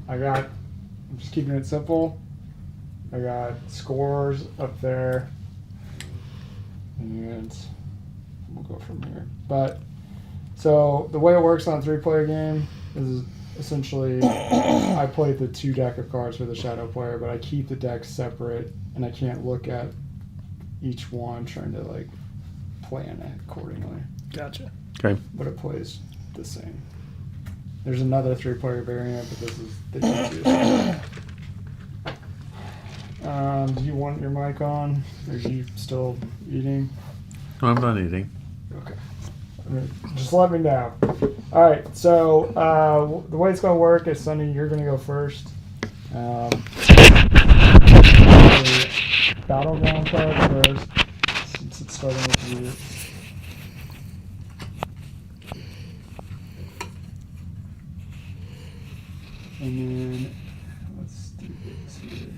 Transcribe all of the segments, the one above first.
I'm just keeping it simple. I got scores up there, and we'll go from here. But so the way it works on a 3-player game is essentially I play the 2 deck of cards for the shadow player, but I keep the decks separate, and I can't look at each one trying to like plan it accordingly. Gotcha. Okay. But it plays the same. There's another 3-player variant, but this is the easiest. Do you want your mic on? Or are you still eating? No, I'm not eating. Okay. Just let me know. All right. So the way it's going to work is, Sonny, you're going to go first. Battleground card first, since it's starting with you. And then let's do this here.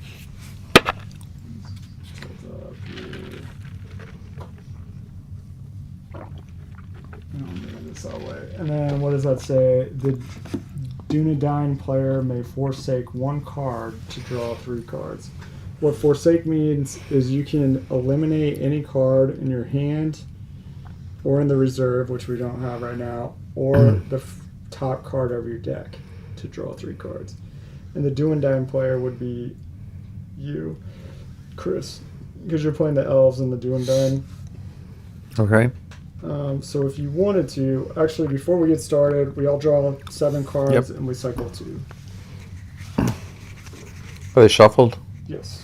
Up here. I'll move this all way. And then what does that say? The Dunedain player may forsake 1 card to draw 3 cards. What forsake means is you can eliminate any card in your hand or in the reserve, which we don't have right now, or the top card of your deck to draw 3 cards. And the Dunedain player would be you, Chris, because you're playing the elves and the Dunedain. Okay. So if you wanted to, actually, before we get started, we all draw 7 cards and we cycle 2. Are they shuffled? Yes.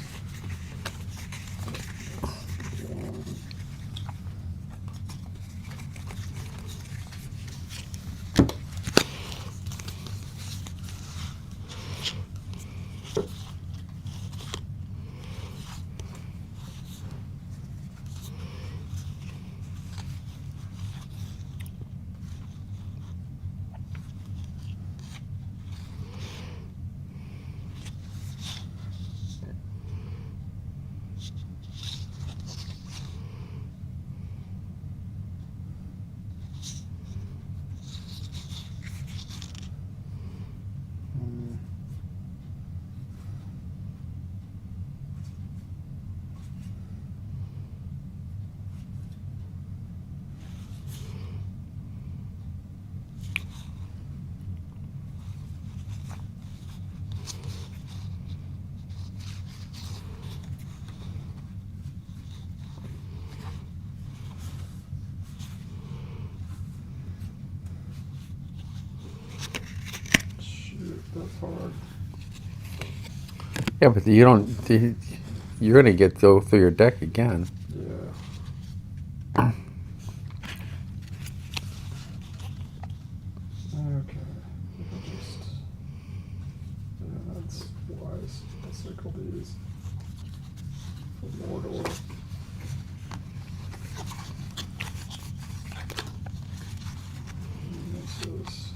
That's hard. Yeah, but you don't. You're gonna go through your deck again. Yeah. Okay. That's wise. I'll cycle these. Mordor. This.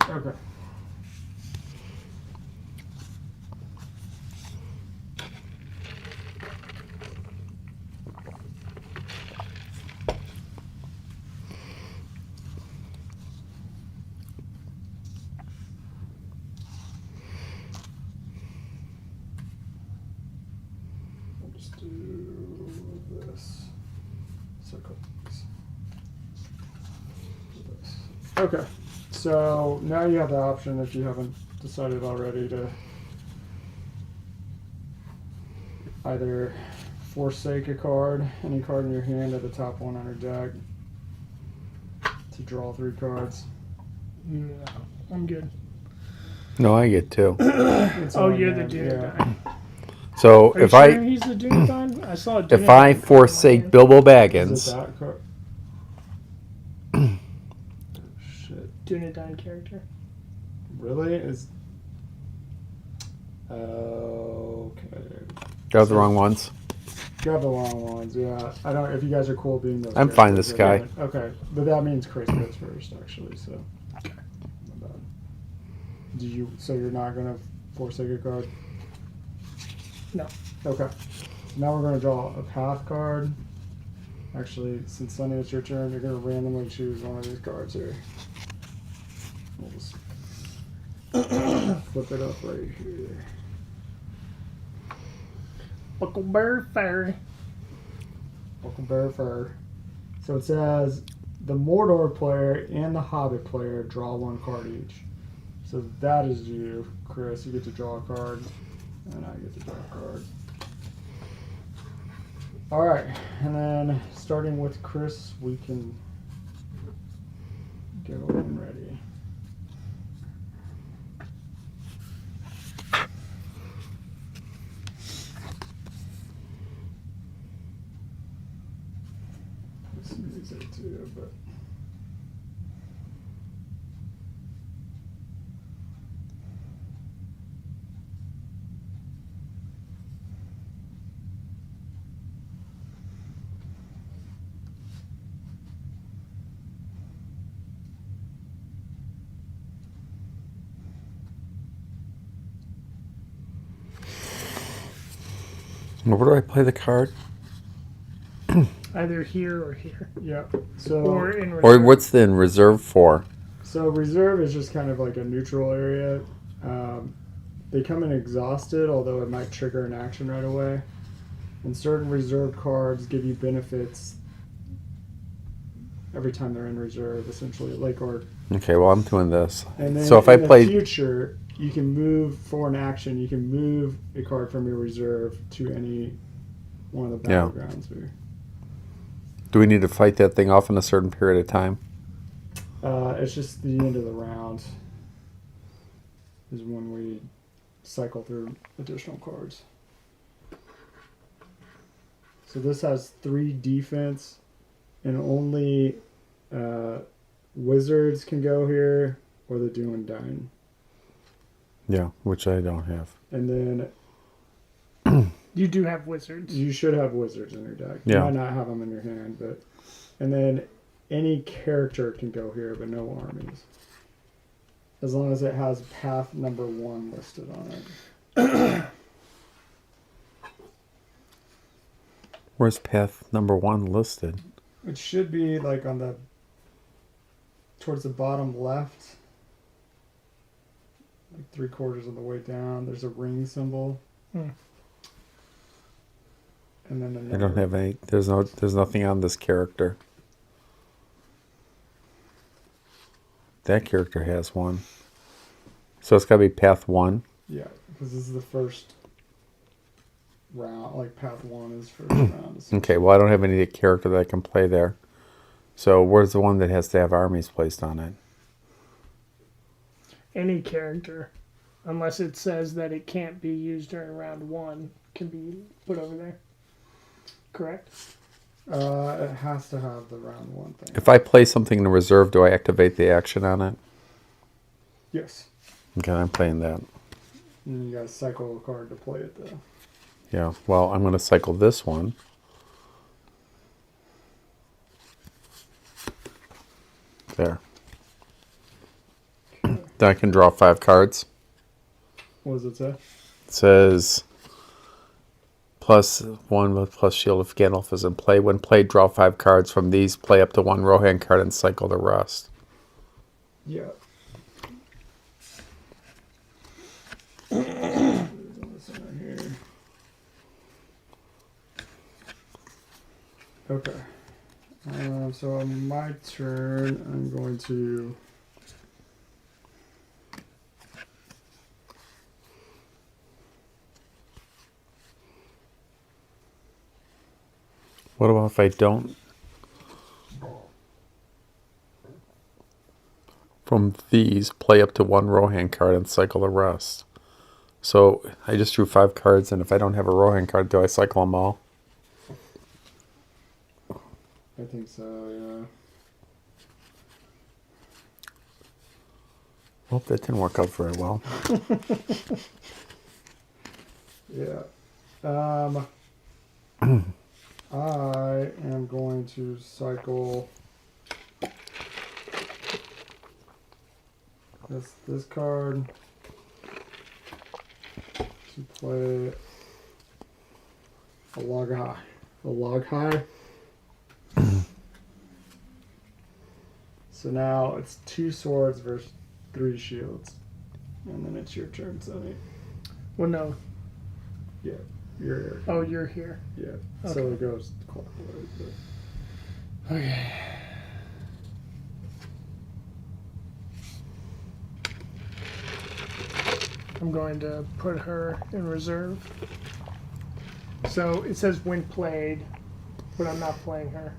Okay. We'll just do this. Circle. This. Okay. So now you have the option, if you haven't decided already, to either forsake a card, any card in your hand at the top one on your deck, to draw 3 cards. No, I'm good. No, I get 2. It's Oh, on you're the hand, Dunedain. So Are you if sure he's the Dunedain? I saw a Dunedain. if I forsake Bilbo Is it Baggins, that card? Shit. Dunedain character. Really? Is. Okay. got the wrong ones. Got the wrong ones, yeah. I don't. If you guys are cool being those. I'm fine characters, this guy. Okay, but that means Chris goes first, actually. So. My bad. So you're not gonna forsake a card? No. Okay. Now we're gonna draw a path card. Actually, since Sunny, it's your turn. You're gonna randomly choose one of these cards here. We'll just flip it up right here. Huckleberry Fairy. Huckleberry Fur. So it says the Mordor player and the Hobbit player draw one card each. So that is you, Chris. You get to draw a card, and I get to draw a card. All right, and then starting with Chris, we can go when ready. This music too, but. Where do I play the card? Either here or here. Yeah. So. Or in reserve. Or what's the in reserve for? So reserve is just kind of like a neutral area. They come in exhausted, although it might trigger an action right away. And certain reserve cards give you benefits every time they're in reserve, essentially. Okay, well I'm doing this. And then So if I in the play, future, you can move for an action. You can move a card from your reserve to any one of the Yeah. battlegrounds here. do we need to fight that thing off in a certain period of time? It's just the end of the round is when we cycle through additional cards. So this has 3 defense, and only wizards can go here, or the Dunedain. Yeah, which I don't have. And then You do have wizards. you should have wizards in your deck. Yeah. You might not have them in your hand, but and then any character can go here, but no armies. As long as it has path number 1 listed on it. Where's path number 1 listed? It should be like on the towards the bottom left, like 3/4 of the way down. There's a ring symbol, Hmm. and then I don't have any. There's nothing on this character. That character has one. So it's got to be path 1. Yeah, because this is the first round. Like path 1 is first round. Okay, well I don't have any character that I can play there. So where's the one that has to have armies placed on it? Any character, unless it says that it can't be used during round 1, can be put over there. Correct? It has to have the round 1 thing. If I play something in reserve, do I activate the action on it? Yes. Okay, I'm playing that. And you gotta cycle a card to play it though. Yeah, well, I'm going to cycle this one. There. Then I can draw 5 cards. What does it say? It says +1 with plus Shield of Gandalf is in play. When played, draw 5 cards from these. Play up to 1 Rohan card and cycle the rest. Yeah. Okay. So on my turn, I'm going to. What about if I don't? From these, play up to 1 Rohan card and cycle the rest. So I just drew 5 cards, and if I don't have a Rohan card, do I cycle them all? I think so, yeah. Well, that didn't work out very well. Yeah. I am going to cycle this card You play a log high. A log high. So now it's 2 swords versus 3 shields. And then it's your turn, Sonny. Well, no. Yeah. You're Oh, you're here. yeah. Okay. So it goes clockwise. But Okay. I'm going to put her in reserve. So it says when played, but I'm not playing her.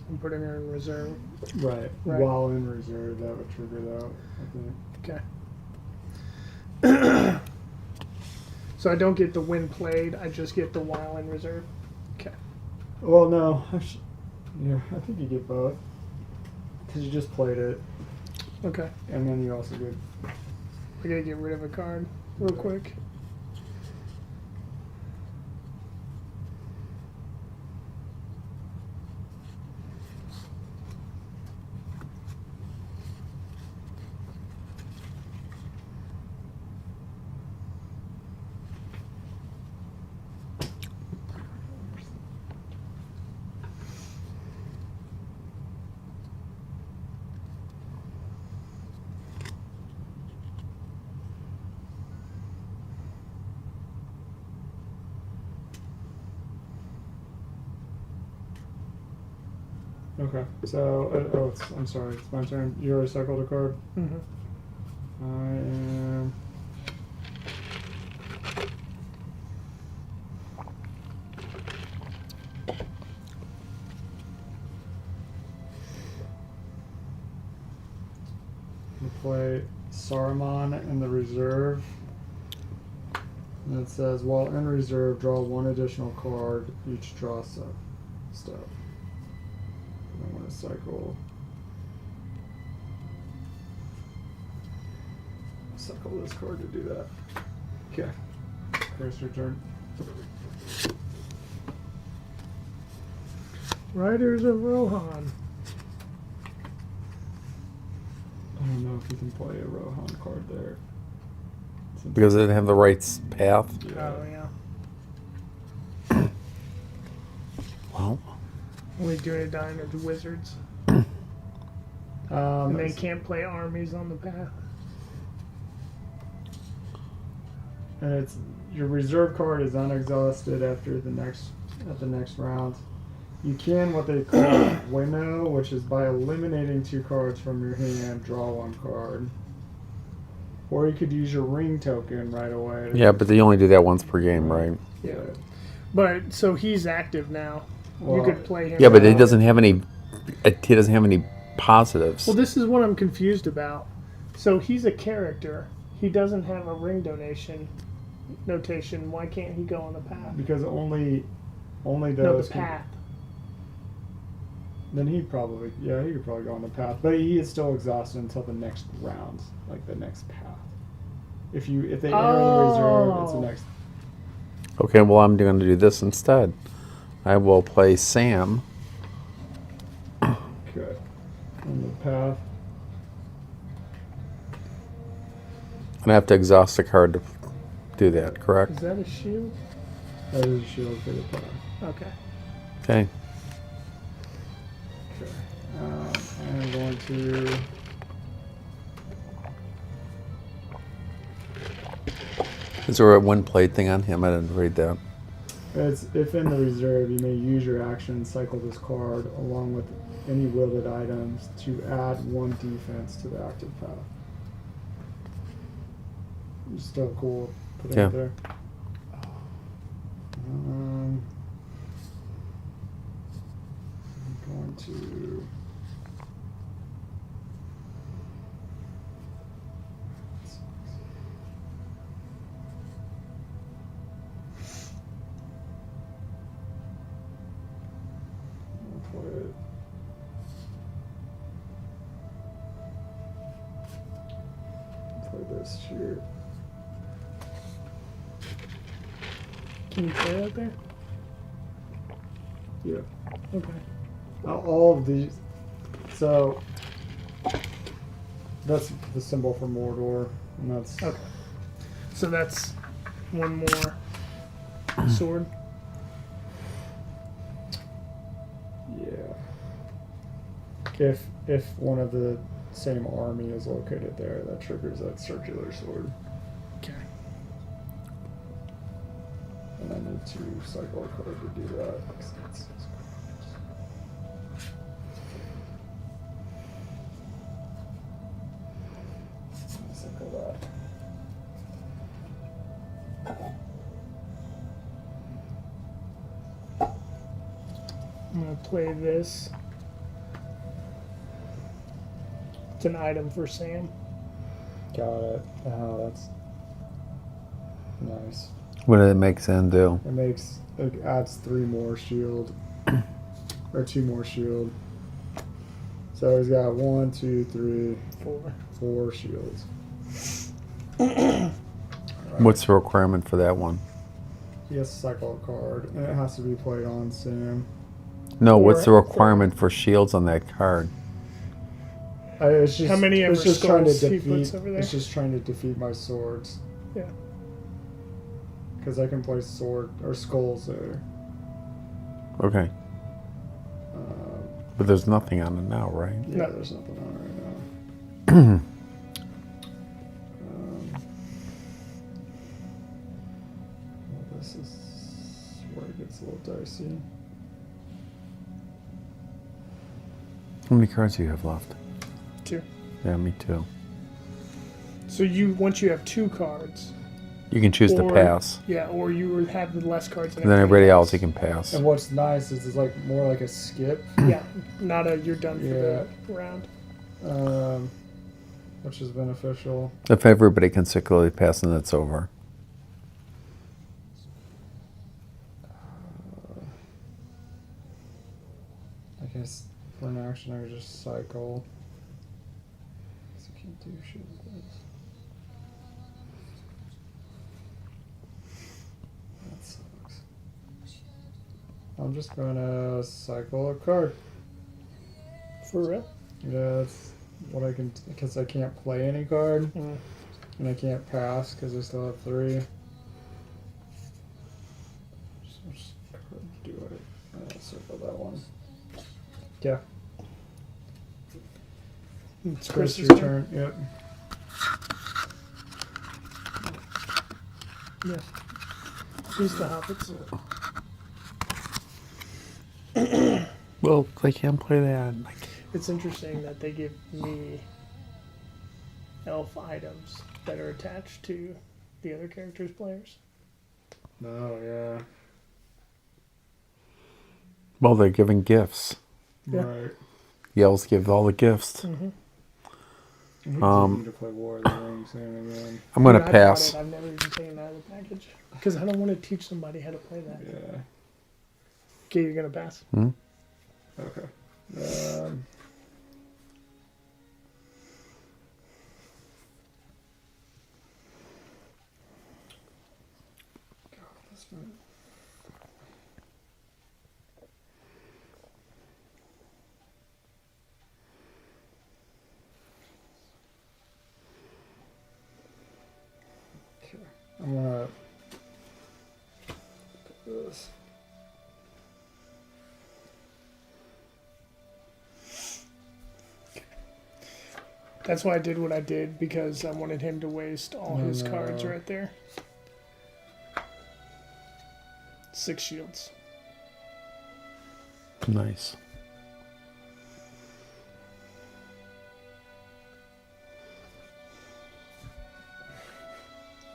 I'm putting her in reserve. right. Right. While in reserve, that would trigger that, I think. Okay. So I don't get the when played, I just get the while in reserve. Okay. Well, no. Actually, yeah, I think you get both. Because you just played it, Okay. and then you also get. I gotta get rid of a card real quick. Okay. So, I'm sorry. It's my turn. You already cycled a card. Mm-hmm. I am. We play Saruman in the reserve. And it says, while in reserve, draw 1 additional card. Each draw step. I want to cycle. Cycle this card to do that. Okay. Chris, your turn. Riders of Rohan. I don't know if you can play a Rohan card there. Because it didn't have the right path. Yeah. Oh, yeah. Well, Only Dunedain are the wizards. Um, And they can't play armies on the path. and it's your reserve card is unexhausted after the next round. You can what they call winnow, which is by eliminating 2 cards from your hand, draw 1 card. Or you could use your ring token right away. yeah, but they only do that once per game, right? Yeah. But, so he's active now. Well, you could play him. Yeah, but now. he doesn't have any. He doesn't have any positives. Well, this is what I'm confused about. So he's a character. He doesn't have a ring notation. Why can't he go on the path? Because only No, those the can- path. Then he could probably go on the path, but he is still exhausted until the next round, like the next path. If they enter the reserve, it's the Oh. next. Okay, well, I'm going to do this instead. I will play Sam. Okay. On the path. And I have to exhaust a card to do that, correct? Is that a shield? That is a shield for the path. Okay. Okay. Okay. I'm going to. Is there a one plate thing on him? I didn't read that. It's if in the reserve, you may use your action, cycle this card along with any wielded items to add 1 defense to the active path. Still cool. Put it Yeah. there. I'm going to. I'll play it. Play this here. Can you play that there? Yeah. Okay. All of these. So that's the symbol for Mordor, and that's Okay. So that's one more sword. Yeah. If one of the same army is located there, that triggers that circular sword. Okay. And I need to cycle a card to do that. Cycle that. I'm gonna play this. It's an item for Sam. Got it. Oh, that's nice. What did it make Zen do? It adds 3 more shield. Or 2 more shield. So he's got 1, 2, 3, 4 shields. Alright. What's the requirement for that one? He has to cycle a card, and it has to be played on Sam. No, what's the Four. requirement for shields on that card? It's just, How many it's ever just trying to skulls he defeat. puts over there? It's just trying to defeat my swords. Yeah. Because I can play sword or skulls there. Okay, Um, but there's nothing on it now, right? yeah, No. there's nothing on right now. Well, this is where it gets a little dicey. How many cards do you have left? 2. Yeah, me too. So once you have 2 cards, You can choose to Or- pass, yeah, or you would have the less cards. and then everybody else you can pass. And what's nice is it's like more like a skip, Yeah, not a you're done for the round. which is beneficial. If everybody can securely pass, then it's over. I guess for an action I could just cycle. 'Cause I can't do shit with this. That sucks. I'm just gonna cycle a card. For real? Yeah, that's what I can, because I can't play any card, Mm. and I can't pass because I still have 3. So which card do I circle that one? Yeah. It's Chris, Chris's your turn. Yep. Yeah. He's the hobbits. Well, they can't play that. It's interesting that they give me elf items that are attached to the other characters' players. Oh yeah. Well, they're giving gifts. Yeah. Right. Yells give all the gifts. Mm-hmm. I hate Um, to play War of the Rings again. I'm gonna pass. I've never even taken that out of the package because I don't want to teach somebody how to play that. Yeah. Okay, you're gonna pass. Hmm? Okay. God, this one. Okay. I'm gonna put this. That's why I did what I did because I wanted him to waste all his cards No. right there. 6 shields. Nice.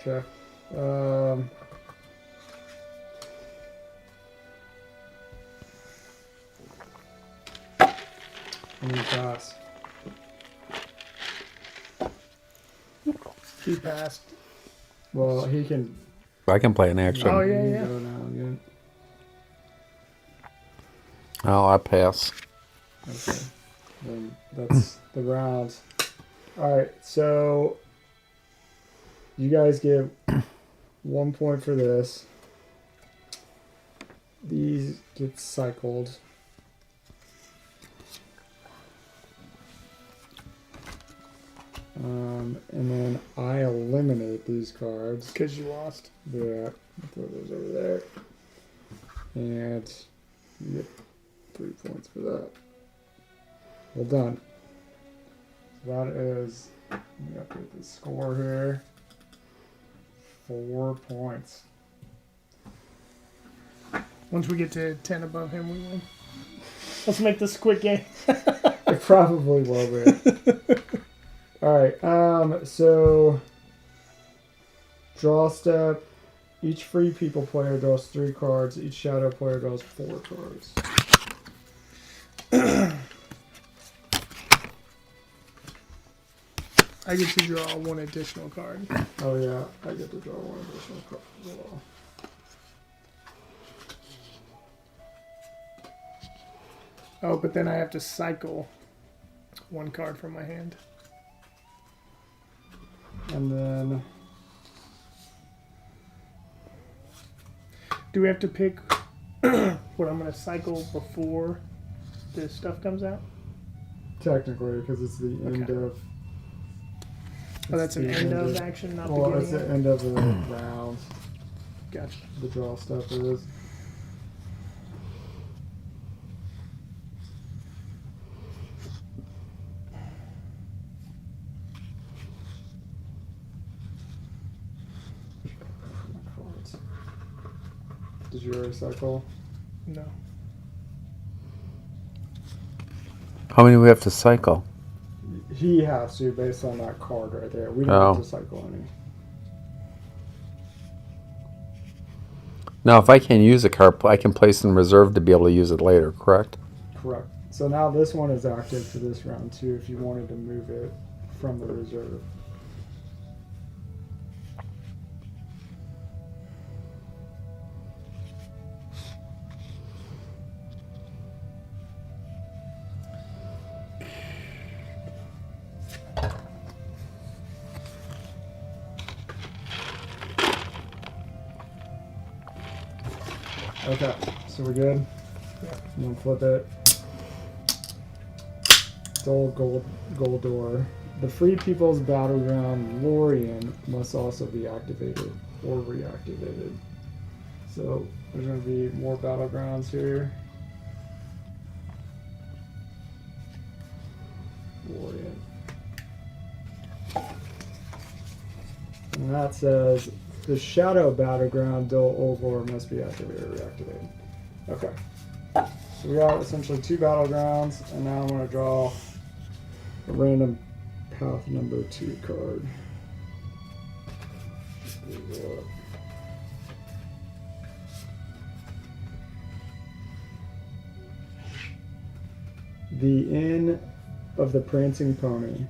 Okay. I need to pass. He passed. Well, he can. I can play an action. Oh, yeah, he can yeah. go now again. Oh, I pass. Okay. Then that's the rounds. All right. So you guys get 1 point for this. These get cycled. And then I eliminate these cards. Because you lost. Yeah, throw those over there. And you get 3 points for that. Well done. So that is, let me update the score here. 4 points. Once we get to 10 above him, we win. Let's make this a quick game. It probably will be. Alright, so draw step. Each free people player draws 3 cards. Each shadow player draws 4 cards. I get to draw 1 additional card. Oh yeah, I get to draw 1 additional card as well. Oh, but then I have to cycle 1 card from my hand. And then Do we have to pick what I'm going to cycle before the stuff comes out? technically, because it's the end Okay. of. Oh, that's an the end of action, not Well, it's beginning the of? end of the round. Gotcha. The draw stuff is. Did you already cycle? No. How many do we have to cycle? He has to, based on that card right there. We don't Oh. have to cycle any. Now, if I can't use a card, I can place in reserve to be able to use it later, correct? Correct. So now this one is active for this round too, if you wanted to move it from the reserve. Okay, so we're good. Yeah. I'm gonna flip it. Dull gold door. The Free People's Battleground Lorien must also be activated or reactivated. So there's gonna be more battlegrounds here. Lorien. And that says the Shadow Battleground Dull Old Lore must be activated or reactivated. Okay. So we got essentially 2 battlegrounds, and now I'm going to draw a random path number 2 card. The Inn of the Prancing Pony.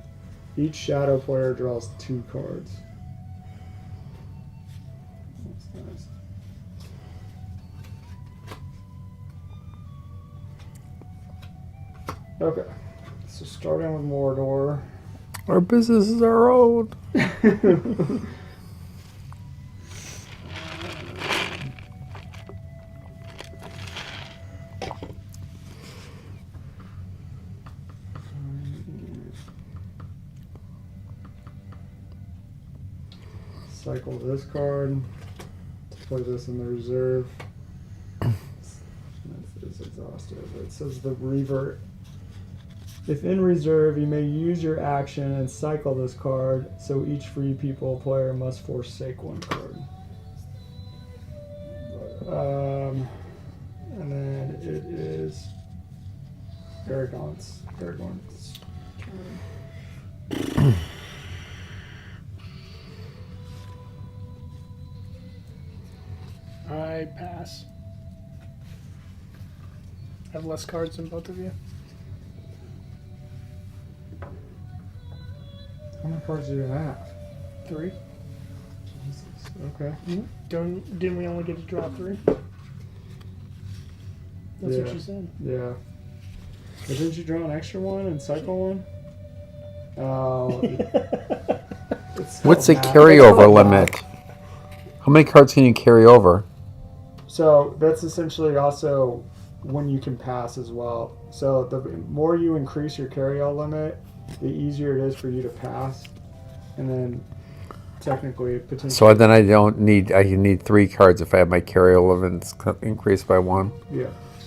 Each shadow player draws 2 cards. That's nice. Okay, so starting with Mordor. Our business is our own. Cycle this card to play this in the reserve. It's exhaustive. It says the revert. If in reserve, you may use your action and cycle this card, so each free people player must forsake 1 card. And then it is Aragorn's turn. I pass. I have less cards than both of you. How many cards do you have? 3. Jesus. Okay. Didn't we only get to draw 3? That's Yeah. what you said. Yeah. But didn't you draw an extra one and cycle one? Oh. It's What's the not math. carryover It's not limit? math. How many cards can you carry over? So that's essentially also when you can pass as well. So the more you increase your carry-out limit, the easier it is for you to pass. and then technically potentially. So then I need 3 cards if I have my carry elements increased by 1. Yeah.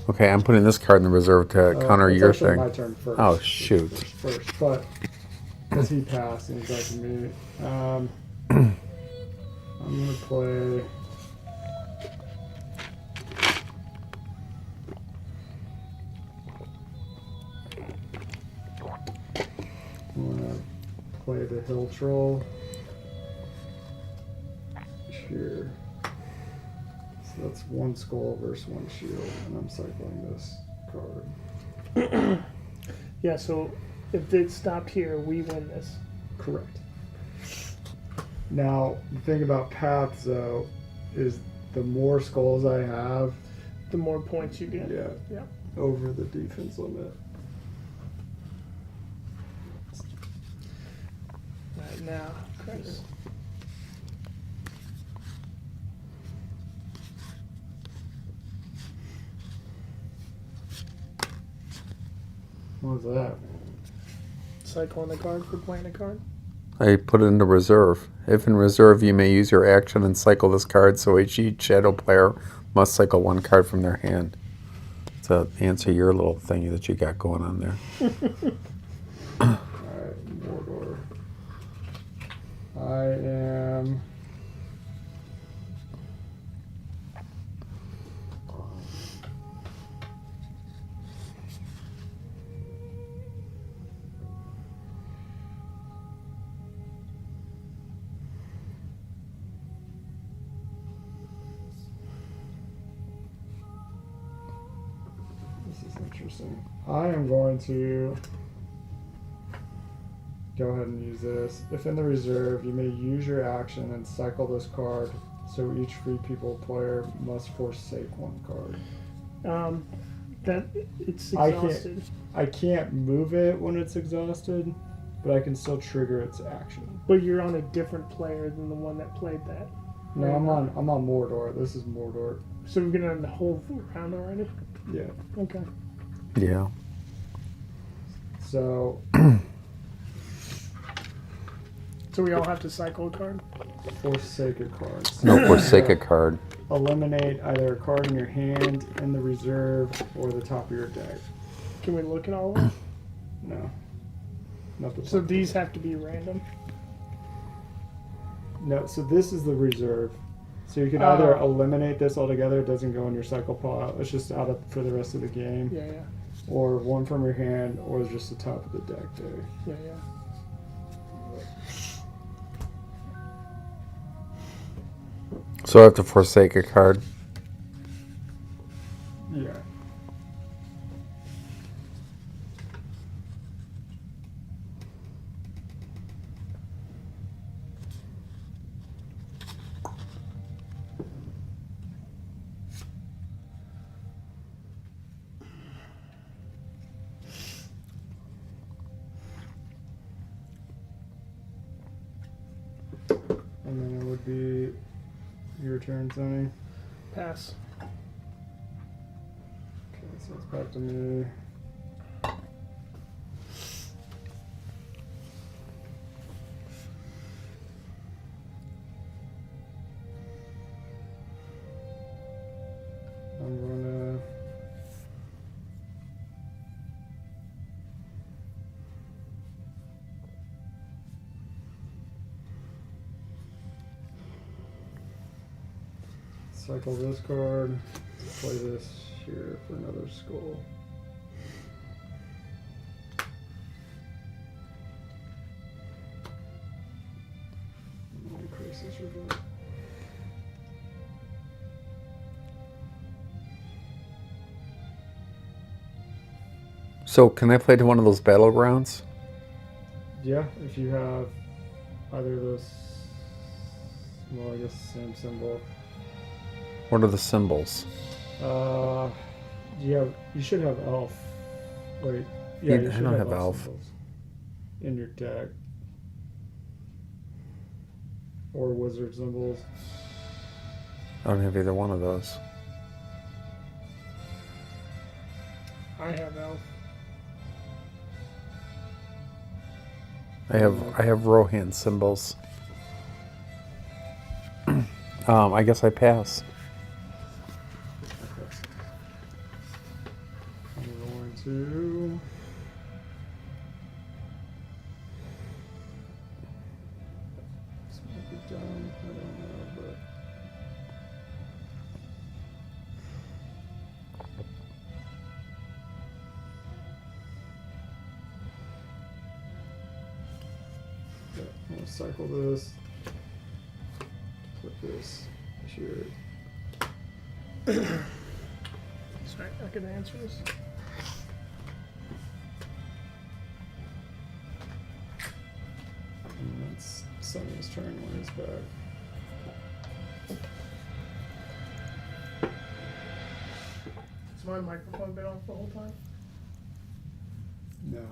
Okay, I'm putting this card in the reserve to counter it's your actually thing. my turn first. Oh, shoot. First, but because he passed and he's back to me, I'm gonna play. I'm gonna play the Hill Troll here. So that's 1 skull versus 1 shield, and I'm cycling this card. Yeah, so if it stopped here, we win this. Correct. Now, the thing about paths, though, is the more skulls I have, The more points you get. yeah, Yeah. over the defense limit. Right now, Chris. What was that? Cycle on the card for playing a card. I put it into reserve. If in reserve, you may use your action and cycle this card, so each shadow player must cycle 1 card from their hand. To answer your little thingy that you got going on there. Alright, Mordor. I am. This is interesting. I am going to go ahead and use this. If in the reserve, you may use your action and cycle this card, so each free people player must forsake 1 card. That it's I can't- exhausted. I can't move it when it's exhausted, but I can still trigger its action. But you're on a different player than the one that played that. No, I'm on Mordor. This is Mordor. So we're gonna have the whole round already? Yeah. Okay. Yeah. So So we all have to cycle a card? forsake a card. No, forsake a card. Eliminate either a card in your hand, in the reserve, or the top of your deck. Can we look at all of them? No. Not the So top. these have to be random. No, so this is the reserve. So you can either Oh. eliminate this altogether, it doesn't go in your cycle pile, it's just out of, for the rest of the game, Yeah, yeah. or 1 from your hand, or just the top of the deck there. Yeah, yeah. So I have to forsake a card. Yeah. And then it would be your turn, Tony. Pass. Okay, so it's back to me. I'm gonna cycle this card, play this here for another skull. Increase this reserve. So can I play to one of those battlegrounds? Yeah, if you have either of those, well, I guess same symbol. What are the symbols? You should have elf. Wait, yeah, Yeah, you I should don't have have elf. symbols in your deck, or wizard symbols. I don't have either one of those. I have elf. I have Rohan symbols. I guess I pass. I'm going to. This might be dumb. I don't know, but. Yeah, I'm gonna cycle this. Put this here. Sorry, I can answer this. And that's Sonny's turn when he's back. Has my microphone been off the whole time? No.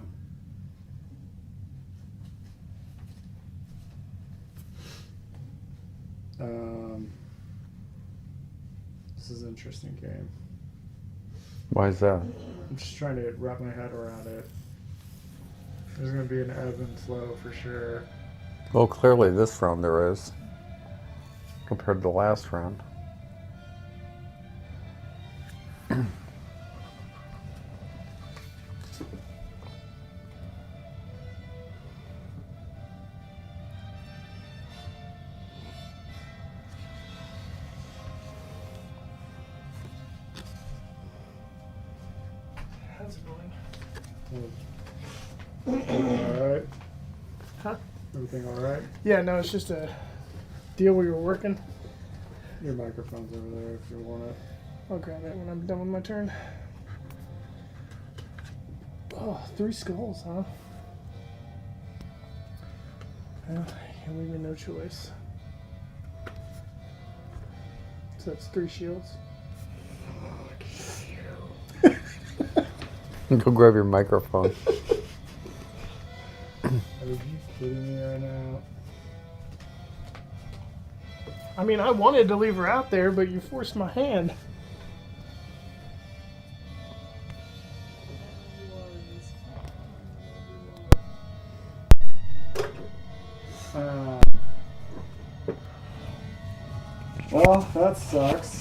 This is an interesting game. Why is that? I'm just trying to wrap my head around it. There's going to be an ebb and flow for sure. Well, clearly this round there is, compared to the last round. That's annoying. Alright. Huh? Everything alright? Yeah, no, it's just a deal where you're working. Your microphone's over there if you want it. I'll grab it when I'm done with my turn. Oh, 3 skulls, huh? Well, you leave me no choice. So that's 3 shields. Go grab your microphone. Are you kidding me right now? I mean, I wanted to leave her out there, but you forced my hand. Well, that sucks.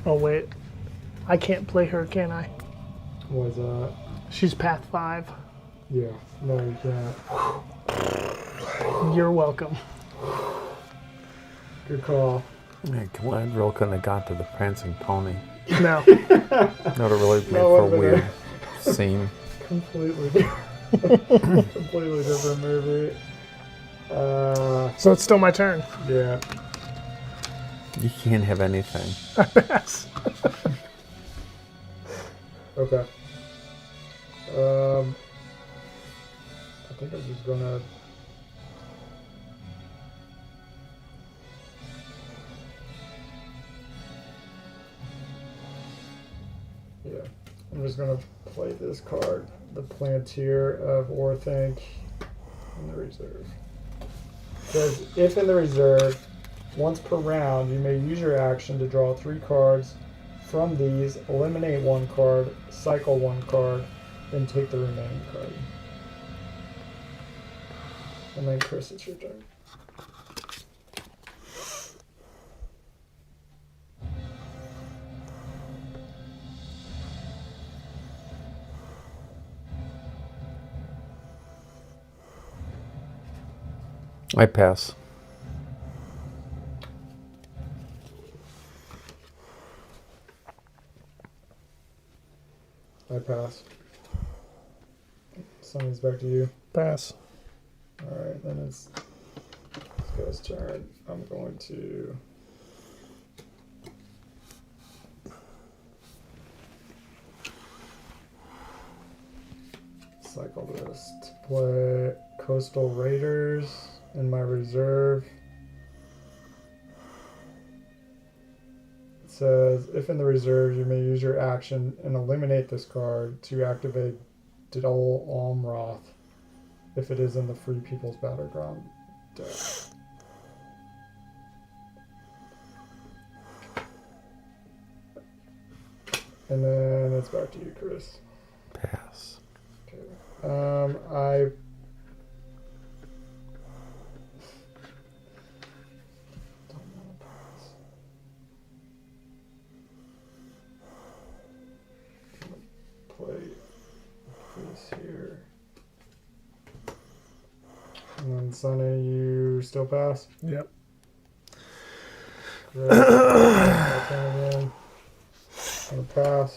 Oh, wait. I can't play her, can I? What is that? She's Path 5. Yeah. No, you can't. You're welcome. Good call. Man, Galadriel couldn't have got to the prancing pony. No. That would have really made No, for a would've been weird scene. Completely different. Completely different movie. So it's still my turn. Yeah. You can't have anything. Pass. Okay. I think I'm just gonna. Yeah, I'm just gonna play this card, the Plantier of Orthanc, in the reserve. Says if in the reserve, once per round, you may use your action to draw 3 cards. From these, eliminate 1 card, cycle 1 card, then take the remaining card. And then Chris, it's your turn. I pass. I pass. Sonny's back to you. Pass. Alright, then it's this guy's turn. I'm going to cycle this to play Coastal Raiders in my reserve. Let's says, if in the reserve, you may use your action and eliminate this card to activate Didol Almroth if it is in the Free People's Battleground deck. And then it's back to you, Chris. Pass. Okay. I don't want to pass. Play this here. And then Sunny, you still pass? Yep. Great. I'll turn it in. I'm gonna pass.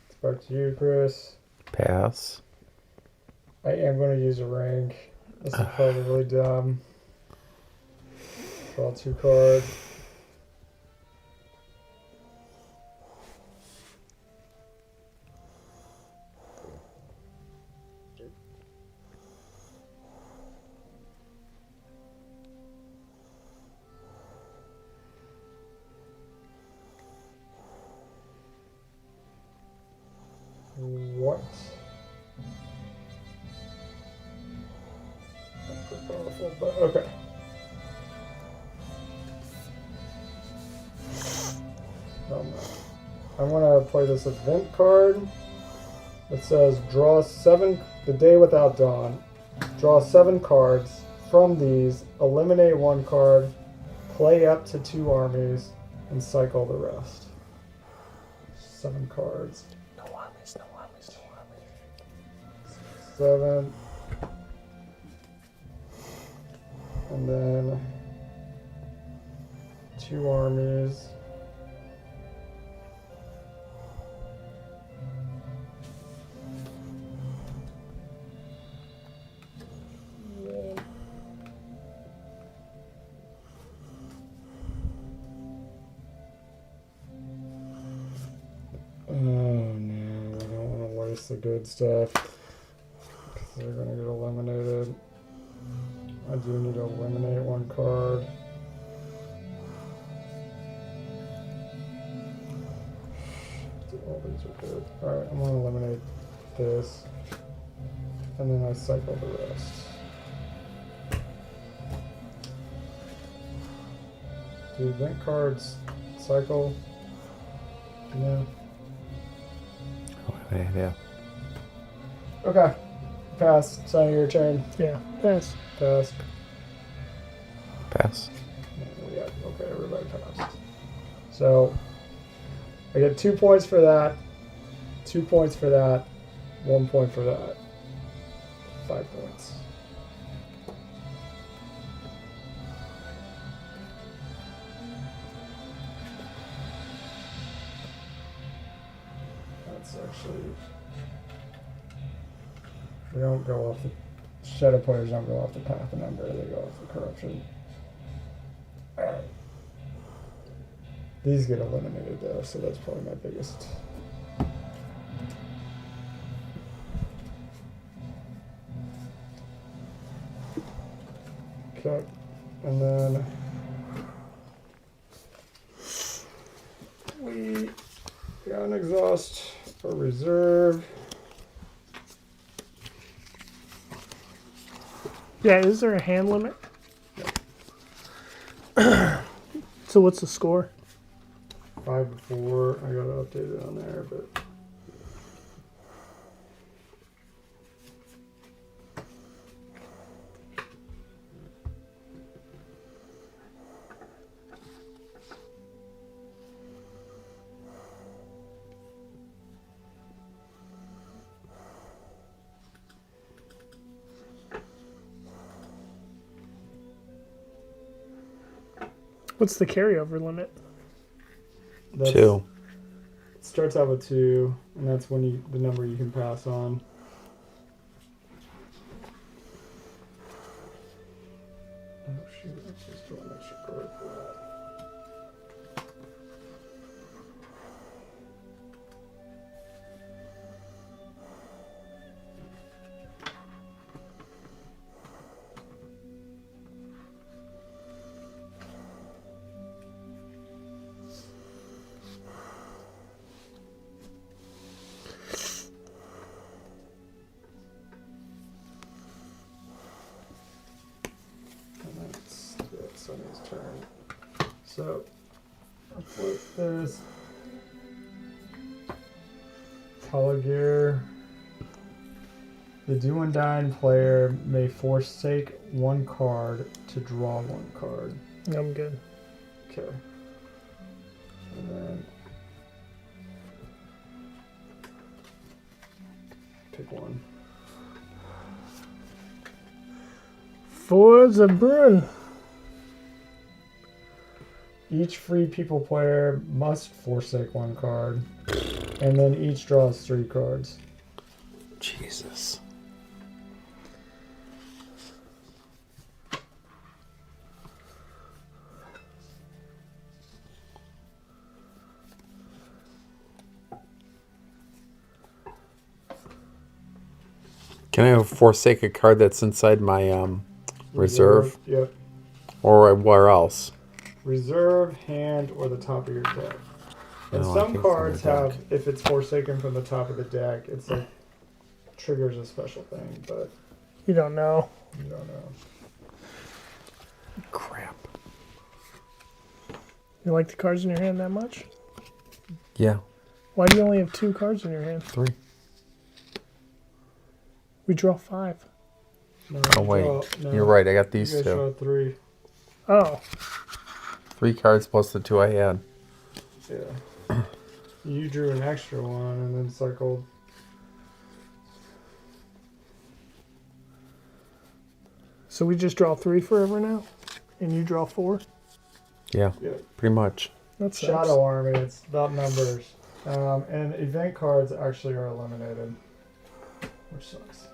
It's back to you, Chris. Pass. I am going to use a ring. This is probably really dumb. Draw 2 cards. What? That's pretty powerful, but okay. I'm gonna play this event card. It says draw 7 the day without dawn. Draw 7 cards. From these, eliminate 1 card, play up to 2 armies, and cycle the rest. 7 cards. No armies, no armies, no armies. 7. And then 2 armies. Oh no, I don't want to waste the good stuff because they're going to get eliminated. I do need to eliminate 1 card. All these are good. Alright, I'm going to eliminate this. And then I cycle the rest. Do event cards cycle? No. Yeah. Okay. Pass. Sign your turn. Yeah, pass. Pass. Pass. Yeah, okay, everybody passed. So, I get 2 points for that, 2 points for that, 1 point for that. 5 points. That's actually... They don't go off the... Shadow players don't go off the path of number, they go off the corruption. Alright. These get eliminated though, so that's probably my biggest. Okay, and then we got an exhaust for reserve. Yeah, is there a hand limit? So what's the score? 5-4. I gotta update it on there, but What's the carryover limit? that's, 2. it starts out with 2, and that's when you the number you can pass on. Oh shoot! I just draw an extra card for that. So I'll flip this. Color gear. The do and dine player may forsake one card to draw one card. I'm good. Okay. And then pick one. For the burn. Each free people player must forsake one card, and then each draws 3 cards. Jesus. Can I forsake a card that's inside my reserve? Yep. Or where else? Reserve, hand, or the top of your deck. And No, I some think it's cards on the have, deck. if it's forsaken from the top of the deck, it's like triggers a special thing, but You don't know. you don't know. Crap. You like the cards in your hand that much? Yeah, Why do you only have 2 cards in your hand? 3. We draw 5. No, Oh, you wait. draw- no, You're right. I got You these guys two. draw 3. Oh, 3 cards plus the 2 I had. Yeah. You drew an extra one and then cycled. so we just draw 3 forever now? And you draw 4? Yeah, Yeah. pretty much. That sucks. Shadow Army, it's about numbers. And event cards actually are eliminated, which sucks.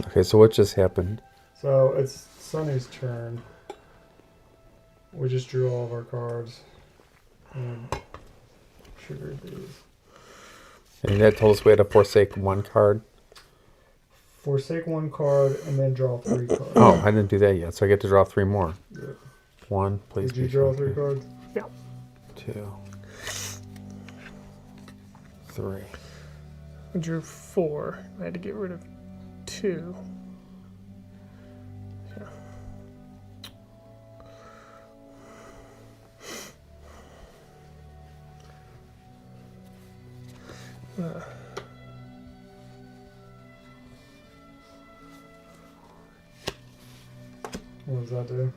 Okay, so what just happened? So it's Sunny's turn. We just drew all of our cards and triggered these. And that told us we had to forsake one card. Forsake one card and then draw 3 cards. Oh, I didn't do that yet, so I get to draw 3 more. Yeah. 1, please. Did you be draw sure. 3 cards? 2, 3. I drew 4. I had to get rid of 2. Yeah. What does that do?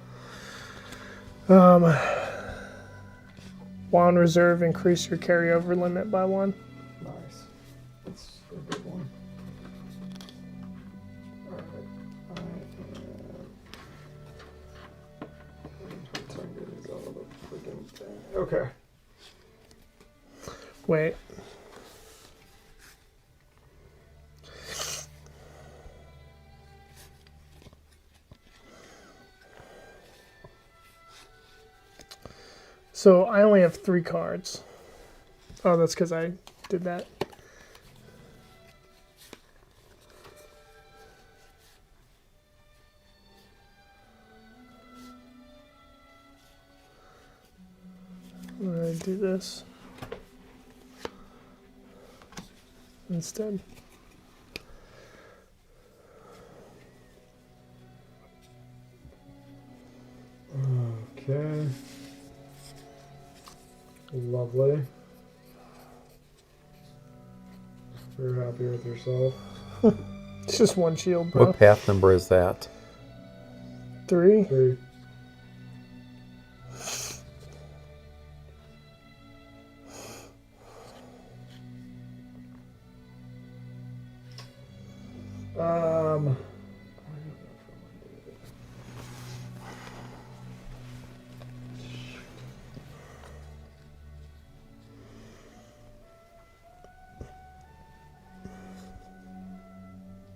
While in reserve, increase your carryover limit by 1. Nice. That's a good one. Alright. I am trying to get these out of the freaking thing. Okay. Wait. So I only have 3 cards. Oh, that's because I did that. I'm gonna do this instead. Okay. Lovely. You're happy with yourself. It's just 1 shield, bro. What path number is that? 3. 3.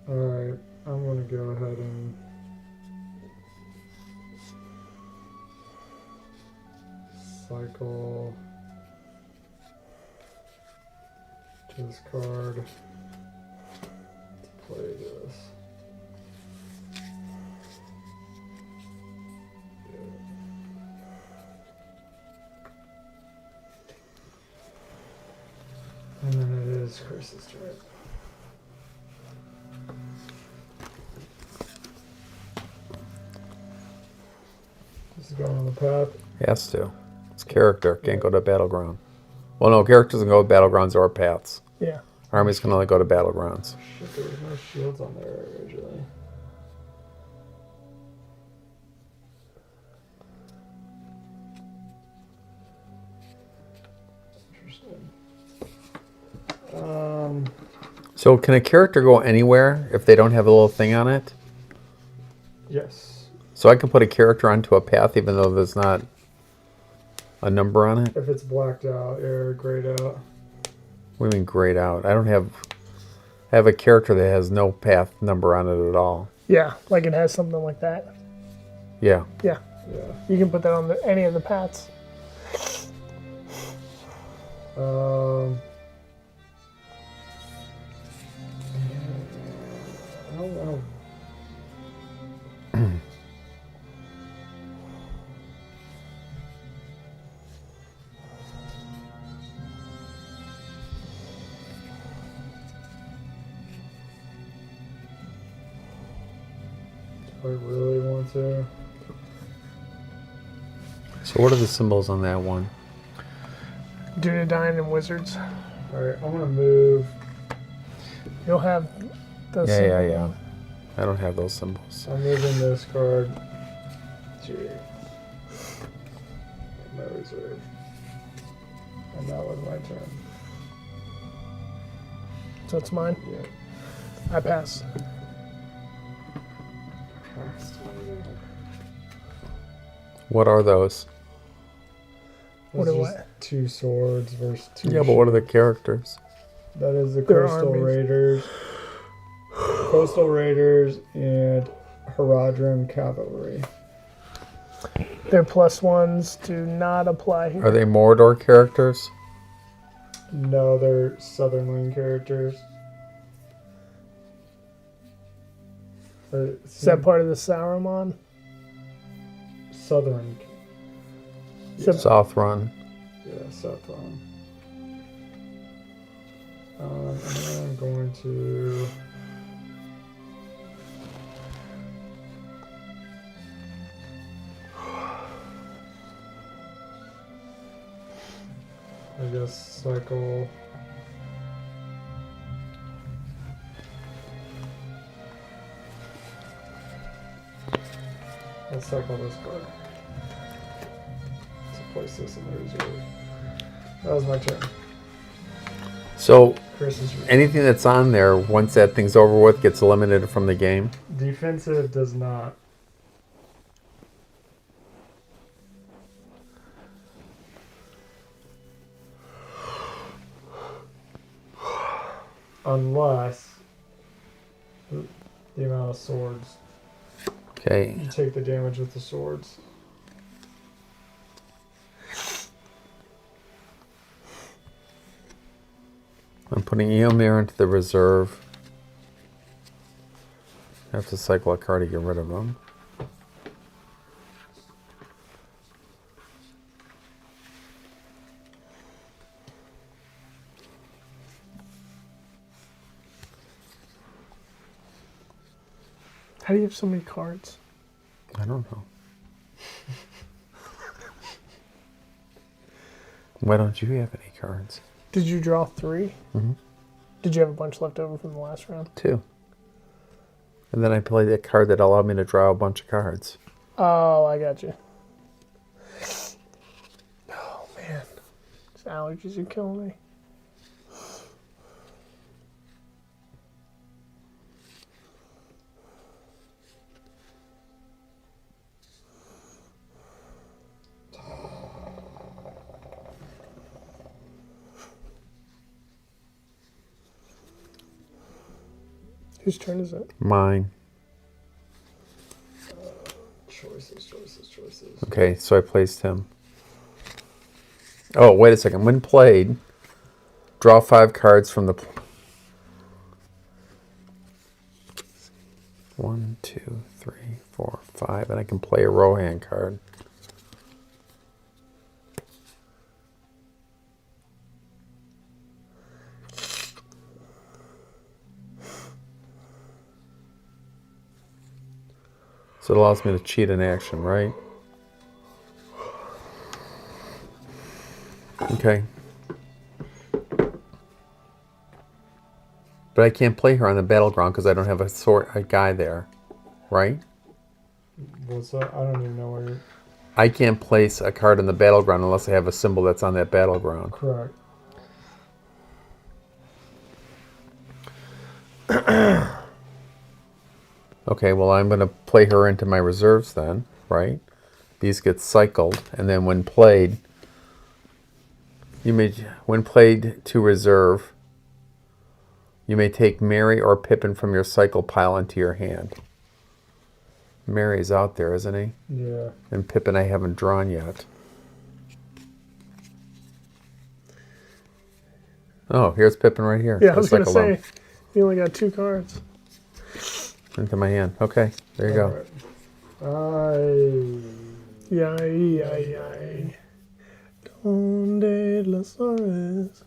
Alright, I'm gonna go ahead and cycle to this card to play this. And then it is Chris's turn. This is going on the path. Has to. It's character. Can't go to battleground. Well, no, characters can go to battlegrounds or paths. Yeah. Armies can only go to battlegrounds. Shit, there was no shields on there originally. Interesting. So can a character go anywhere if they don't have a little thing on it? Yes. So I can put a character onto a path even though there's not a number on it? If it's blacked out or grayed out. What do you mean grayed out? I have a character that has no path number on it at all. Yeah, like it has something like that. Yeah. Yeah. Yeah. You can put that on any of the paths. I don't know. Do I really want to? So what are the symbols on that one? Dunedain and Wizards. Alright, I'm gonna move. You'll have those. Yeah. I don't have those symbols. I'm moving this card to my reserve. And that was my turn. So it's mine. Yeah. I pass. What are those? What That's do just I- 2 swords versus 2. Yeah, but what are the characters? That is the They're Coastal armies. Raiders. Coastal Raiders and Haradrim Cavalry. Their +1s do not apply here. Are they Mordor characters? No, they're Southernling characters. Is that part of the Saruman? Southern. South Run. Yeah, Southron. And then I'm going to. I guess cycle. Let's cycle this card. To place this in the reserve. That was my turn. So Chris's anything that's on there, once that thing's over with, gets eliminated from the game? defensive does not. Unless the amount of swords. Okay. You take the damage with the swords. I'm putting Eomer into the reserve. I have to cycle a card to get rid of them. How do you have so many cards? I don't know. Why don't you have any cards? Did you draw 3? Mhm. Did you have a bunch left over from the last round? 2. And then I played a card that allowed me to draw a bunch of cards. Oh, I got you. Oh, man. These allergies are killing me. Whose turn is it? Mine. Choices. Okay, so I placed him. Oh, wait a second. When played, draw 5 cards from the... 1, 2, 3, 4, 5, and I can play a Rohan card. So it allows me to cheat in action, right? Okay. But I can't play her on the battleground because I don't have a guy there, right? What's that? I don't even know where you're... I can't place a card on the battleground unless I have a symbol that's on that battleground. Correct. Okay, well, I'm going to play her into my reserves then, right? These get cycled, and then when played, when played to reserve, you may take Mary or Pippin from your cycle pile into your hand. Mary's out there, isn't he? Yeah. And Pippin I haven't drawn yet. Oh, here's Pippin right here. Yeah, I was going to Cycle say, you only got 2 cards. into my hand. Okay, there you go. Alright. Yay. Donde las horas?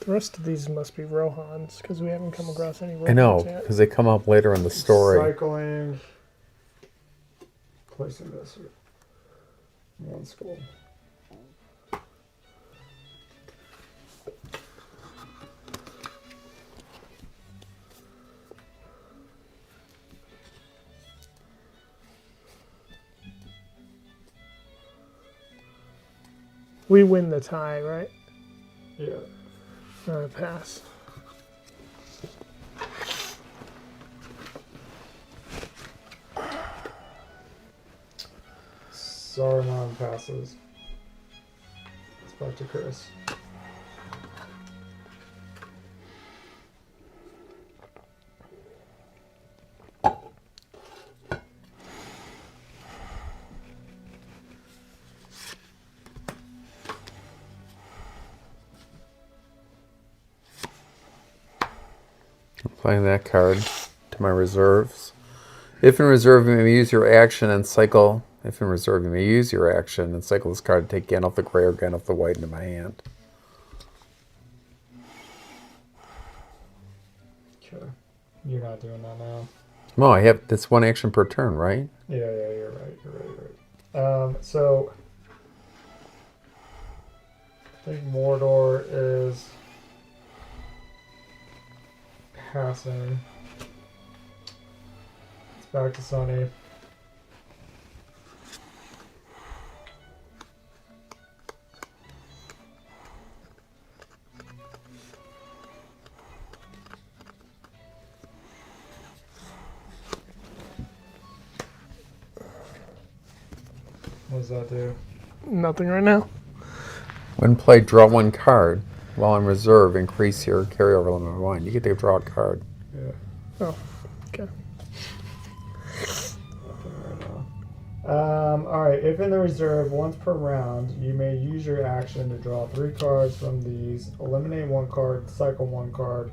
The rest of these must be Rohans, because we haven't come across any Rohans I know, yet. because they come up later in the story. Cycling. Placing this here. One skull. We win the tie, right? Yeah. Pass. Saruman passes. It's back to Chris. Playing that card to my reserves. If in reserve, you may use your action and cycle. If in reserve, you may use your action and cycle this card to take Gandalf the Grey or Gandalf the White into my hand. Okay. You're not doing that now. No, I have this one action per turn, right? Yeah, you're right. You're right. So I think Mordor is passing. It's back to Sunny. What does that do? Nothing right now. When played, draw one card. While in reserve, increase your carryover limit by 1. You get to draw a card. Yeah. Oh, okay. Nothing right now. Alright, if in the reserve, once per round, you may use your action to draw 3 cards from these, eliminate 1 card, cycle 1 card,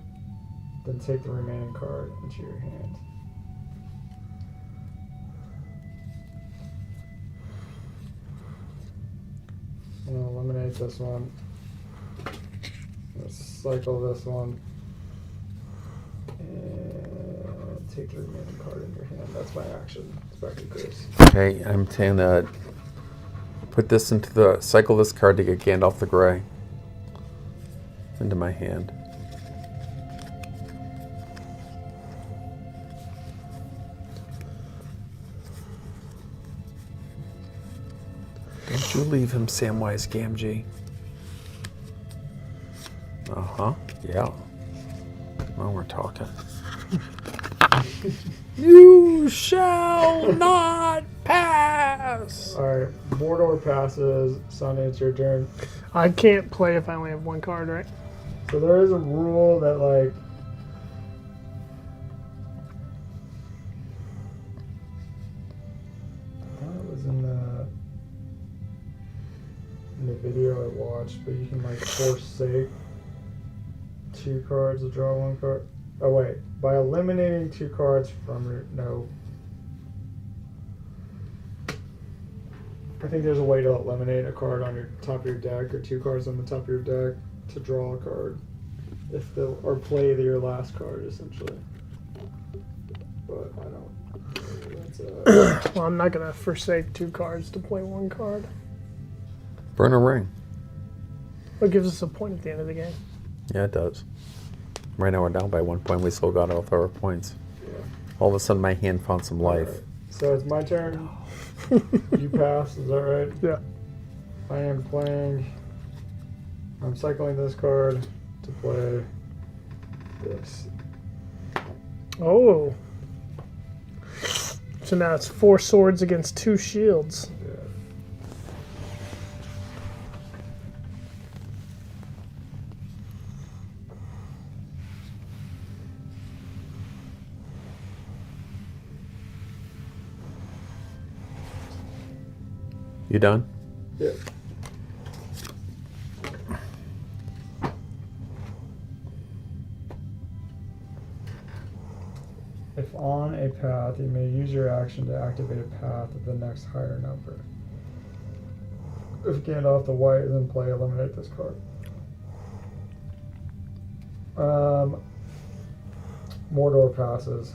then take the remaining card into your hand. I'm going to eliminate this one. Let's cycle this one. And take the remaining card in your hand. That's my action. It's back to Chris. Okay, I'm going to put this into the cycle this card to get Gandalf the Grey into my hand. Don't you leave him, Samwise Gamgee. Uh-huh, yeah. Now we're talking. You shall not pass! Alright, Mordor passes. Sonny, it's your turn. I can't play if I only have 1 card, right? So there is a rule that, like, I thought it was in the video I watched, but you can, like, forsake 2 cards to draw 1 card. Oh wait, by eliminating 2 cards from your I think there's a way to eliminate a card on your top of your deck or 2 cards on the top of your deck to draw a card, or play your last card essentially. But I don't. That's Well, I'm not gonna forsake 2 cards to play 1 card. Burn a ring. What gives us a point at the end of the game? Yeah, it does. Right now we're down by 1 point. We still got all our points. yeah. All of a sudden my hand found some life. Alright. So it's my turn. You pass, is that right? Yeah. I am playing. I'm cycling this card to play this. Oh. So now it's 4 swords against 2 shields. Yeah. You done? Yeah. If on a path, you may use your action to activate a path of the next higher number. If Gandalf the White is in play, eliminate this card. Mordor passes.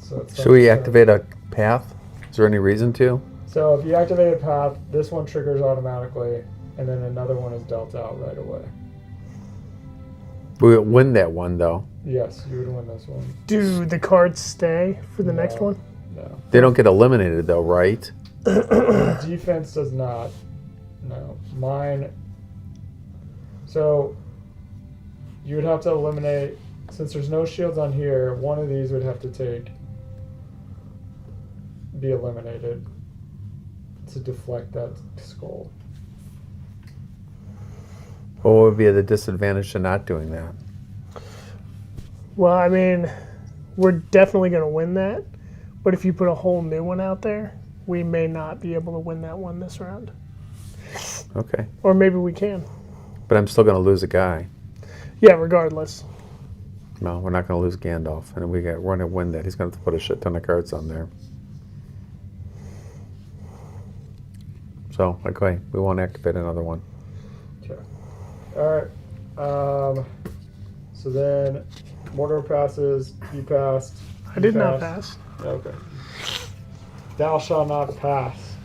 So it's Should we activate a path? Is there any reason to? So if you activate a path, this one triggers automatically, and then another one is dealt out right away. We win that one though. Yes, you would win this one. Do the cards stay for the next No. one? No. They don't get eliminated though, right? Defense does not. No. Mine. So you would have to eliminate, since there's no shields on here, one of these would have to be eliminated to deflect that skull. What would be the disadvantage to not doing that? Well, I mean, we're definitely going to win that. But if you put a whole new one out there, we may not be able to win that one this round. Okay. Or maybe we can. But I'm still going to lose a guy. Yeah, regardless. No, we're not going to lose Gandalf. And we're going to win that. He's going to have to put a shit ton of cards on there. So, okay, we won't activate another one. Okay. Alright. So then Mordor passes, you passed. I did not pass. Okay. Thou shalt not pass.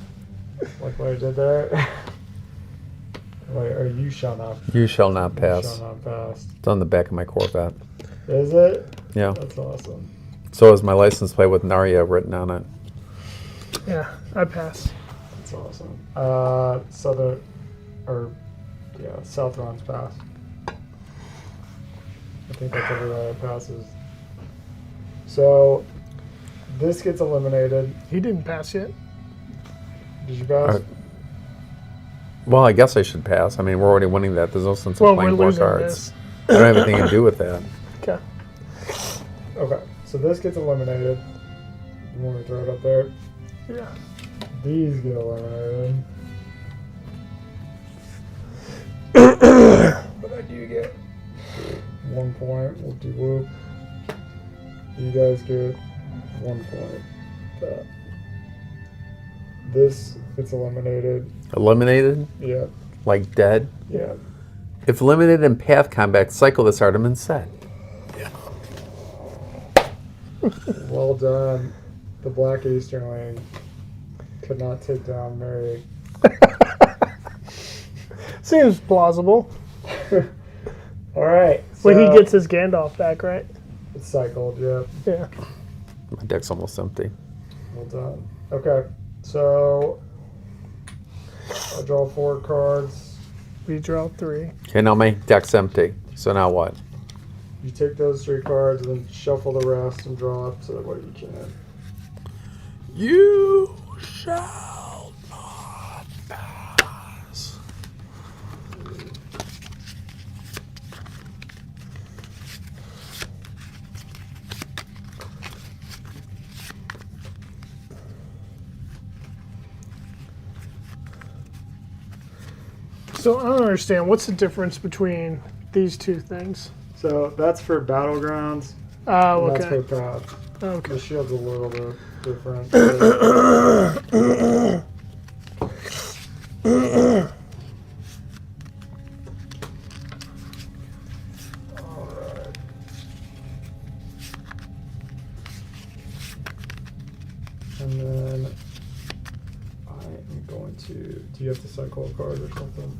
Like what I did there. Wait, or you shall not. You shall not You pass. shall not pass. It's on the back of my Corvette. Is it? Yeah. That's awesome. So is my license plate with Narya written on it. Yeah, I pass. That's awesome. South runs pass. I think that's everybody that passes. So this gets eliminated. He didn't pass yet. Did you pass? Well, I guess I should pass. I mean, we're already winning that. There's no sense in Well, we're playing more losing cards. this. I don't have anything to do with that. Okay. Okay. So this gets eliminated. You want me to throw it up there? Yeah. These get eliminated. But I do get 1 point. Whoop-de-whoop. You guys get 1 point. That. This gets eliminated. Eliminated? Yeah. Like dead? Yeah. If eliminated in path combat, cycle this Artemis set. Well done. The Black Easterling could not take down Mary. Seems plausible. All right. Well, he so- gets his Gandalf back, right? It's cycled, yeah. Yeah. My deck's almost empty. Well done. Okay. So I draw 4 cards. We draw 3. Okay, now my deck's empty. So now what? You take those 3 cards and then shuffle the rest and draw up to what you can. You shall not pass. So I don't understand. What's the difference between these two things? So that's for Battlegrounds. Oh, And that's okay. for Proud. Okay. The shield's a little bit different. Alright. And then I am going to. Do you have to cycle a card or something?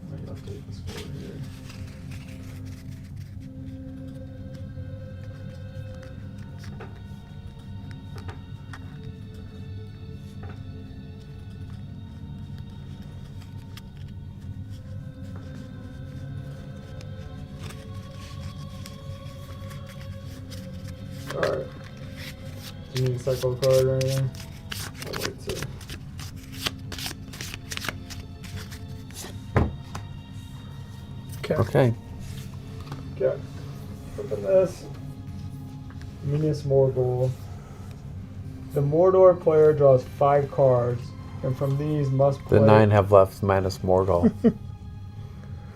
I might update this board here. Alright. Do you need to cycle a card or anything? I'll wait till. Okay. Okay. Okay. Open this. Minas Morgul. The Mordor player draws 5 cards, and from these must play. The 9 have left minus Morgul.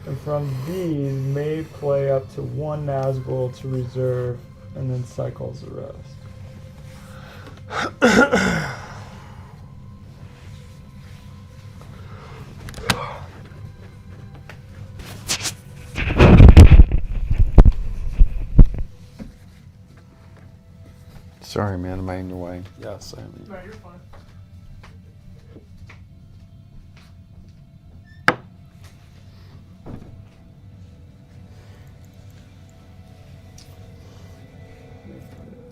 And from these may play up to 1 Nazgul to reserve, and then cycles the rest. Sorry, man. Am I in your way? Yes, I am. No, you're fine.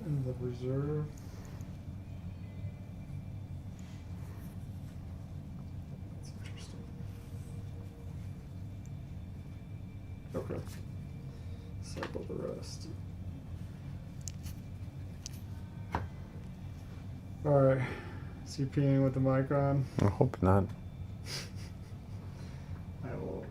In the reserve. That's interesting. Okay. Cycle the rest. Alright. Is he peeing with the mic on? I hope not. I will.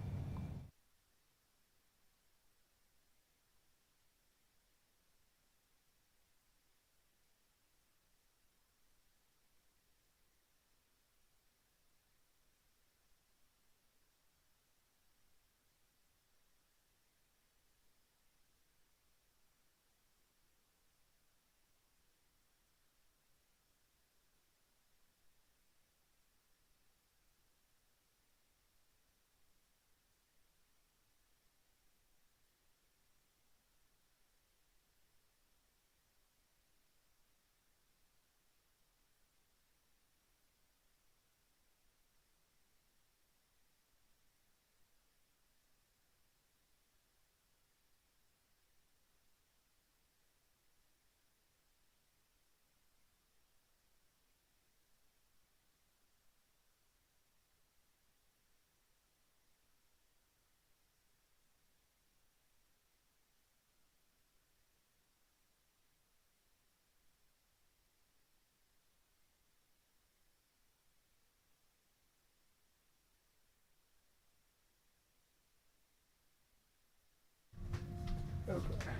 Okay.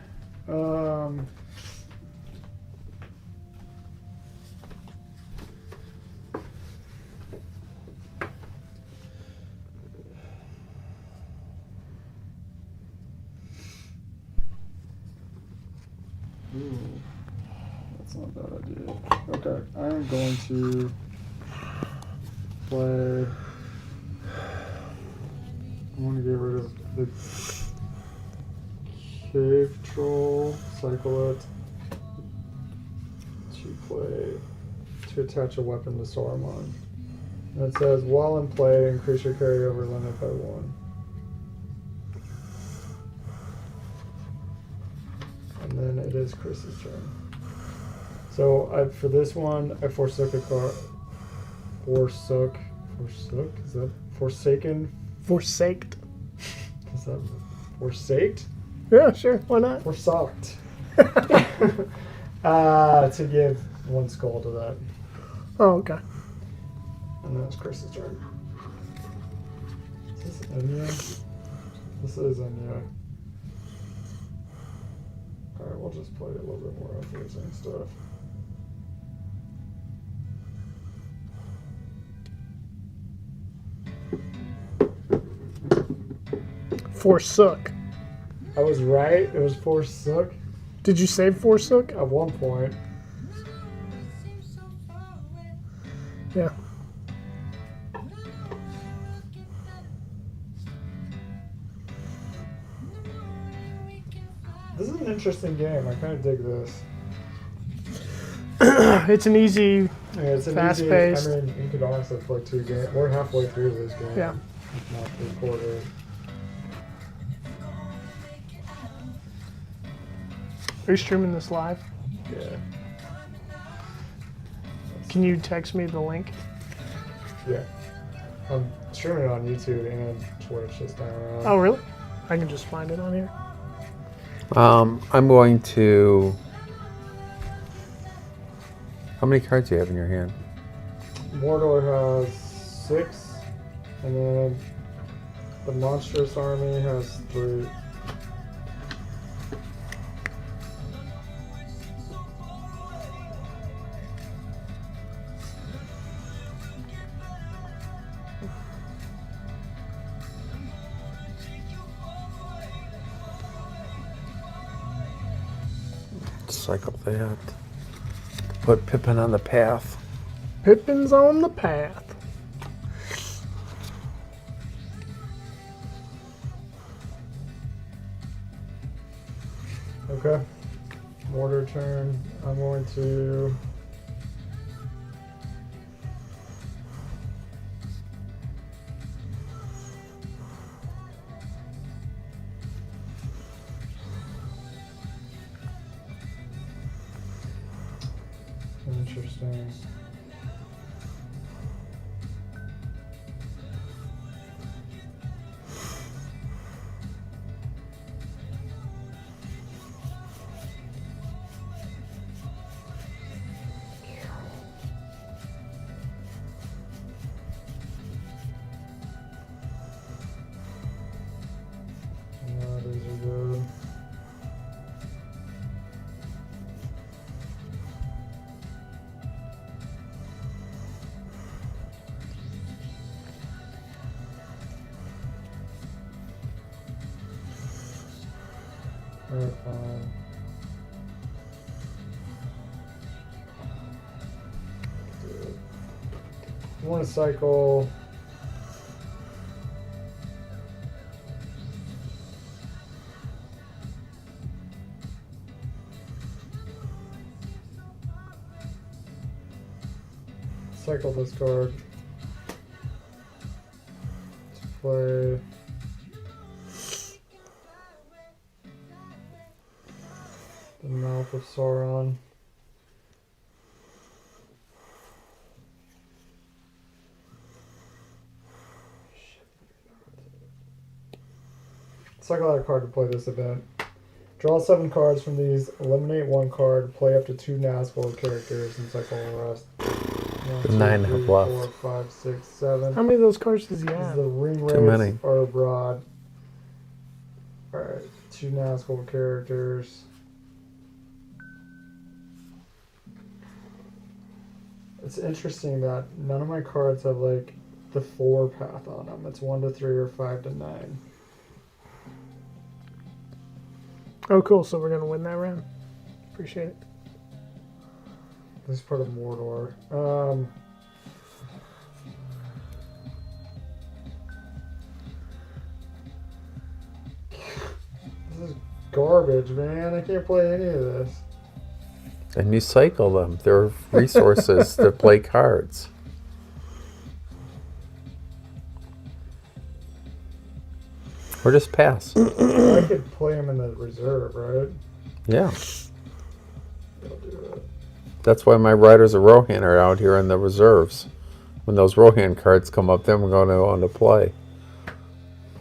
Ooh, that's not a bad idea. Okay, I'm going to play. I want to get rid of the Cave Troll, cycle it to play, to attach a weapon to Saruman. And it says, while in play, increase your carryover limit by 1. And then it is Chris's turn. So for this one, I forsook a card. Forsook? Is that Forsaken? Forsaked. Is that Forsaked? Yeah, sure. Why not? Forsocked. To give 1 skull to that. Oh, okay. And that's Chris's turn. Is this Enya? This is Enya. Alright, we'll just play a little bit more of the same stuff. Forsook. I was right. It was Forsook Did you save Forsook? at one point. Yeah. This is an interesting game. I kind of dig this. It's an easy. Yeah, it's an Fast-paced. easy, I mean, you could honestly play 2 games. We're halfway through this game. Yeah. If not 3/4. Are you streaming this live? Yeah. Can you text me the link? Yeah. I'm streaming it on YouTube and Twitch this time around. Oh, really? I can just find it on here. I'm going to. How many cards do you have in your hand? Mordor has 6, and then the Monstrous Army has 3. Cycle that. Put Pippin on the path. Pippin's on the path. Okay. Mordor turn. I'm going to. Interesting. Yeah, these are good. Alright, fine. I want to cycle. Cycle this card. To play. The Mouth of Sauron. Cycle out a card to play this event. Draw 7 cards from these, eliminate 1 card, play up to 2 Nazgul characters, and cycle the rest. 1, 9 have left. 4, 5, 6, 7. How many of those cards does he This is have? the ring Too many. rates are abroad. Alright, 2 Nazgul characters. It's interesting that none of my cards have like the 4 path on them. It's 1 to 3 or 5 to 9. Oh, cool. So we're going to win that round. Appreciate it. This is part of Mordor. This is garbage, man. I can't play any of this. And you cycle them. They're resources to play cards. Or just pass. I could play them in the reserve, right? Yeah. I'll do that. That's why my Riders of Rohan are out here in the reserves. When those Rohan cards come up, then we're going to on to play.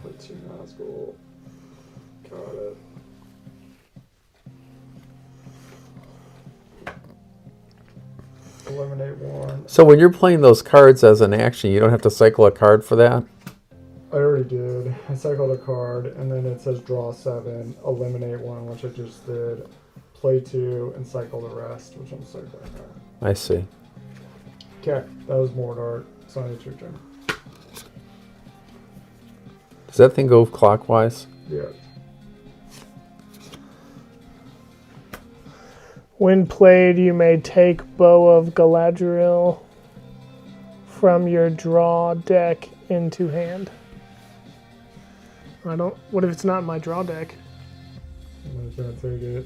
Play 2 Nazgul. Got it. Eliminate 1. So when you're playing those cards as an action, you don't have to cycle a card for that? I already did. I cycled a card, and then it says draw 7, eliminate 1, which I just did, play 2, and cycle the rest, which I'm cycling now. I see. Okay, that was Mordor. Sonya, it's your turn. Does that thing go clockwise? Yeah. When played, you may take Bow of Galadriel from your draw deck into hand. What if it's not in my draw deck? I'm just gonna take it.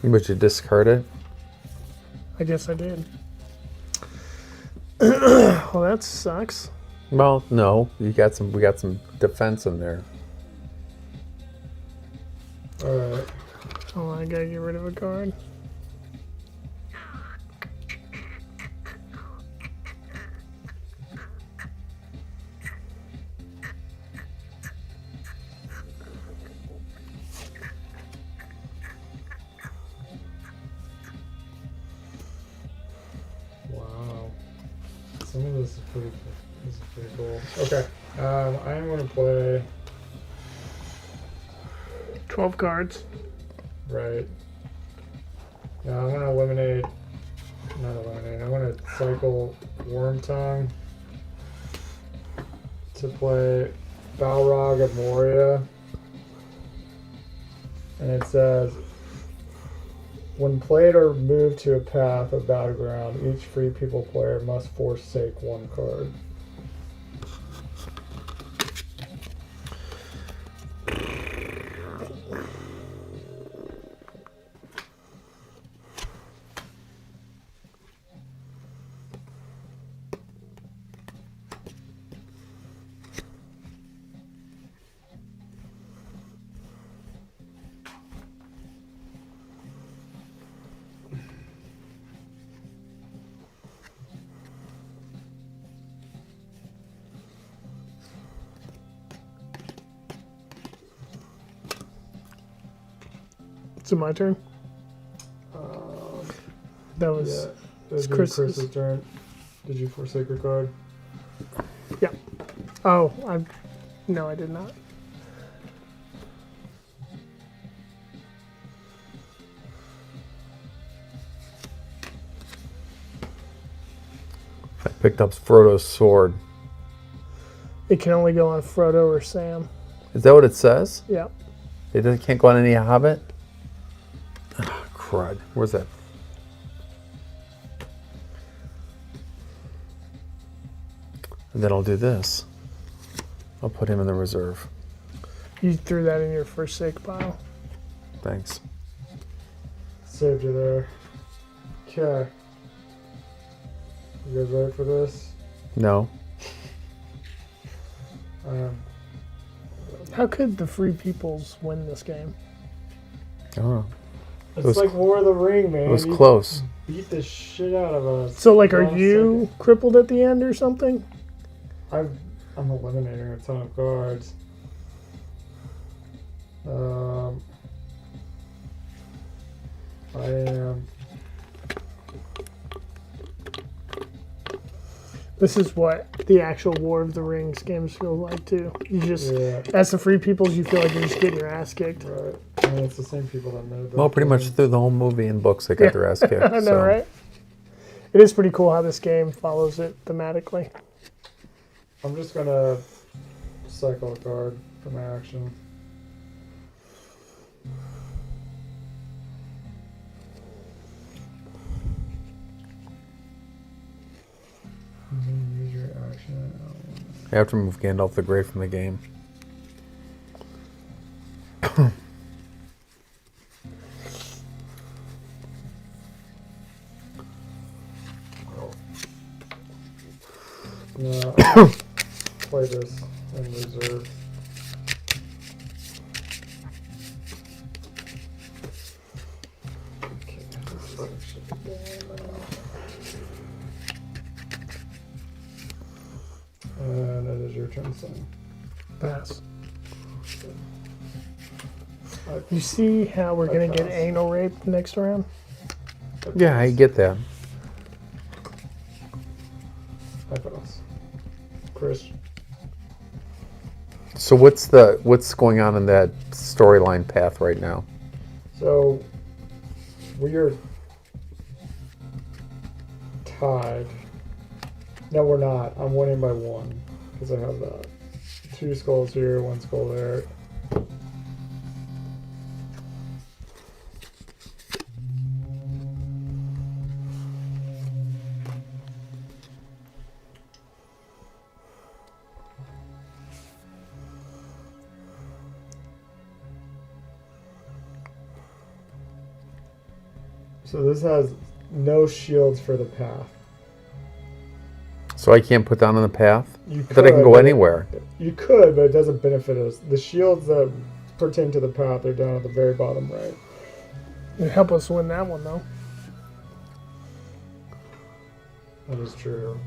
But you discard it? I guess I did. Well, that sucks. Well, no. We got some defense in there. Alright. Oh, I gotta get rid of a card. Wow. Some of this is pretty cool. Okay. I am gonna play 12 cards. right. Now I'm gonna eliminate not eliminate, I'm gonna cycle Wormtongue to play Balrog of Moria. And it says, when played or moved to a path of battleground, each Free People player must forsake one card. Is it my turn? That was. Yeah, it's it'd be Chris's. Chris's turn. Did you forsake your card? Oh, no, I did not. I picked up Frodo's sword. It can only go on Frodo or Sam. Is that what it says? Yeah. Can't go on any Hobbit? Ah, crud. Where's that? And then I'll do this. I'll put him in the reserve. You threw that in your forsake pile. Thanks. Saved you there. Okay. You guys ready for this? No. How could the Free Peoples win this game? I don't know. It's was like War of the Ring, man. It was You close. beat the shit out of us. So, like, are Last you crippled at the end or something? second. I'm eliminating a ton of cards. I am. This is what the actual War of the Rings games feel like, too. You just, Yeah, as the Free Peoples, you feel like you're just getting your ass kicked. right. I mean, it's the same people that made it. Well, pretty much through the whole movie and books, they got Yeah. their ass kicked. I know, so. right? It is pretty cool how this game follows it thematically. I'm just gonna cycle a card for my action. Use your action. I have to remove Gandalf the Grey from the game. No, I'll play this in reserve. Okay, this is actually going now. And it is your turn, son. Pass. You see how we're going to get pass. anal raped next round? Yeah, I get that. I pass. Chris. So what's going on in that storyline path right now? So we are tied. No, we're not. I'm winning by one because I have that. 2 skulls here, 1 skull there. So this has no shields for the path. So I can't put down on the path? You That I can go but anywhere. You could, but it doesn't benefit us. The shields that pertain to the path are down at the very bottom right. It'd help us win that one, though. That is true.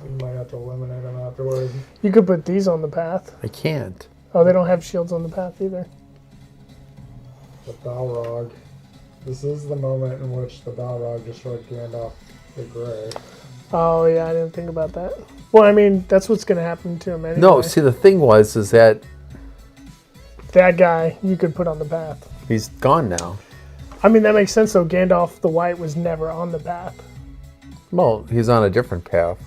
You might have to eliminate them afterwards. You could put these on the path. I can't. Oh, they don't have shields on the path either. The Balrog. This is the moment in which the Balrog destroyed Gandalf the Grey. Oh, yeah, I didn't think about that. Well, I mean, that's what's going to happen to him anyway. No, see, the thing is that That guy, you could put on the path. he's gone now. I mean, that makes sense, though. Gandalf the White was never on the path. Well, he's on a different path.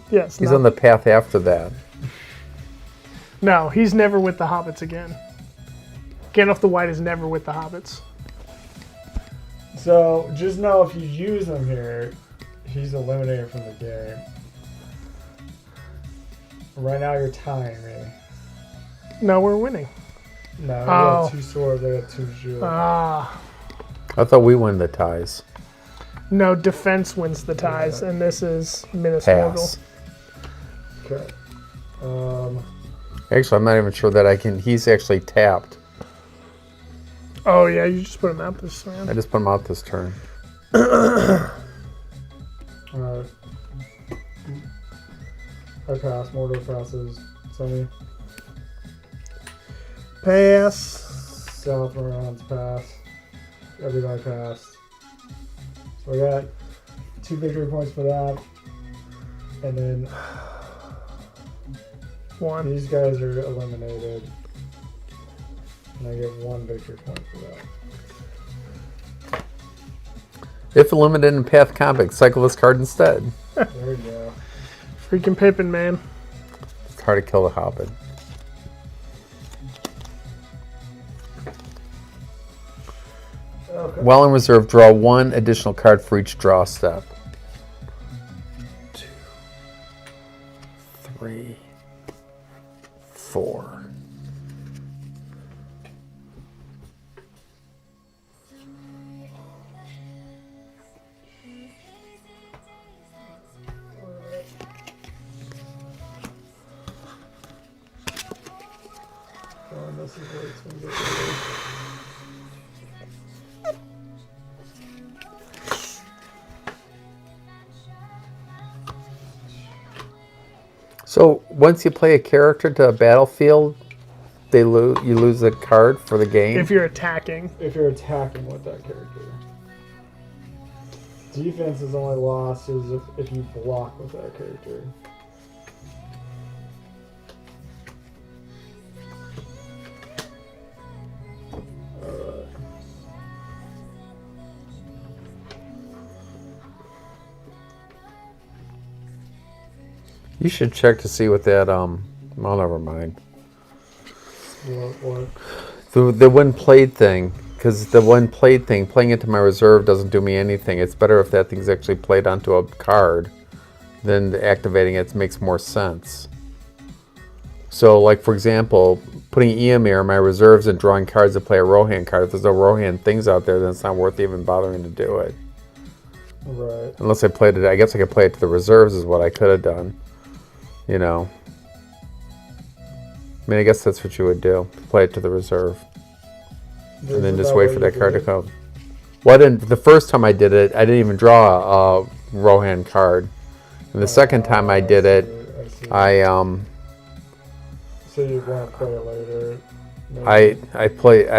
Yes. He's on the path after that. No, he's never with the hobbits again. Gandalf the White is never with the hobbits. So just know if you use him here, he's eliminated from the game. Right now you're tying me. No, we're winning. No, you Oh. got 2 swords, I got 2 shields. Ah. I thought we won the ties. No, defense wins the ties, Yeah. and this is Minas Morgul. Pass. Okay. Actually, I'm not even sure that I can. He's actually tapped. Oh, yeah, you just put him out this round. I just put him out this turn. Alright. I pass. Mordor passes. Sunny. Pass. South rounds pass. Everybody passed. So we got 2 victory points for that. And then One. these guys are eliminated. And I get 1 victory point for that. If eliminated in path combat, cycle this card instead. There you go. Freaking Pippin, man. It's hard to kill the Hobbit. Okay. While in reserve, draw 1 additional card for each draw step. 2, 3, 4. Oh, this is where it's gonna get good. So once you play a character to a battlefield, you lose a card for the game. If you're attacking. If you're attacking with that character. Defense is only lost is if you block with that character. Alright. You should check to see what that well, never mind. What? The when played thing, because the when played thing, playing into my reserve doesn't do me anything. It's better if that thing's actually played onto a card than activating it makes more sense. So, like for example, putting Eomer in my reserves and drawing cards to play a Rohan card. If there's no Rohan things out there, then it's not worth even bothering to do it. Right. Unless I played it, I guess I could play it to the reserves is what I could have done. You know. I mean, I guess that's what you would do. Play it to the reserve. And then just wait for that card to come. Well, the first time I did it, I didn't even draw a Rohan card. And the second time I did it, I So you want to play it later? Maybe. I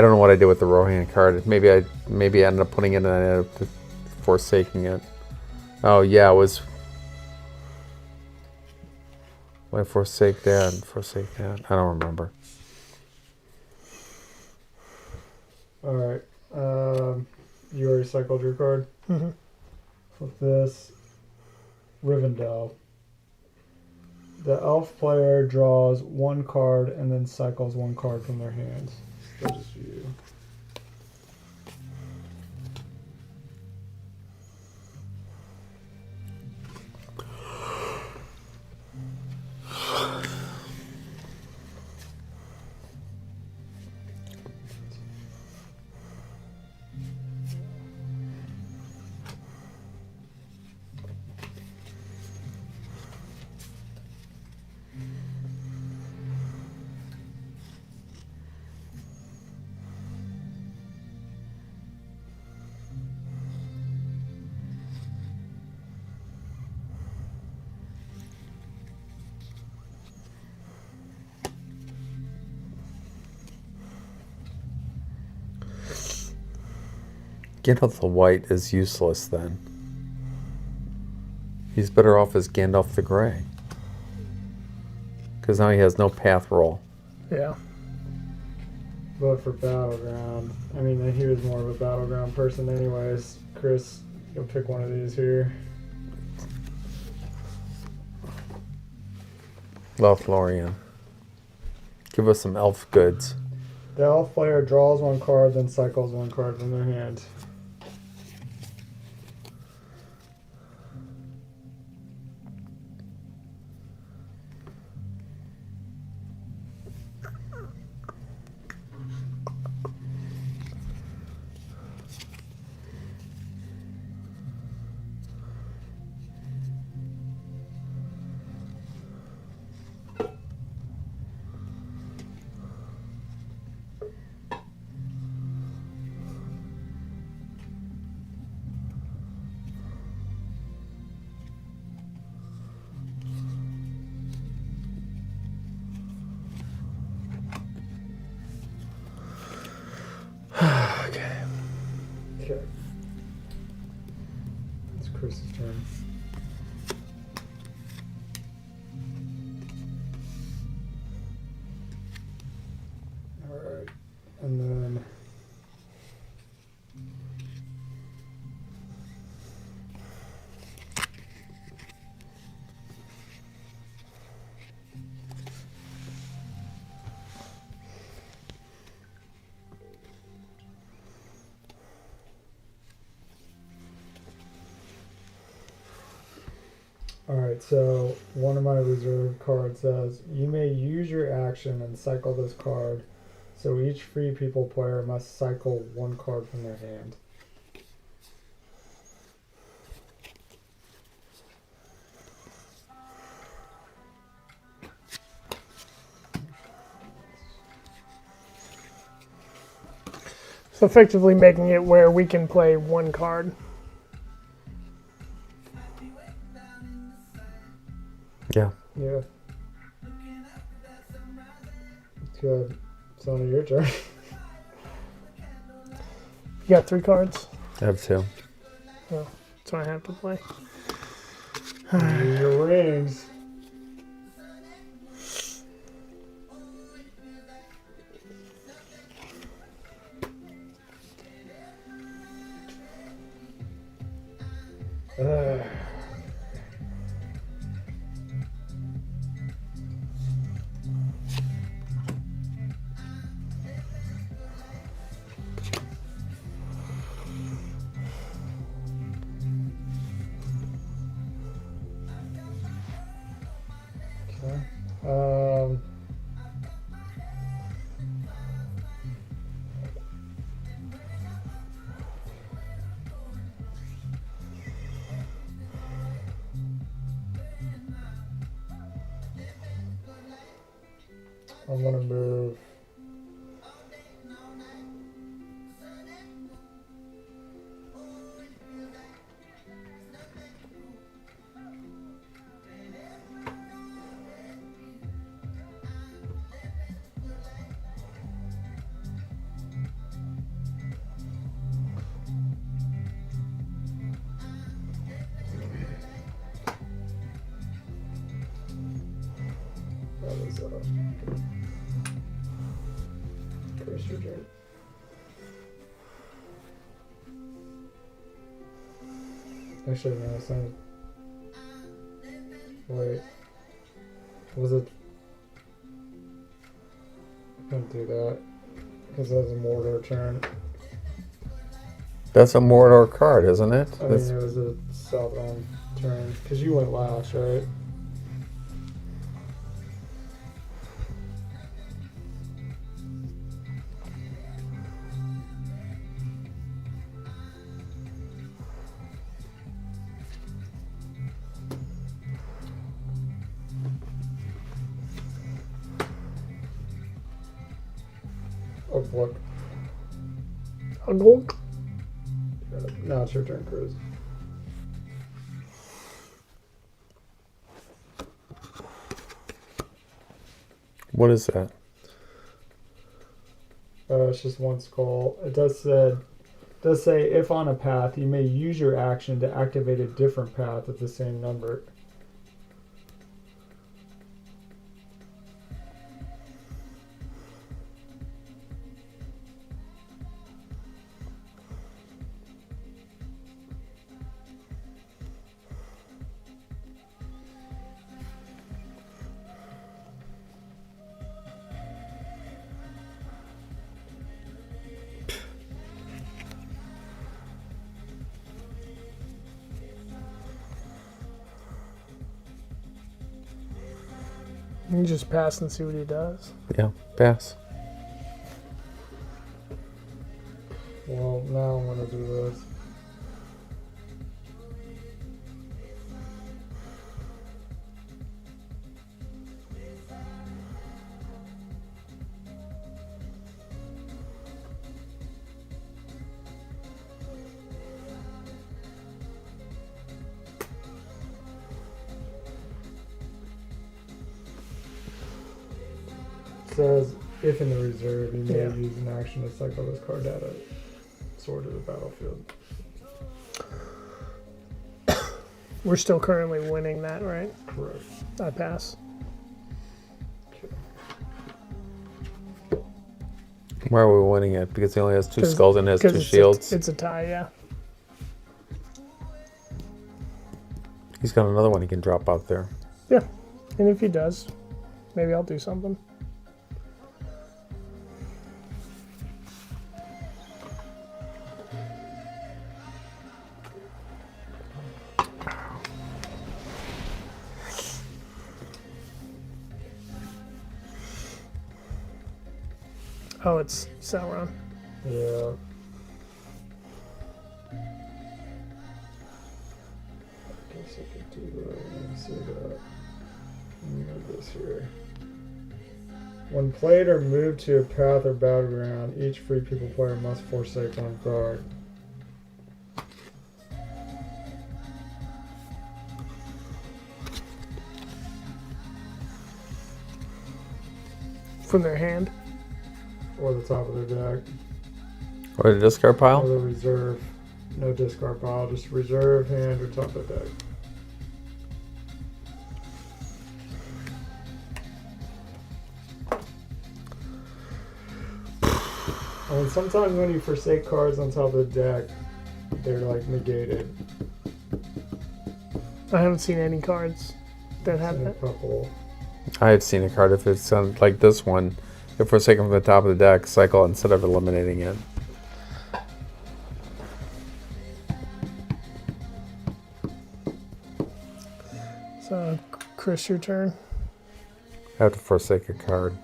don't know what I did with the Rohan card. Maybe I ended up putting it in and I ended up forsaking it. Oh yeah, it was. Why forsake that? Forsake that? I don't remember. Alright. You already cycled your card? Mm-hmm. With this, Rivendell. The elf player draws 1 card and then cycles 1 card from their hands. That is you. Gandalf the White is useless then. He's better off as Gandalf the Grey. Because now he has no path roll. Yeah. But for Battleground, I mean, he was more of a Battleground person anyways. Chris, you'll pick one of these here. Lothlorien. Give us some elf goods. The elf player draws one card, then cycles one card from their hand. Okay. Okay. It's Chris's turn. Alright. And then Alright, so one of my reserve cards says, you may use your action and cycle this card, so each free people player must cycle one card from their hand. So effectively making it where we can play one card. Yeah. Yeah. Good. It's on your turn. You got 3 cards. I have 2. So I have to play. Use your rings. Okay. I'm gonna move. That was Chris, your turn. Actually, no, it's not. Wait. Was it? I couldn't do that. Because that was a Mordor turn. That's a Mordor card, isn't it? I mean, it was a Sauron turn. Because you went last, right? Of what? A gold. Now it's your turn, Cruz. What is that? It's just one skull. It does say does say if on a path, you may use your action to activate a different path with the same number. You can just pass and see what he does. Yeah, pass. Well, now I'm gonna do this. Says if in the reserve, you may Yeah. use an action to cycle this card out of sword to the battlefield. We're still currently winning that, right? Correct. I pass. Okay. Why are we winning it? Because he only has 2 'Cause- skulls and has 'cause 2 it's shields. It's a tie, yeah. He's got another one he can drop out there. Yeah. And if he does, maybe I'll do something. Oh, it's Sauron. Yeah. I guess I could do that. Let me see that. Let me move this here. When played or moved to a path or battleground, each free people player must forsake one card. From their hand. Or the top of their deck. Or the discard Or pile? the reserve. No discard pile, just reserve, hand, or top of deck. And sometimes when you forsake cards on top of the deck, they're like negated. I haven't seen any cards that have Seen a that. couple. I had seen a card if it's on, like this one. If we're taking from the top of the deck, cycle instead of eliminating it. So, Chris, your turn. I have to forsake a card.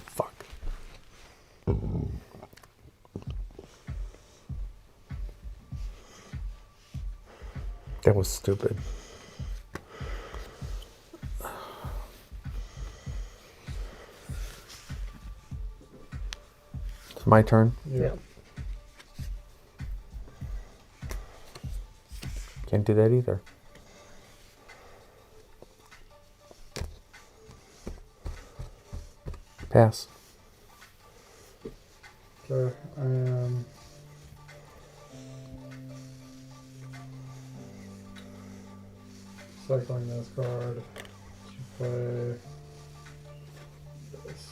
Fuck. That was stupid. It's my turn. Yeah. Can't do that either. Pass. Okay. I am. Cycling this card to play this.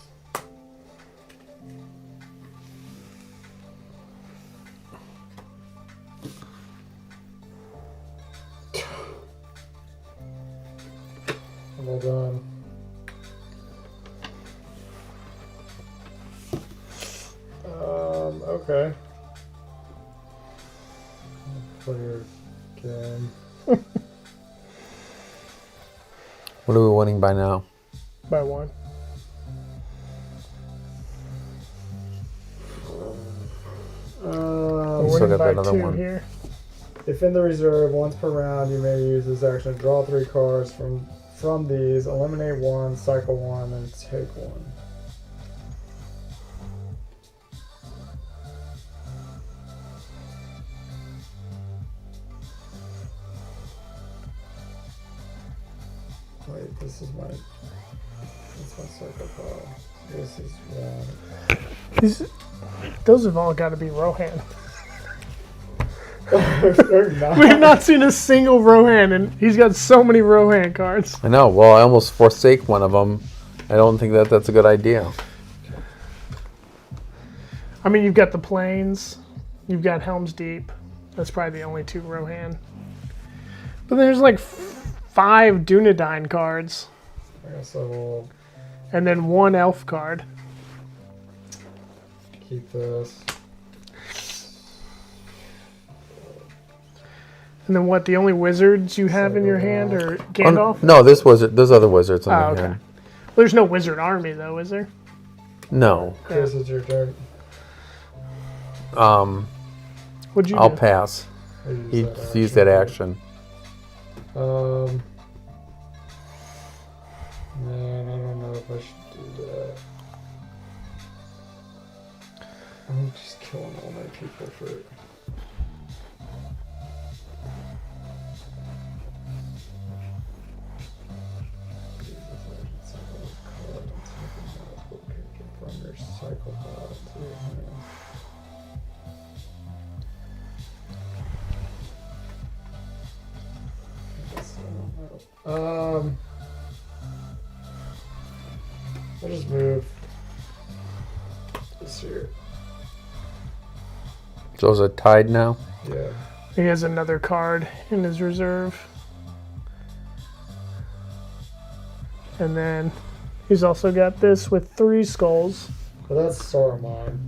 Well done. Okay. Clear game. What are we winning by now? By 1. We're Still winning got by that other 2 one. here. If in the reserve, once per round, you may use this action to draw 3 cards from these, eliminate 1, cycle 1, and take 1. This is my. That's my psychopath. This is Those have all got to be Rohan. They're not. We've not seen a single Rohan, and he's got so many Rohan cards. I know. Well, I almost forsake one of them. I don't think that's a good idea. I mean, you've got the Plains, you've got Helm's Deep. That's probably the only two Rohan. But there's like 5 Dunedain cards, I guess I will and then 1 Elf card. keep this. And then what? The only wizards you have in your hand are Oh, Gandalf? no, there's other wizards in Oh, the okay. hand. Well, there's no wizard army though, is there? No. Chris, it's your turn. What'd you I'll do? pass. I He used that action. Man, I don't know if I should do that. I'm just killing all my people for it. From your psychopath to your hand. I'll just move this here. So is it tied now? Yeah. He has another card in his reserve. And then he's also got this with 3 skulls. But that's Saruman.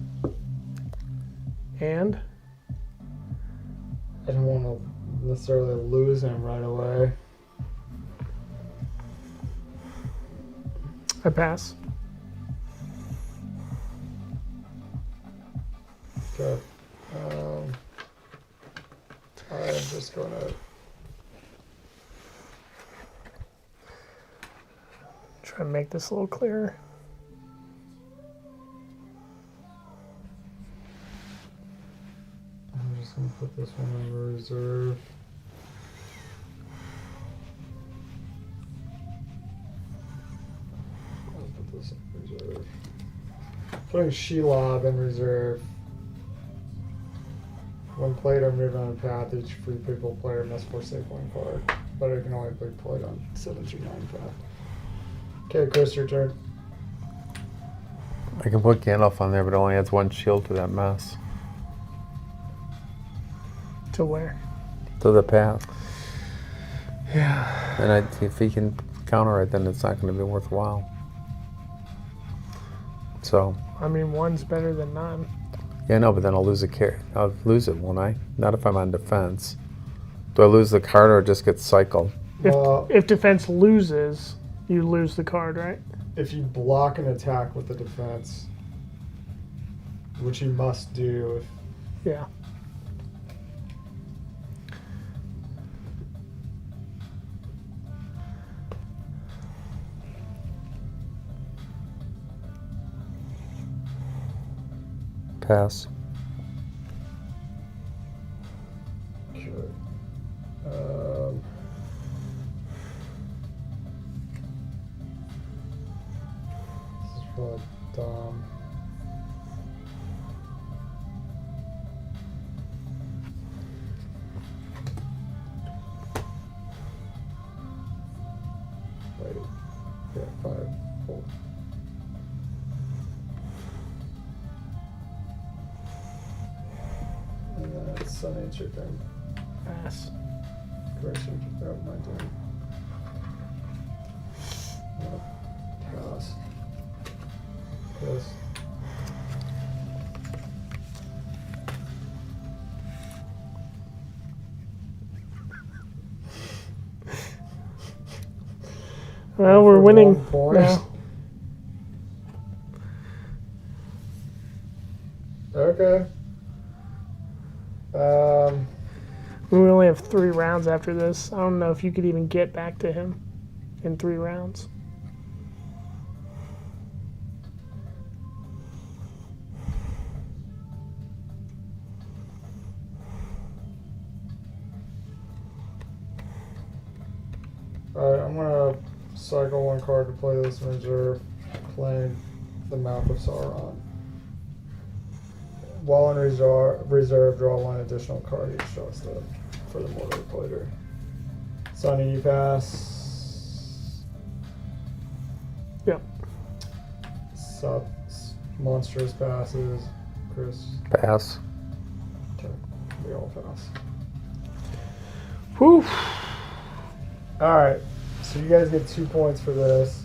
And I don't want to necessarily lose him right away. I pass. Okay. I'm just gonna. Try to make this a little clearer. I'm just gonna put this one in reserve. I'll put this in reserve. Putting Shelob in reserve. When played or moved on a path, each free people player must forsake 1 card, but it can only be played on 7 through 9 path. Okay, Chris, your turn. I can put Gandalf on there, but it only adds 1 shield to that mess. To where? To the path. Yeah. And if he can counter it, then it's not going to be worthwhile. So, I mean, 1's better than none. yeah, no, but then I'll lose I'll lose it, won't I? Not if I'm on defense. Do I lose the card or it just gets cycled? If defense loses, you lose the card, right? If you block an attack with the defense, which you must do if Yeah. Pass. Okay. This is really dumb. Wait. Yeah, 5, 4. And then it's Sunny, it's your turn. Pass. Correction. Oh, my turn. Pass. Pass. Well, we're For winning 1 point. now. Okay. We only have 3 rounds after this. I don't know if you could even get back to him in 3 rounds. Alright, I'm gonna cycle one card to play this in reserve, playing the Mouth of Sauron. While in reserve, draw one additional card each draw step for the Mordor player. Sonny, you pass. Yep. Monstrous passes. Chris, Pass. okay. We all pass. Whew. Alright, so you guys get 2 points for this.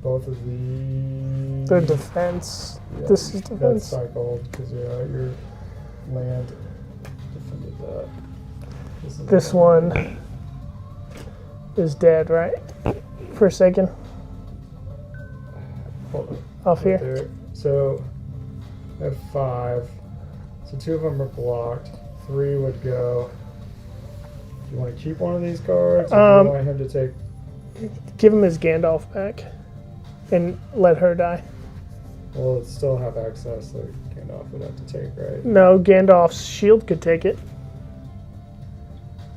Both of the... The defense. Yeah, This is That's defense. cycled, because your land defended that. is This one is dead, right? Forsaken. Hold on. Off here. There. So, I have 5. So 2 of them are blocked. 3 would go... Do you want to keep one of these cards? Or do you want him to take... Give him his Gandalf back. And let her die. Well, it still have access that Gandalf would have to take, right? No, Gandalf's shield could take it.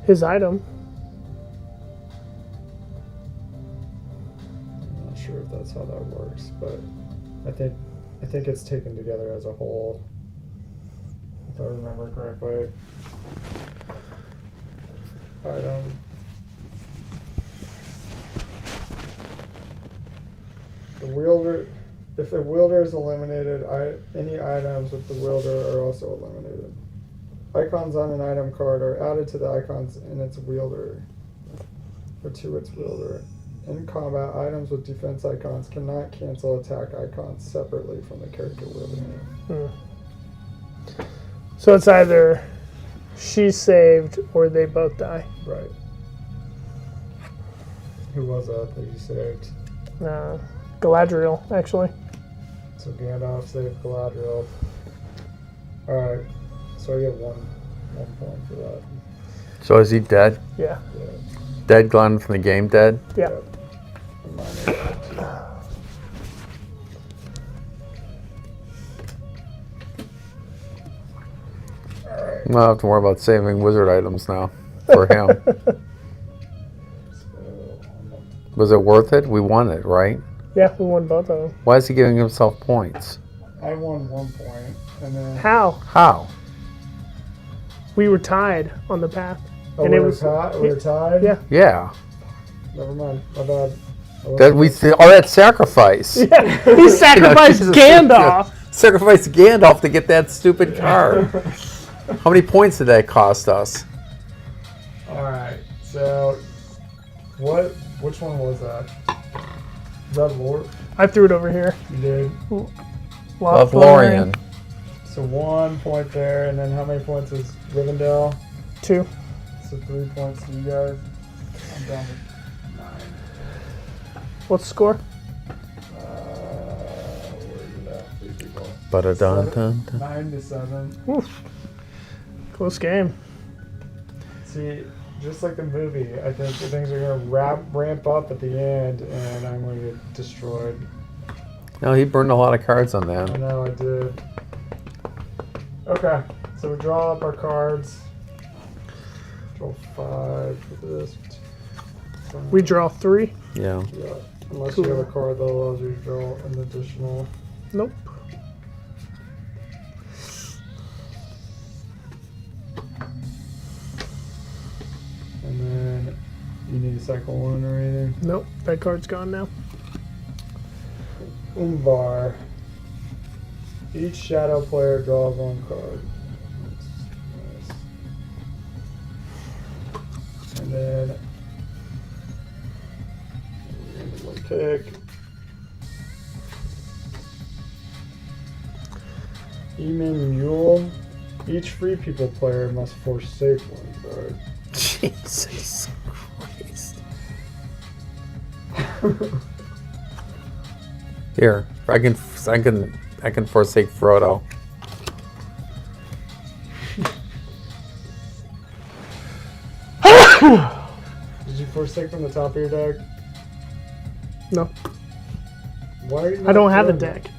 His item. I'm not sure if that's how that works, but I think it's taken together as a whole. If I remember correctly. Item. The wielder. If the wielder is eliminated, any items with the wielder are also eliminated. Icons on an item card are added to the icons in its wielder, or to its wielder. In combat, items with defense icons cannot cancel attack icons separately from the character wielding it. So it's either she's saved or they both die. Right. Who was that you saved? Galadriel, actually. So Gandalf saved Galadriel. Alright. So I get one point for that. So is he dead? Yeah. Yeah. Dead Glenn from the game dead? Yeah. And mine is dead, too. I don't have to worry about saving wizard items now for him. Was it worth it? We won it, right? Yeah, we won both of them. Why is he giving himself points? I won 1 point, and then How? How? We were tied on the path. we were tied. Yeah. Yeah. Never mind. My bad. That sacrifice. Yeah. He sacrificed Jesus, Gandalf. Sacrificed Gandalf to get that stupid card. How many points did that cost us? All right. So, which one was that? Is that Lord? I threw it over here. You did. Lothlorien. So 1 point there, and then how many points is Rivendell? 2. So 3 points to you guys. I'm down with 9. What's the score? Where is it at? 3 people. Ba-da-dun-dun-dun. 9-7. Oof. Close game. See, just like the movie, I think things are going to ramp up at the end, and I'm going to get destroyed. No, he burned a lot of cards on I that. know I did. Okay, so we draw up our cards. Draw 5 for this. We draw 3. Yeah. Yeah, unless Cool. you have a card that allows you to draw an additional. Nope. And then you need to cycle one or anything. Nope. That card's gone now. Umbar. Each shadow player draws 1 card. Nice. And then one pick. Eamon Mule. Each free people player must forsake 1 card. Jesus Christ. Here, I can forsake Frodo. Did you forsake from the top of your deck? No. Why are you I don't have a doing that? deck.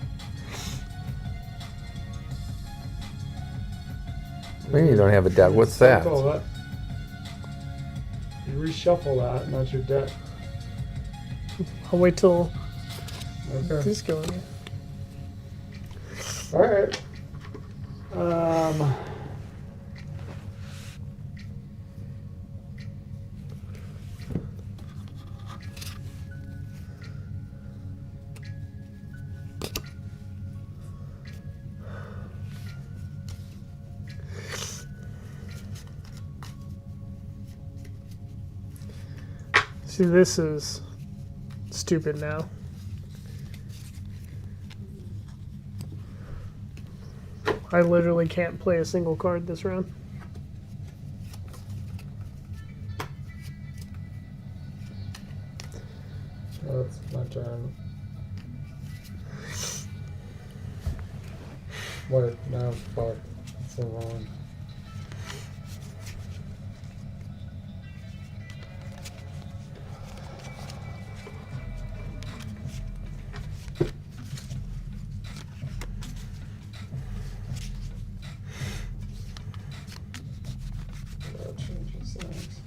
Maybe you don't have a deck. What's that? Cycle You reshuffle that, and that's your deck. I'll wait till Okay. this go in here. All right. See, this is stupid now. I literally can't play a single card this round. That's my turn. Wait, no, fuck. It's so wrong. That changes things.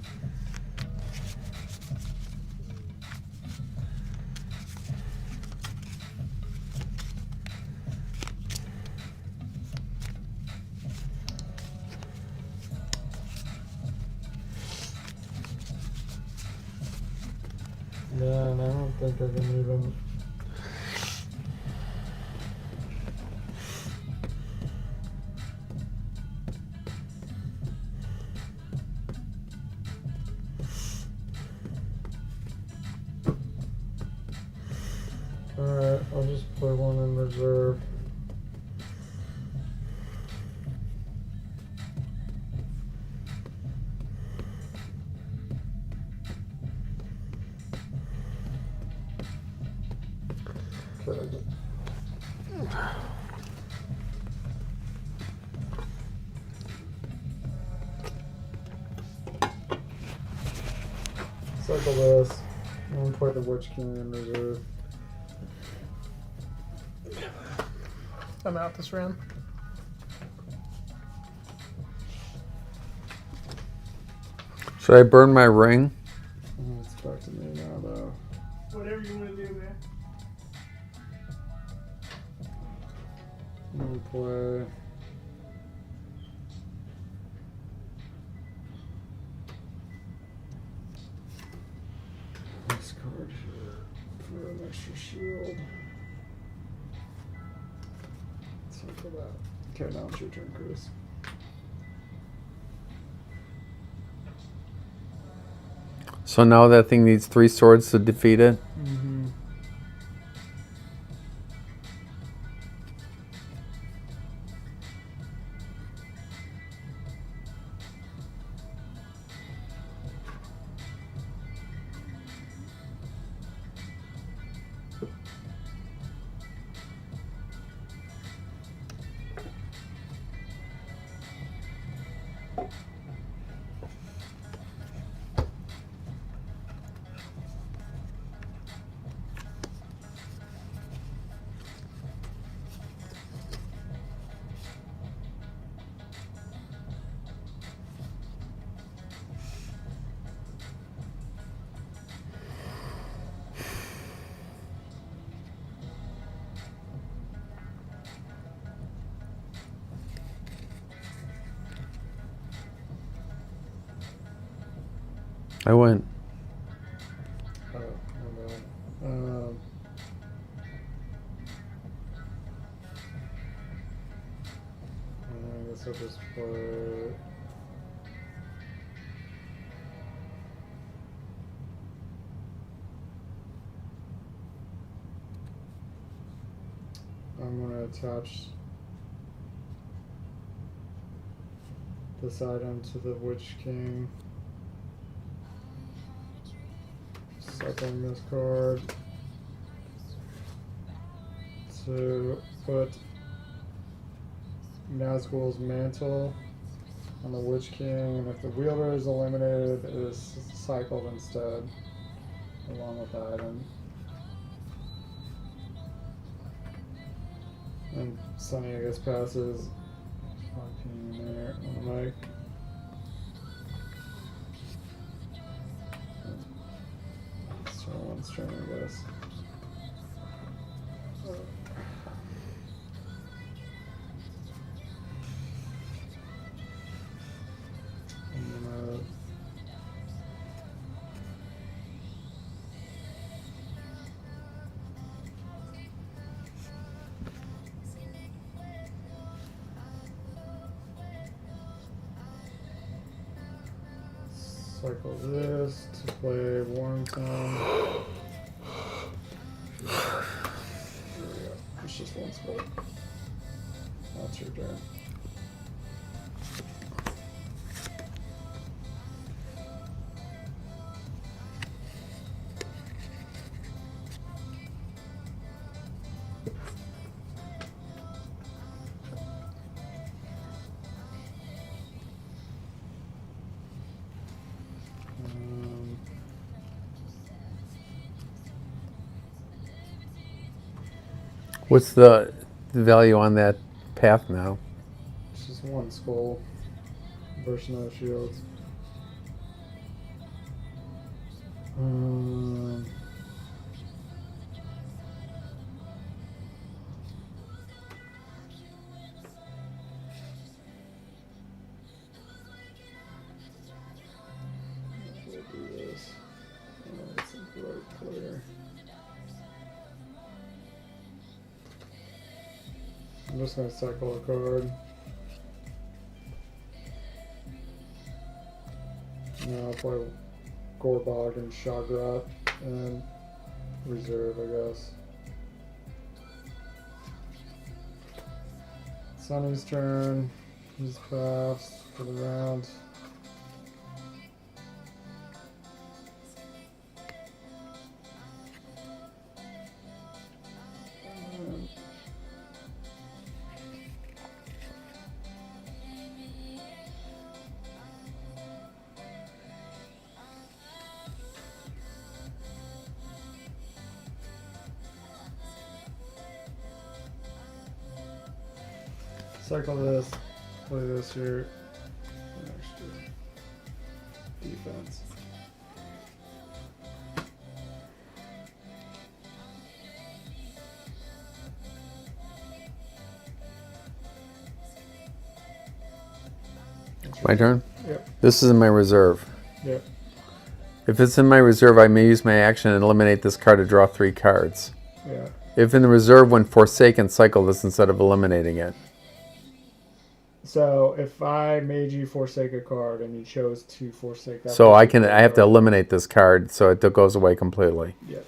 Yeah, and I don't think I can even. Alright, I'll just play one in reserve. Okay. Cycle this. I'm gonna play the Witch King in reserve. I'm out this round. Should I burn my ring? Oh, it's back to me now, though. Whatever you want to do, man. I'm gonna play. This card here for an extra shield. Cycle that. Okay, now it's your turn, Chris. So now that thing needs 3 swords to defeat it? Mm-hmm. I went. Oh, my bad. I guess I'll just play. I'm gonna attach this item to the Witch King. Cycling this card to put Nazgul's Mantle on the Witch King, and if the wielder is eliminated, it is cycled instead, along with the item. And Sunny, I guess, passes. Walking in there on the mic. Sonny's turn, I guess. And, cycle this to play Warm Zone. There we go. It's just one spot. That's your turn. What's the value on that path now? It's just one skull versus no shields. We'll do this. It's a great clear. I'm just gonna cycle a card. Now I'll play Gorbog and Shagrat and reserve, I guess. Sonny's turn. He's passed for the round. Cycle this, play this here. Extra defense. My turn? Yep. This is in my reserve. Yep. If it's in my reserve, I may use my action and eliminate this card to draw 3 cards. Yeah. If in the reserve, when Forsaken, cycle this instead of eliminating it. So if I made you forsake a card and you chose to forsake that, So I have to eliminate this card so it goes away completely. Yep.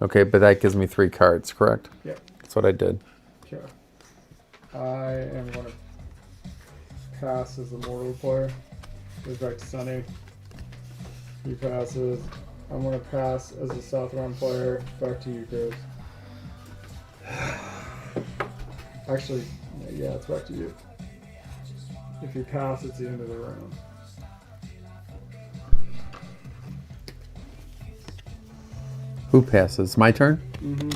Okay, but that gives me 3 cards, correct? Yep. That's what I did. Okay. I am going to pass as the mortal player. Goes back to Sonny. He passes. I'm going to pass as the South Round player. Back to you, Chris. Actually, yeah, it's back to you. If you pass, it's the end of the round. Who passes? My turn? Mm-hmm.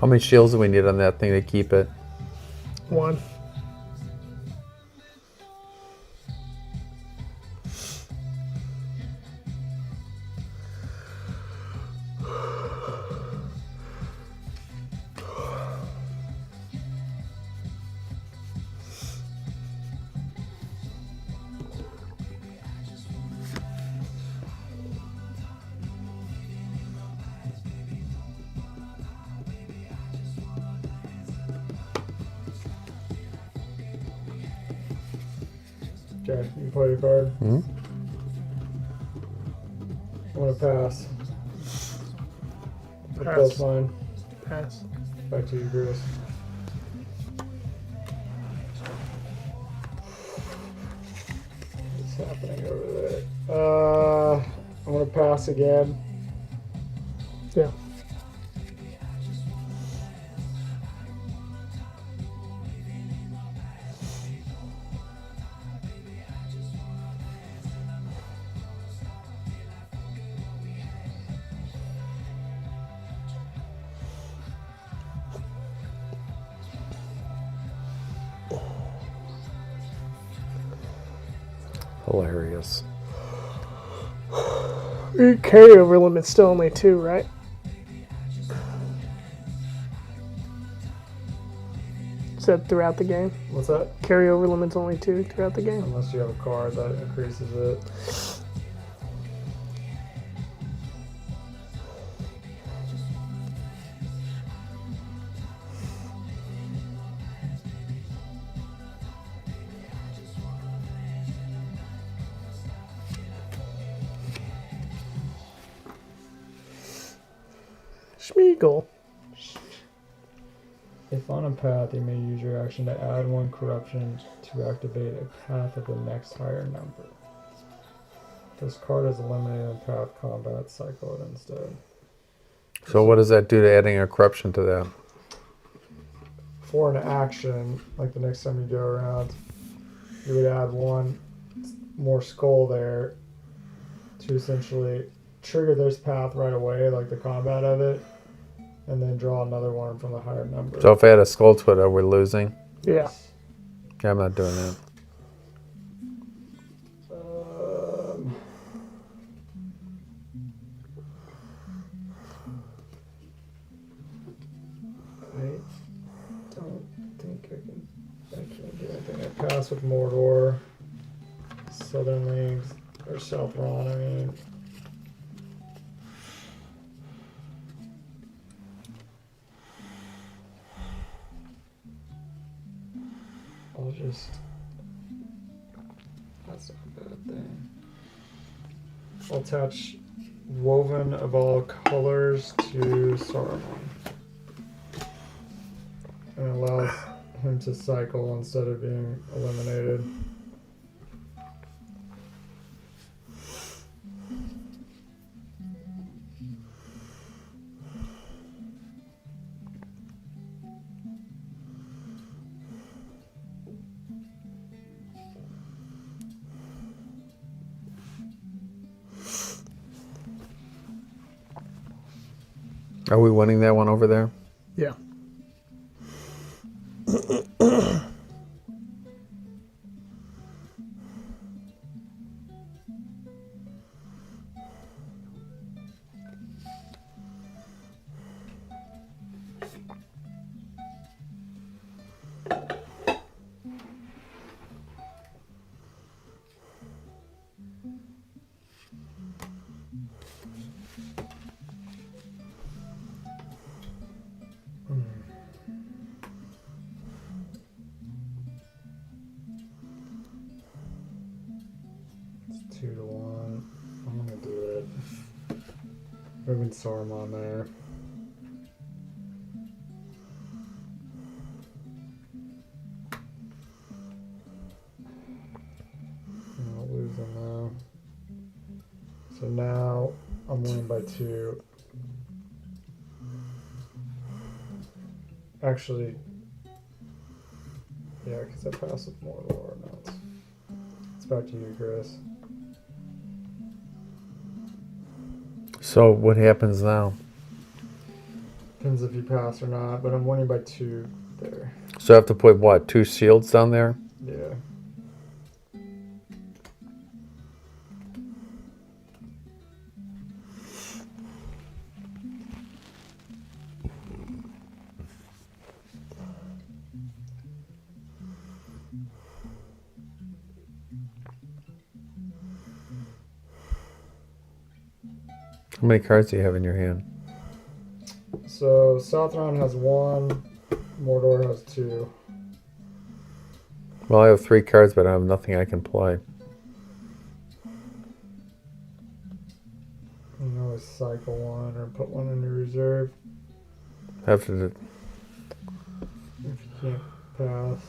How many shields do we need on that thing to keep it? 1. Okay, you can play your card. Hmm? I'm going to pass. If Pass. that's fine. Pass. Back to you, Chris. What's happening over there? I'm gonna pass again. Yeah. Hilarious. Your carryover limit's still only 2, right? Is that throughout the game? What's that? Carryover limit's only 2 throughout the game? Unless you have a card that increases it. Schmeagle. If on a path, you may use your action to add 1 corruption to activate a path of the next higher number. This card is eliminated in path combat, cycle it instead. So what does that do to adding a corruption to that? For an action, like the next time you go around, you would add 1 more skull there to essentially trigger this path right away, like the combat of it, and then draw another one from the higher number. So if I had a skull to it, are we losing? Yeah. Yeah, I'm not doing that. I don't think I can't do anything. I pass with Mordor, Southern Leagues, or Southron, I mean. I'll just. That's not a bad thing. I'll attach Woven of All Colors to Saruman. And allows him to cycle instead of being eliminated. Are we winning that one over there? Yeah. It's 2-1. I'm gonna do it. Moving Saruman there. And I'll lose them now. So now I'm winning by 2. Actually, yeah, because I passed with more lore now. It's back to you, Chris. So what happens now? Depends if you pass or not, but I'm winning by 2 there. So I have to put what, 2 shields down there? Yeah. How many cards do you have in your hand? So Southron has 1, Mordor has 2. Well, I have 3 cards, but I have nothing I can play. You can always cycle 1 or put 1 in your reserve Have to. if you can't pass.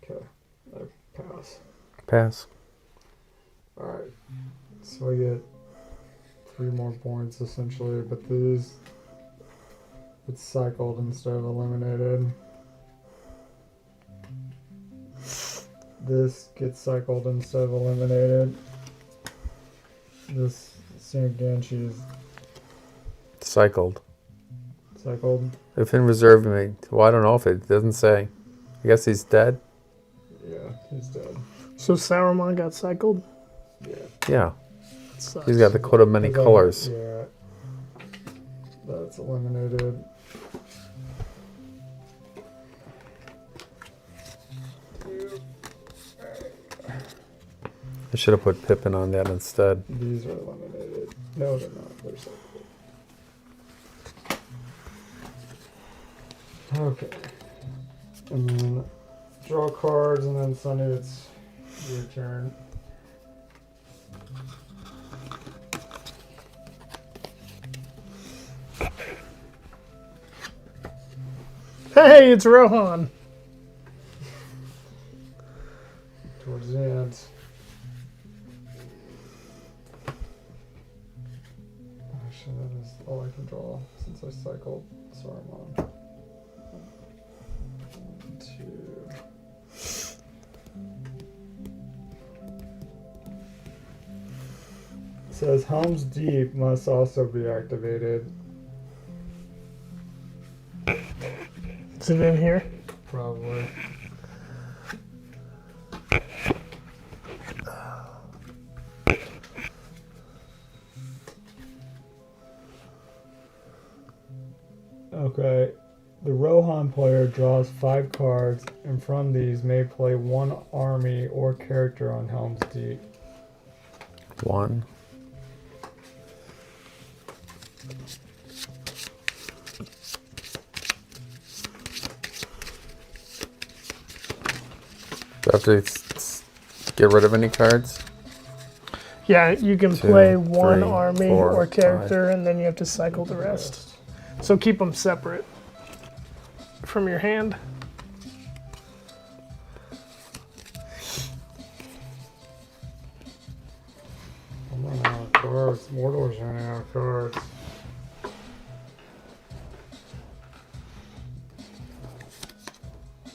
Okay, I pass. Pass. Alright, so I get 3 more points essentially, but these, it's cycled instead of eliminated. This gets cycled instead of eliminated. This Sanganchi is Cycled. cycled. If in reserve, you may. Well, I don't know if it doesn't say. I guess he's dead. Yeah, he's dead. So Saruman got cycled? Yeah. Yeah. That sucks. He's got the coat of many colors. Yeah. That's eliminated. I should have put Pippin on that instead. These are eliminated. No, they're not. They're separate. Okay. And then draw cards, and then Sunny, it's your turn. Hey, it's Rohan. Towards the end. Actually, that is all I can draw since I cycled Saruman. 1, 2. It says Helm's Deep must also be activated. Is it in here? Probably. Okay. The Rohan player draws 5 cards, and from these may play 1 army or character on Helm's Deep. 1. Do I have to get rid of any cards? Yeah, you can 2, play one 3, army 4, or character, and then you have to cycle the rest. So keep them separate from your hand. I'm running out of cards. Mordor's running out of cards.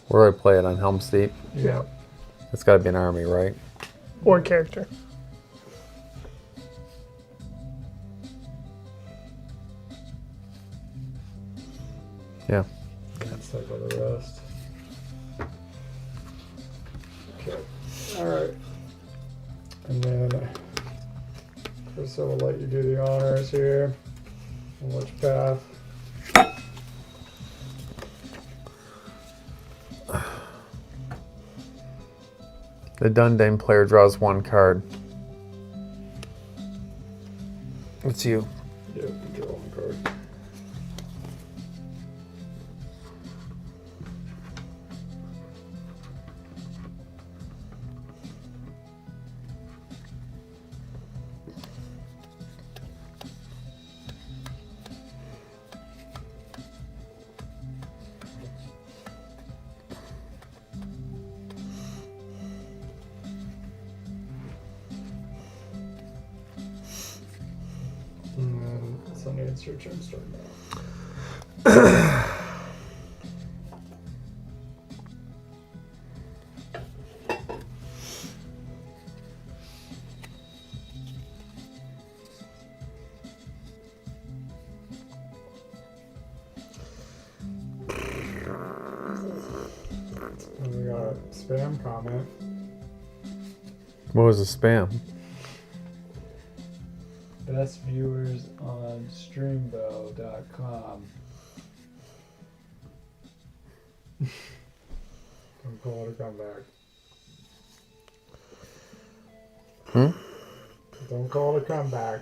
Where do I play it on Helm's Deep? Yeah. It's got to be an army, right? Or character. Yeah. And cycle the rest. Okay. Alright. And then Chris, I will let you do the honors here. On which path? The Dundane player draws 1 card. It's you. Yep, you draw 1 card. And then Sunday, it's your turn. Start now. And we got a spam comment. What was the spam? Best viewers on streambo.com. Don't call it a comeback. Don't call it a comeback.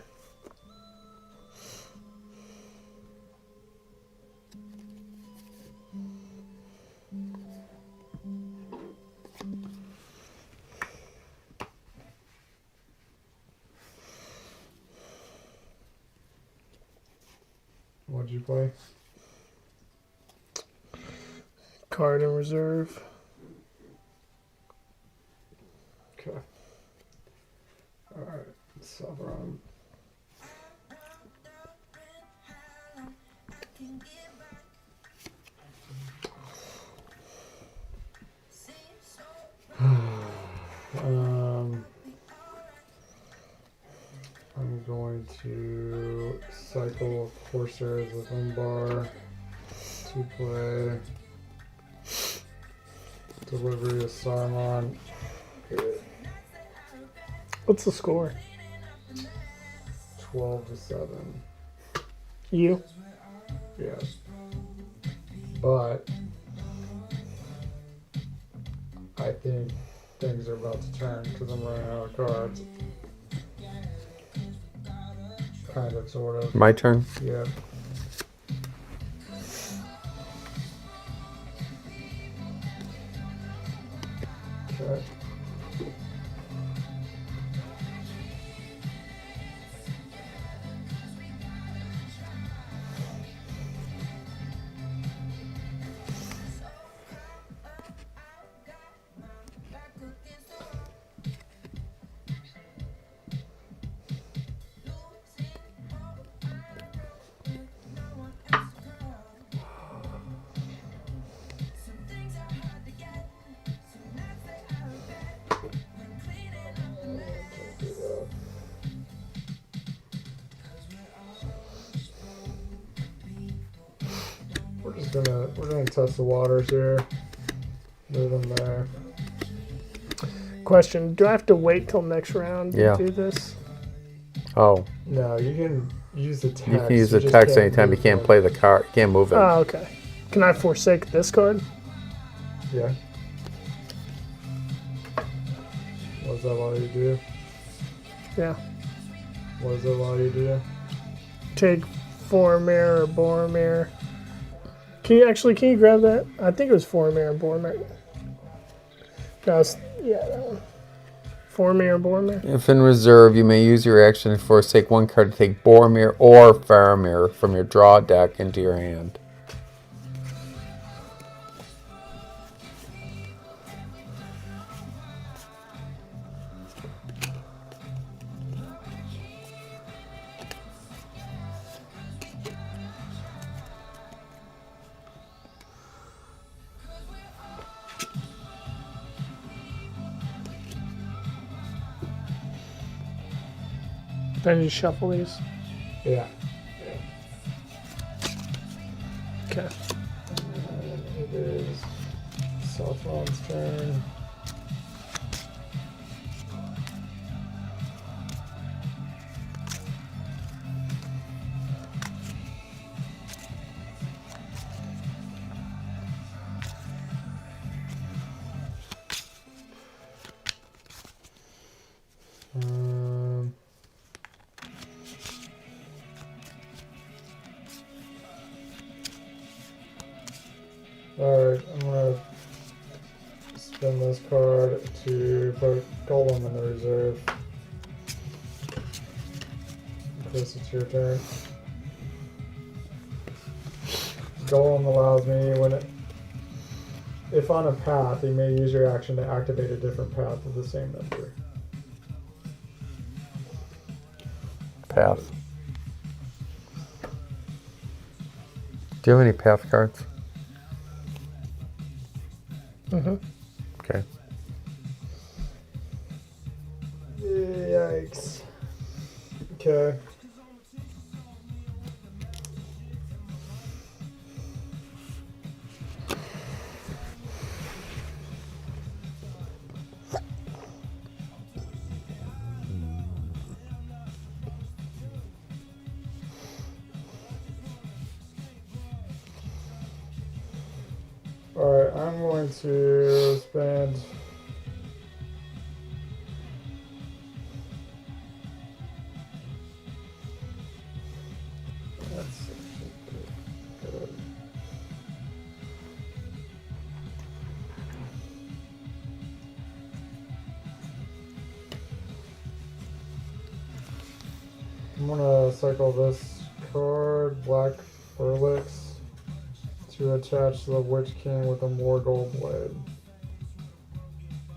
What'd you play? Card in reserve. Okay. Alright, Sauron. I'm going to cycle Corsairs with Umbar to play Delivery of Saruman. What's the score? 12-7. You? Yeah. But I think things are about to turn because I'm running out of cards. Kind of, sort of. My turn. Yeah. Okay. We're gonna test the waters here. Move them there. Question: do I have to wait till next round Yeah. to do this? Oh, No, you can use the text. you can use the just text can't anytime. You move can't them. play the card. You can't move it. Oh, okay. Can I forsake this card? Yeah. What does that allow you to do? Yeah. What does it allow you to do? Take Boromir or Boromir. Can you grab that? I think it was Boromir or Boromir. No, yeah, that one. Boromir or Boromir. If in reserve, you may use your action to forsake one card to take Boromir or Faramir from your draw deck into your hand. Then you shuffle these. Yeah. Okay. It is Saffron's turn. Alright, I'm gonna spin this card to put Golem in the reserve. Chris, it's your turn. Golem allows me if on a path, you may use your action to activate a different path of the same number. Path. Do you have any path cards? Mm-hmm. Okay. Yikes. Okay. Alright, I'm going to spend I'm gonna cycle this card, Black Burlix, to attach the Witch King with a Morgul Blade.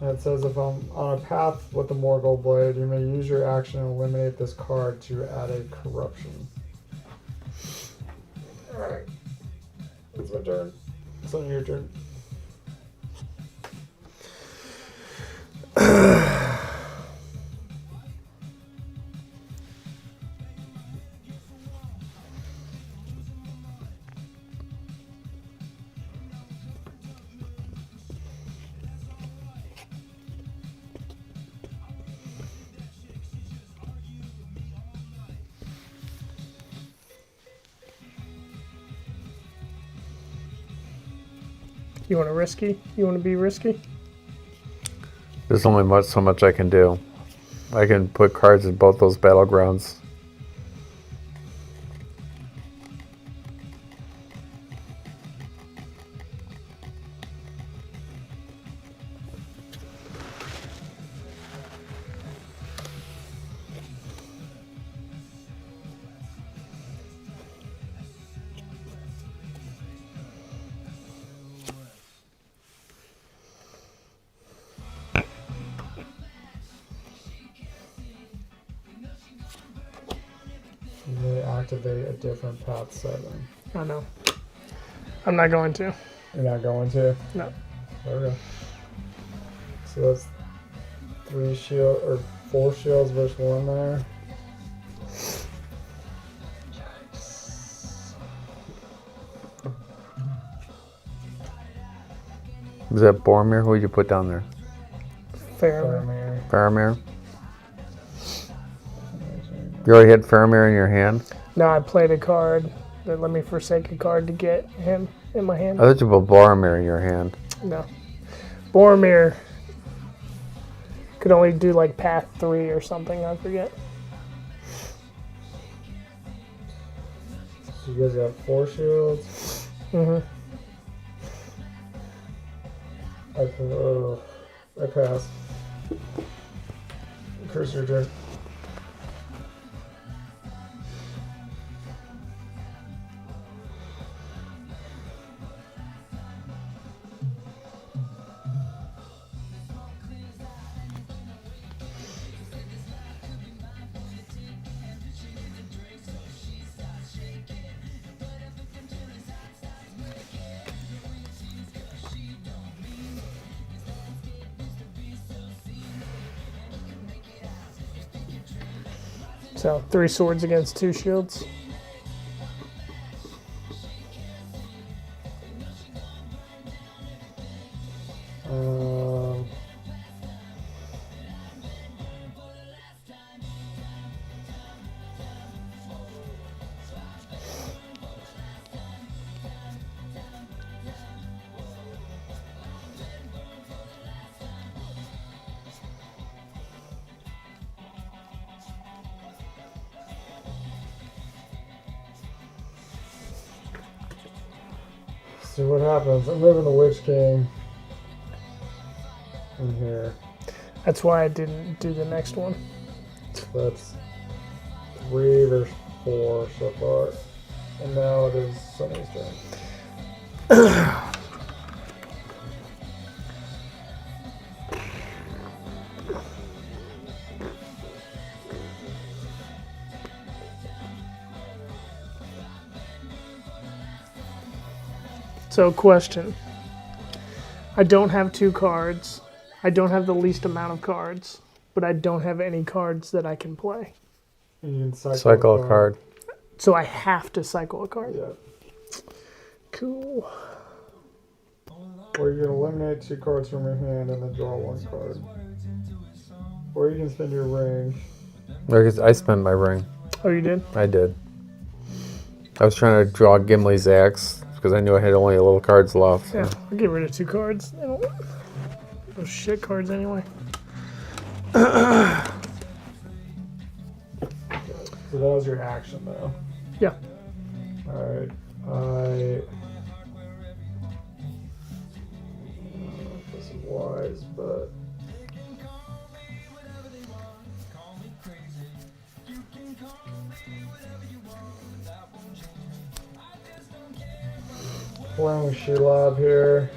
And it says if I'm on a path with the Morgul Blade, you may use your action and eliminate this card to add a corruption. Alright. It's my turn. It's on your turn. You want to risky? You want to be risky? There's only so much I can do. I can put cards in both those battlegrounds. You may activate a different path 7. I know. I'm not going to. You're not going to? No. Okay. So that's 4 shields versus 1 there. Is that Boromir? Who would you put down there? Faramir. Faramir? You already had Faramir in your hand? No, I played a card that let me forsake a card to get him in my hand. I thought you put Boromir in your hand. No. Boromir could only do like path 3 or something, I forget. So you guys got 4 shields. Mm-hmm. I pass. Curse your turn. So 3 swords against 2 shields. See what happens. I'm moving the Witch King in here. That's why I didn't do the next one. That's 3 versus 4 so far. And now it is Sunny's turn. So, question. I don't have 2 cards. I don't have the least amount of cards, but I don't have any cards that I can play. You can Cycle a card. So I have to cycle a card. Yeah. Cool. Or you can eliminate 2 cards from your hand and then draw 1 card. Or you can spend your ring. I spent my ring. Oh, you did? I did. I was trying to draw Gimli's axe because I knew I had only a little cards left. So. Yeah, I'll get rid of 2 cards. Those shit cards anyway. So that was your action though. Yeah. Alright. I don't know if this is wise, but playing with Shelob here.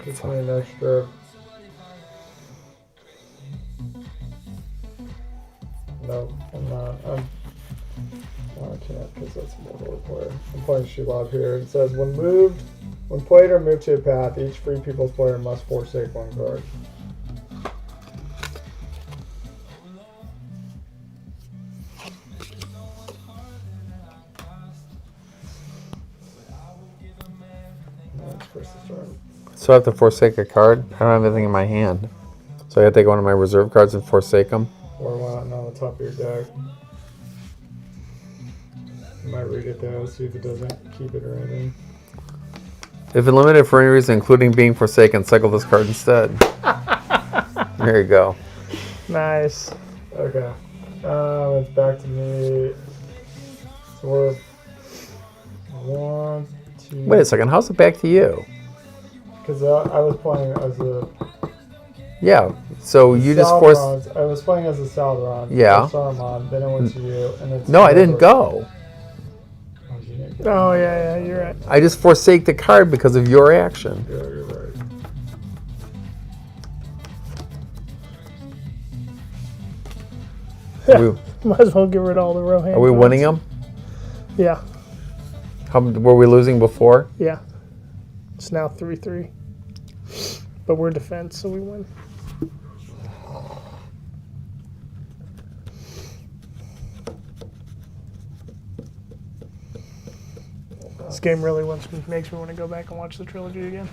Gives me an extra. No, I'm not. I can't because that's a mortal player. I'm playing Shelob here. It says when played or moved to a path, each free people's player must forsake 1 card. That's Chris's turn. So I have to forsake a card? I don't have anything in my hand. So I have to take one of my reserve cards and forsake them? Or why not on the top of your deck? You might read it though, see if it doesn't keep it or anything. If eliminated for any reason, including being forsaken, cycle this card instead. There you go. Nice. Okay. It's back to me. So we're 1, 2. Wait a second. How's it back to you? Because I was playing as a. Yeah. So you just forced. Salamon. I was playing as a Salamon. Yeah. Salamon. Then it went to you, and it's. No, I didn't go. Oh, you didn't go. Oh, yeah, you're right. I just forsake the card because of your action. Yeah, you're right. We- Might as well get rid of all the Rohan. Are we winning them? Yeah, How were we losing before? yeah. It's now 3-3. But we're defense, so we win. This game really makes me want to go back and watch the trilogy again.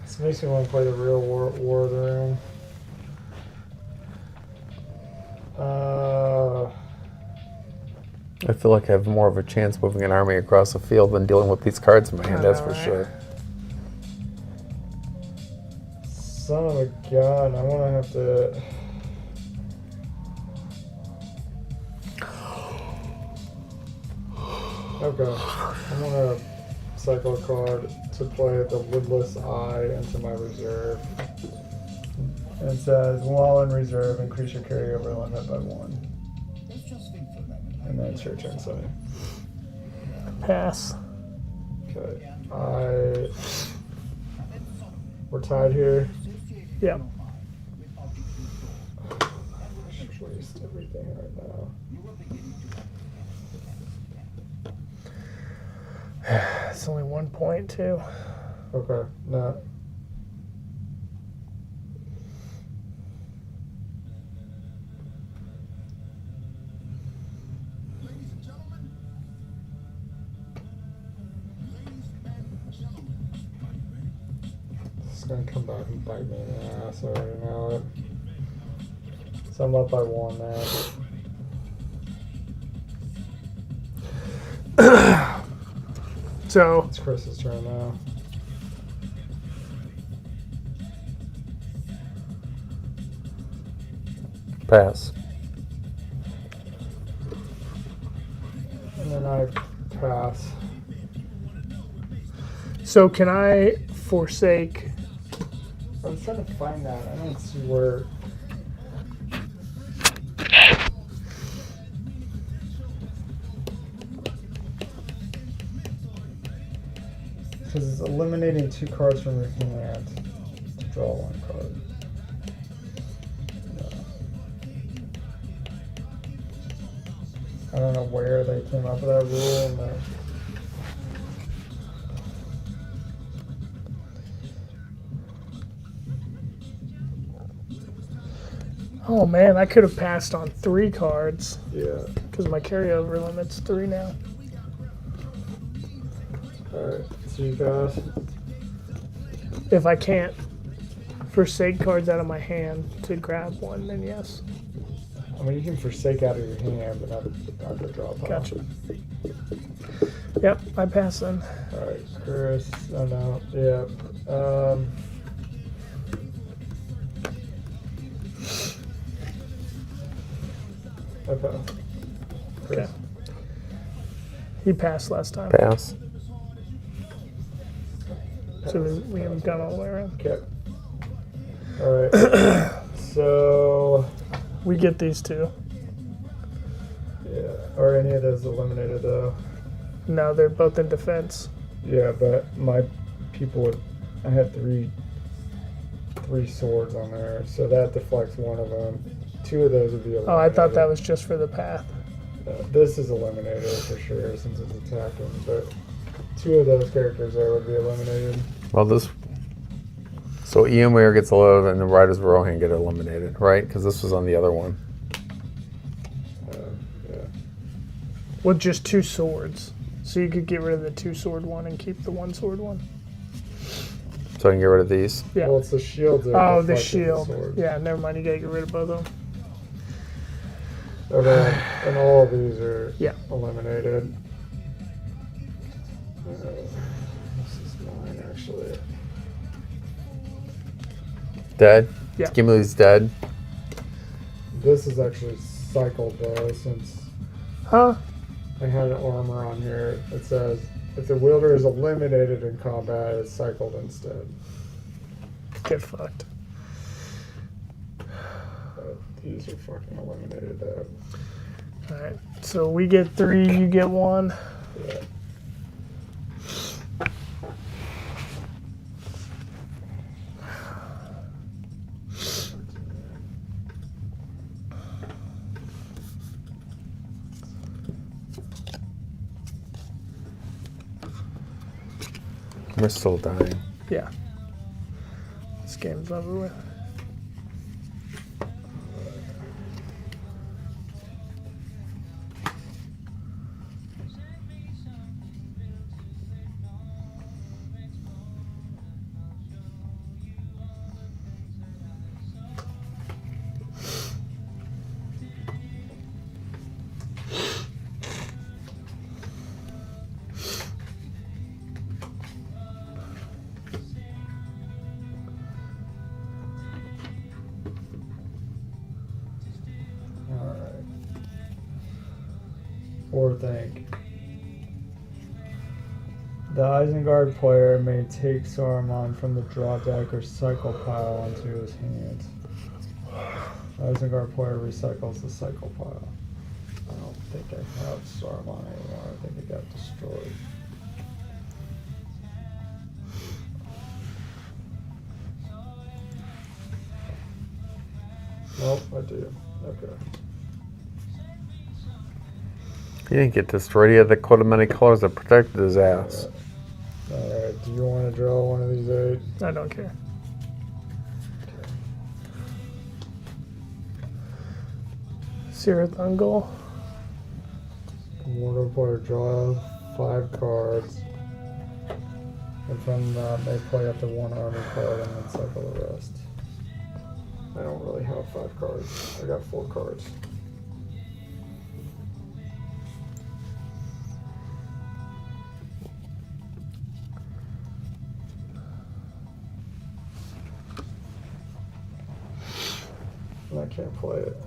This makes me want to play the real War of the Ring. I feel like I have more of a chance moving an army across the field than dealing with these cards in my hand, that's for sure. Son of a gun, I want to have to. Okay, I'm gonna cycle a card to play the Woodless Eye into my reserve. And it says, while in reserve, increase your carryover limit by 1. And then it's your turn, Sonny. Pass. Okay, we're tied here. Yeah. I should waste everything right now. It's only 1 point, too. Okay, no. It's gonna come back and bite me in the ass. I already know it. So I'm up by 1 now. So, It's Chris's turn now. Pass. And then I pass. so can I forsake? I was trying to find that. I don't see where. Because it's eliminating 2 cards from your hand to draw 1 card. I don't know where they came up with that rule. But Oh man, I could have passed on 3 cards yeah. because my carryover limit's 3 now. Alright. So you pass. If I can't forsake cards out of my hand to grab one, then yes. I mean, you can forsake out of your hand, but not the draw pile. Gotcha. Yep, I pass then. Alright, Chris. Oh no. Yeah. Okay. Chris. Okay. He passed last time, Pass. so we haven't gone all the way around. Okay. Alright. So, We get these 2. yeah. Are any of those eliminated though? No, they're both in defense. Yeah, but my people would. I had three swords on there, so that deflects one of them. 2 of those would be eliminated. Oh, I thought that was just for the path. This is eliminated for sure since it's attacking, but 2 of those characters there would be eliminated. Well, this. So Eomer gets eliminated and the Riders of Rohan get eliminated, right? Because this was on the other one. Yeah. With just 2 swords. So you could get rid of the 2 sword one and keep the 1 sword one. So I can get rid of these. Yeah. Well, it's the shields. That Oh, the deflected shield. swords. Yeah, never mind. You gotta get rid of both of them. Okay, and all of these are Yeah. eliminated. This is 9 actually. Dead? Yeah. Gimli's dead. This is actually cycled though, since Huh? I had armor on here. It says if the wielder is eliminated in combat, it's cycled instead. Get fucked. But these are fucking eliminated though. Alright. So we get 3, you get 1. Yeah. We're still dying. Yeah. This game's over with. Alright. Or think. The Isengard player may take Saruman from the draw deck or cycle pile onto his hand. The Isengard player recycles the cycle pile. I don't think I have Saruman anymore. I think it got destroyed. Nope, I do. Okay. He didn't get destroyed. He had the coat of many colors that protected his ass. Alright, do you want to draw one of these 8? I don't care. Sirathungol. Mortal player draw 5 cards. And from that, they play up to 1 army card and then cycle the rest. I don't really have 5 cards. I got 4 cards. And I can't play it.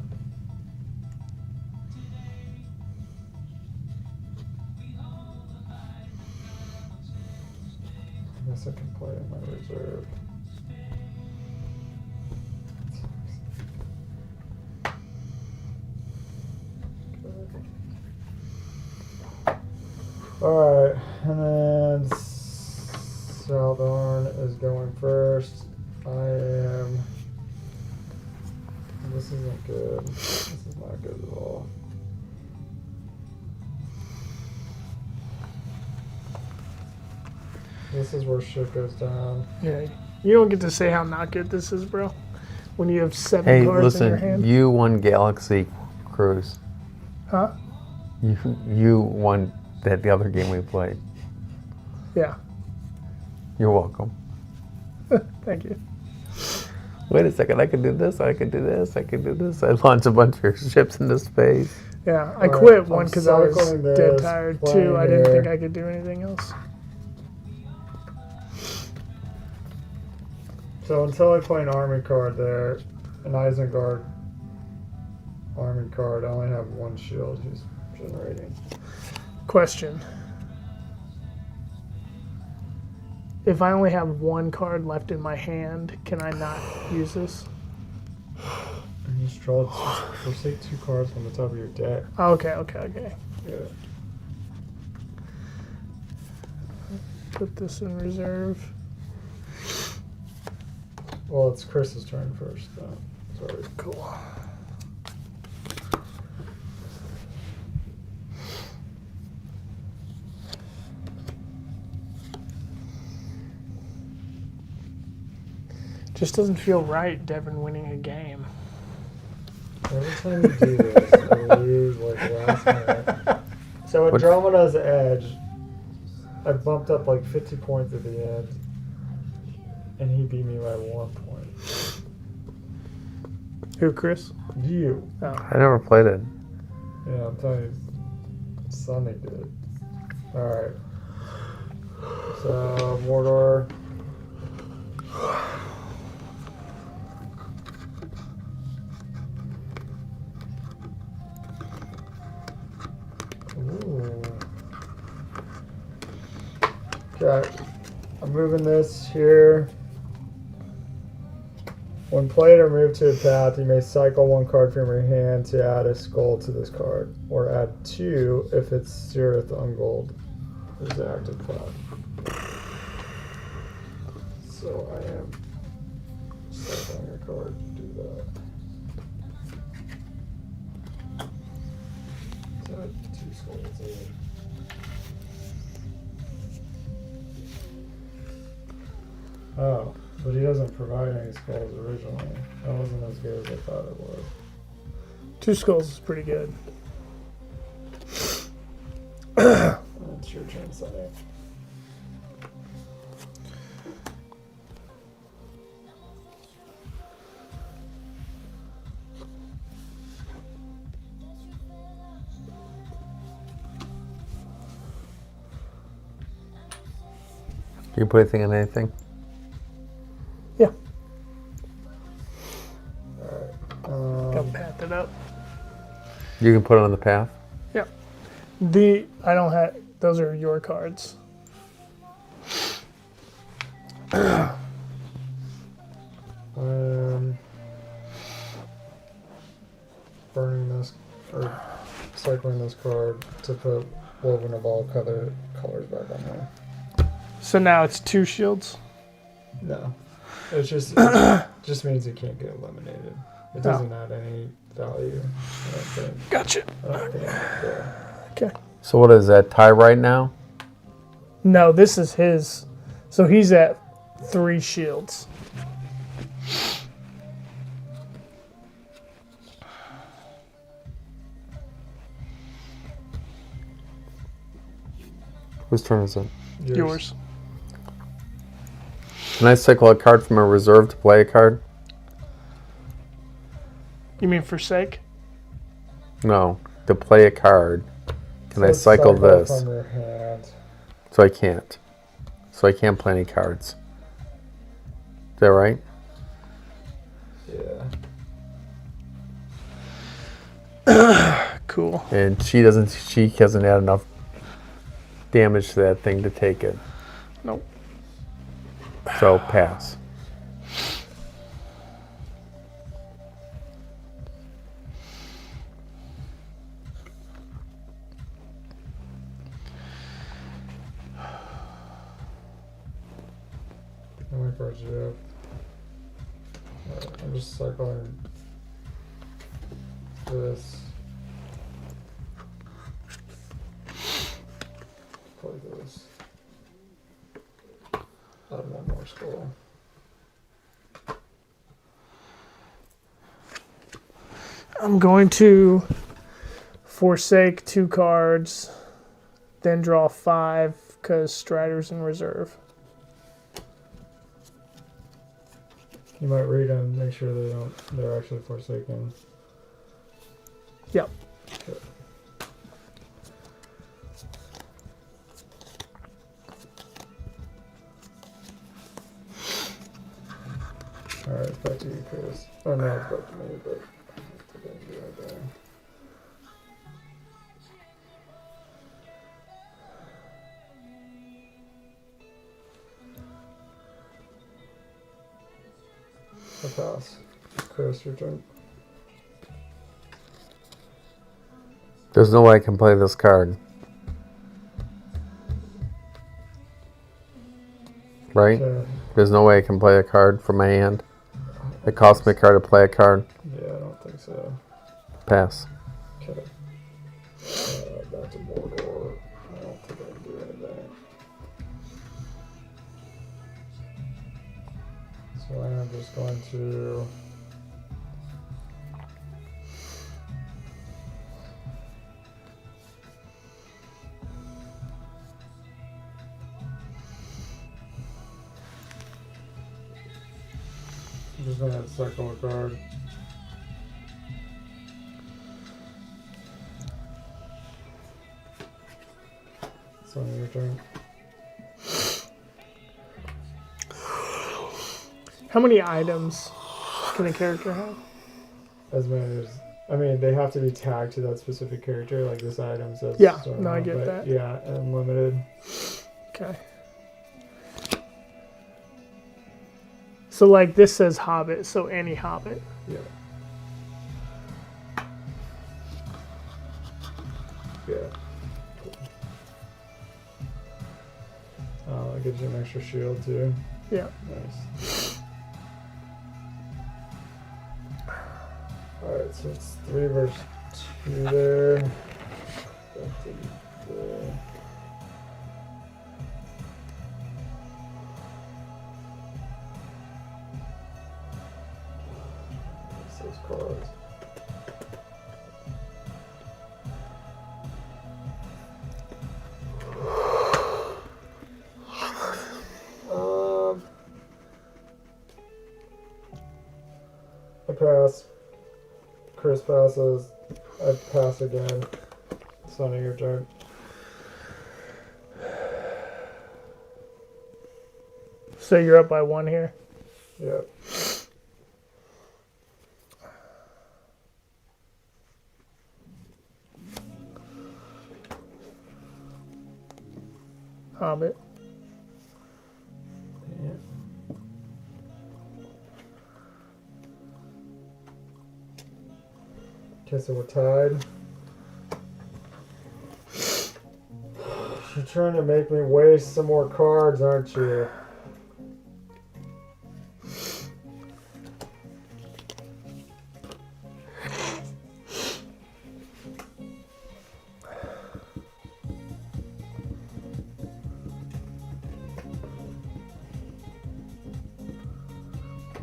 I guess I can play in my reserve. Alright, and then Saldorn is going first. I am. This isn't good. This is not good at all. This is where shit goes down. Yeah. You don't get to say how not good this is, bro. When you have 7 Hey, cards in your listen, hand. you won Galaxy Cruise. Huh? You won the other game we played. Yeah. You're welcome. Thank you. Wait a second, I could do this, I could do this, I could do this. I launched a bunch of your ships into space. Yeah. I Alright, quit one I'm because I was cycling this, dead tired. 2, playing I didn't think here. I could do anything else. So until I play an army card there, an Isengard army card, I only have 1 shield who's generating. Question. If I only have 1 card left in my hand, can I not use this? And you just draw, forsake 2 cards from the top of your deck. Okay. Yeah. Put this in reserve. Well, it's Chris's turn first, though. Sorry. Cool. Just doesn't feel right, Devin winning a game. Every time you do this, I lose like last minute. So at Andromeda's Edge, I bumped up like 50 points at the end, and he beat me by 1 point. Who, Chris? You. Oh. I never played it. Yeah, I'm telling you, Sonny did. Alright. So Mordor. Ooh. Okay, I'm moving this here. When played or moved to a path, you may cycle one card from your hand to add a skull to this card, or add two if it's Zereth Ungold is the active path. So I am cycling a card to do that. So I have two skulls in it. Oh. But he doesn't provide any skulls originally. That wasn't as good as I thought it was. 2 skulls is pretty good. It's your turn, Sonny. Do you put anything on anything? Yeah. Alright. Got pathed up. You can put it on the path. Yeah. I don't have. Those are your cards. Burning this or cycling this card to put woven of all colors back on there. So now it's 2 shields. No. It just means it can't get eliminated. It No. doesn't add any value. I don't think. Gotcha. I don't think yeah. Okay. So what is that tie right now? No, this is his. So he's at 3 shields. Whose turn is it? Yours. Can I cycle a card from a reserve to play a card? You mean forsake? No, to play a card. Can I Let's cycle this? from your hand. So I can't. So I can't play any cards. Is that right? Yeah. Cool. And she hasn't had enough damage to that thing to take it. Nope. So pass. How many cards do you have? Alright, I'm just cycling this. Play this. Add one more skull. I'm going to forsake 2 cards, then draw 5 because Strider's in reserve. You might read them, make sure they're actually forsaken. Yep. Okay. Alright, it's back to you, Chris. Oh no, it's back to me, but I didn't do anything. I pass. Chris, your turn. There's no way I can play this card. Right? Okay. There's no way I can play a card from my hand. It costs me a card to play a card. Yeah, I don't think so. Pass. Okay. Back to Mordor. I don't think I can do anything. So I am just going to. I'm just gonna cycle a card. It's on your turn. How many items can a character have? As many as, I mean, they have to be tagged to that specific character, like this item says. Yeah, so no, I on, get but that. Yeah, unlimited. Okay. So like this says Hobbit, so any Hobbit. Yeah. Yeah. That gives you an extra shield too. Yeah. Nice. Alright, so it's 3 versus 2 there. Back to there. What's those cards? I pass. Chris passes. I pass again. Sonny, your turn. So you're up by 1 here. Yep. Hobbit. Yeah. Okay, so we're tied. You're trying to make me waste some more cards, aren't you?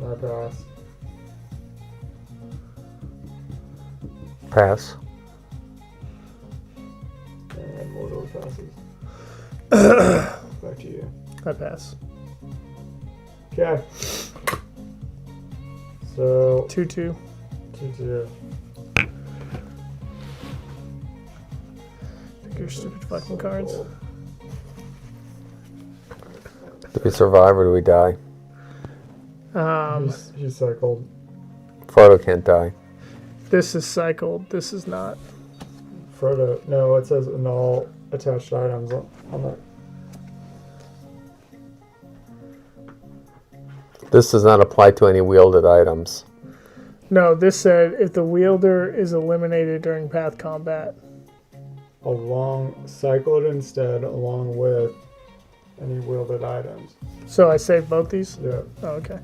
I pass. Pass. And Mordor passes. Back to you. I pass. Okay. So 2-2. 2-2. Pick your stupid fucking cards. Do we survive or do we die? He cycled. Frodo can't die. This is cycled. This is not. Frodo. No, it says in all attached items on that. This does not apply to any wielded items. No, this said if the wielder is eliminated during path combat. Cycled instead along with any wielded items. So I save both these? Yeah. Oh, okay.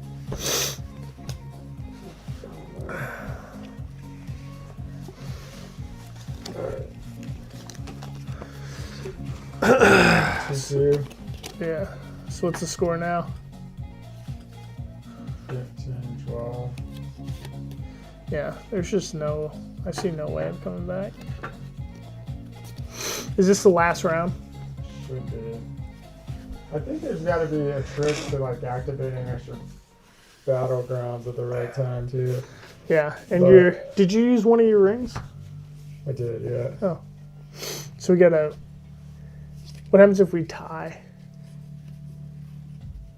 Alright. 2-2. Yeah. So what's the score now? 15, 12. Yeah, there's just no... I see no way of coming back. Is this the last round? Should be. I think there's got to be a trick to like activating extra battlegrounds at the right time too. Yeah, and But- did you use one of your rings? I did, yeah. Oh. So we gotta... What happens if we tie?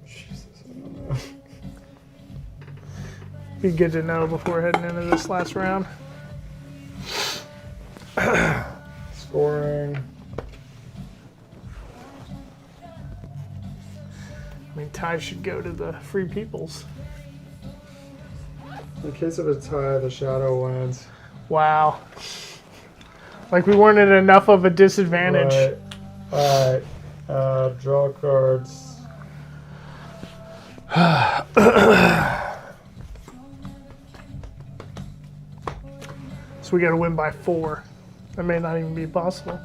Jesus, I don't know. Be good to know before heading into this last round. Scoring. I mean, ties should go to the free peoples. In case of a tie, the shadow wins. Wow. Like we weren't at enough of a disadvantage. Right. Alright. Draw cards. So we gotta win by 4. That may not even be possible.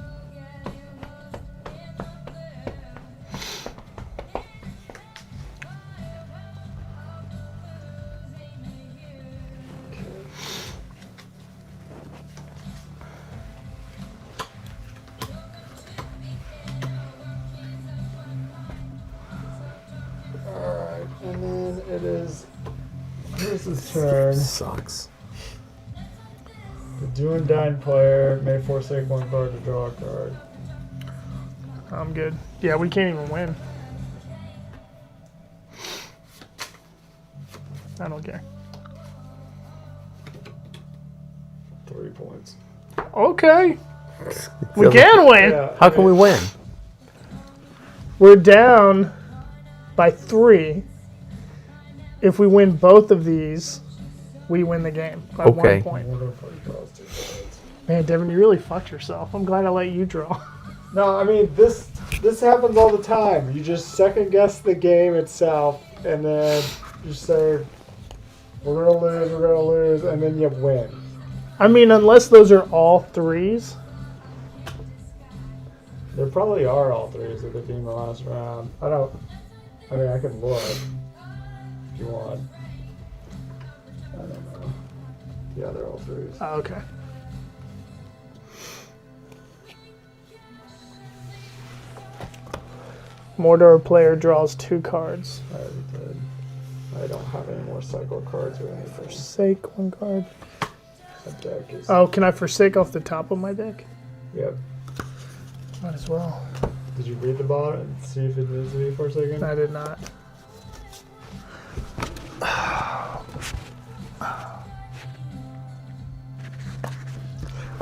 Alright, and then it is Chris's turn. Sucks. The do and dine player may forsake 1 card to draw a card. I'm good. Yeah, we can't even win. I don't care. 3 points. Okay. We can win. Yeah. How can we win? We're down by 3. If we win both of these, we win the game by Okay. 1 point. What if I draws 2 cards? Man, Devin, you really fucked yourself. I'm glad I let you draw. No, I mean this happens all the time. You just second guess the game itself, and then you say, we're gonna lose, and then you win. I mean, unless those are all 3s. There probably are all 3s at the team the last round. I mean, I can look if you want. I don't know. Yeah, they're all 3s. Oh, okay. Mordor player draws 2 cards. I already did. I don't have any more cycle cards or anything. Forsake 1 card. That deck is. Oh, can I forsake off the top of my deck? Yep. Might as well. Did you read the bottom and see if it needs to be Forsaken? I did not.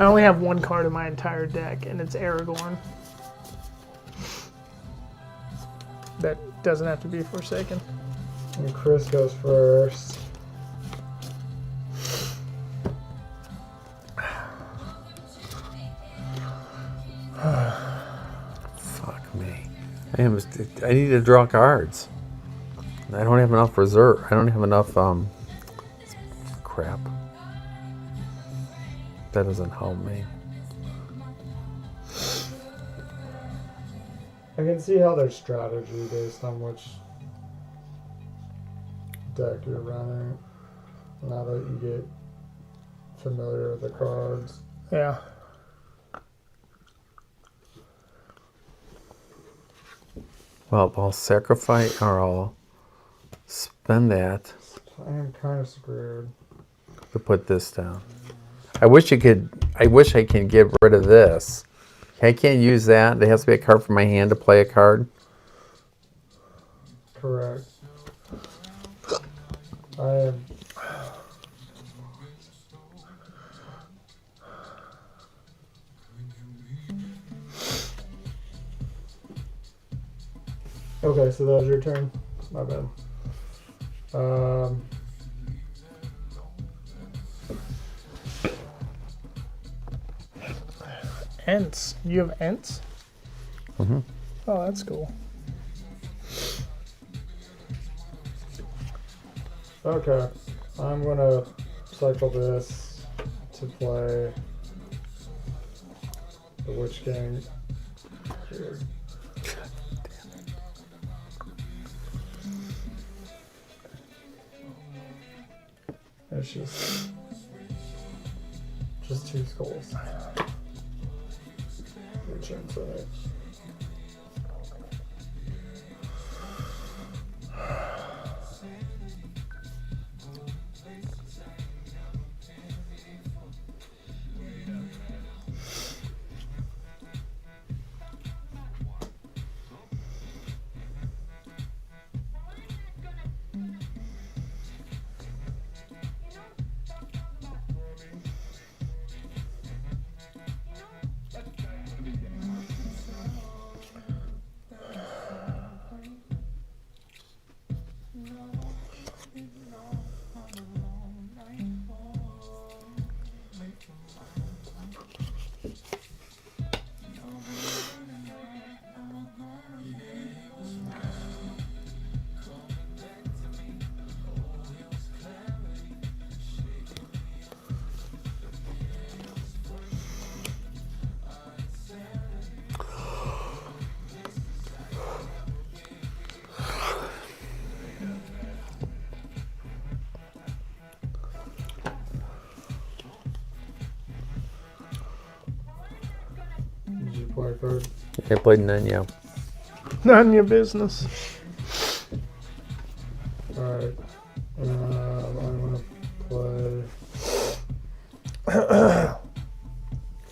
I only have 1 card in my entire deck, and it's Aragorn. That doesn't have to be Forsaken. And Chris goes first. Fuck me. I need to draw cards. I don't have enough reserve. I don't have enough, crap. That doesn't help me. I can see how there's strategy based on which deck you're running. Now that you get familiar with the cards. Yeah. Well, I'll sacrifice or I'll spend that I am kind of screwed. to put this down. I wish I can get rid of this. I can't use that. There has to be a card from my hand to play a card. Correct. I am. Okay, so that was your turn. My bad. Ents. You have Ents? Mm-hmm. Oh, that's cool. Okay, I'm gonna cycle this to play the Witch King here. It's just 2 skulls. Which infinite. Did you play a card? I played none, yeah. None of your business. Alright. I'm gonna play.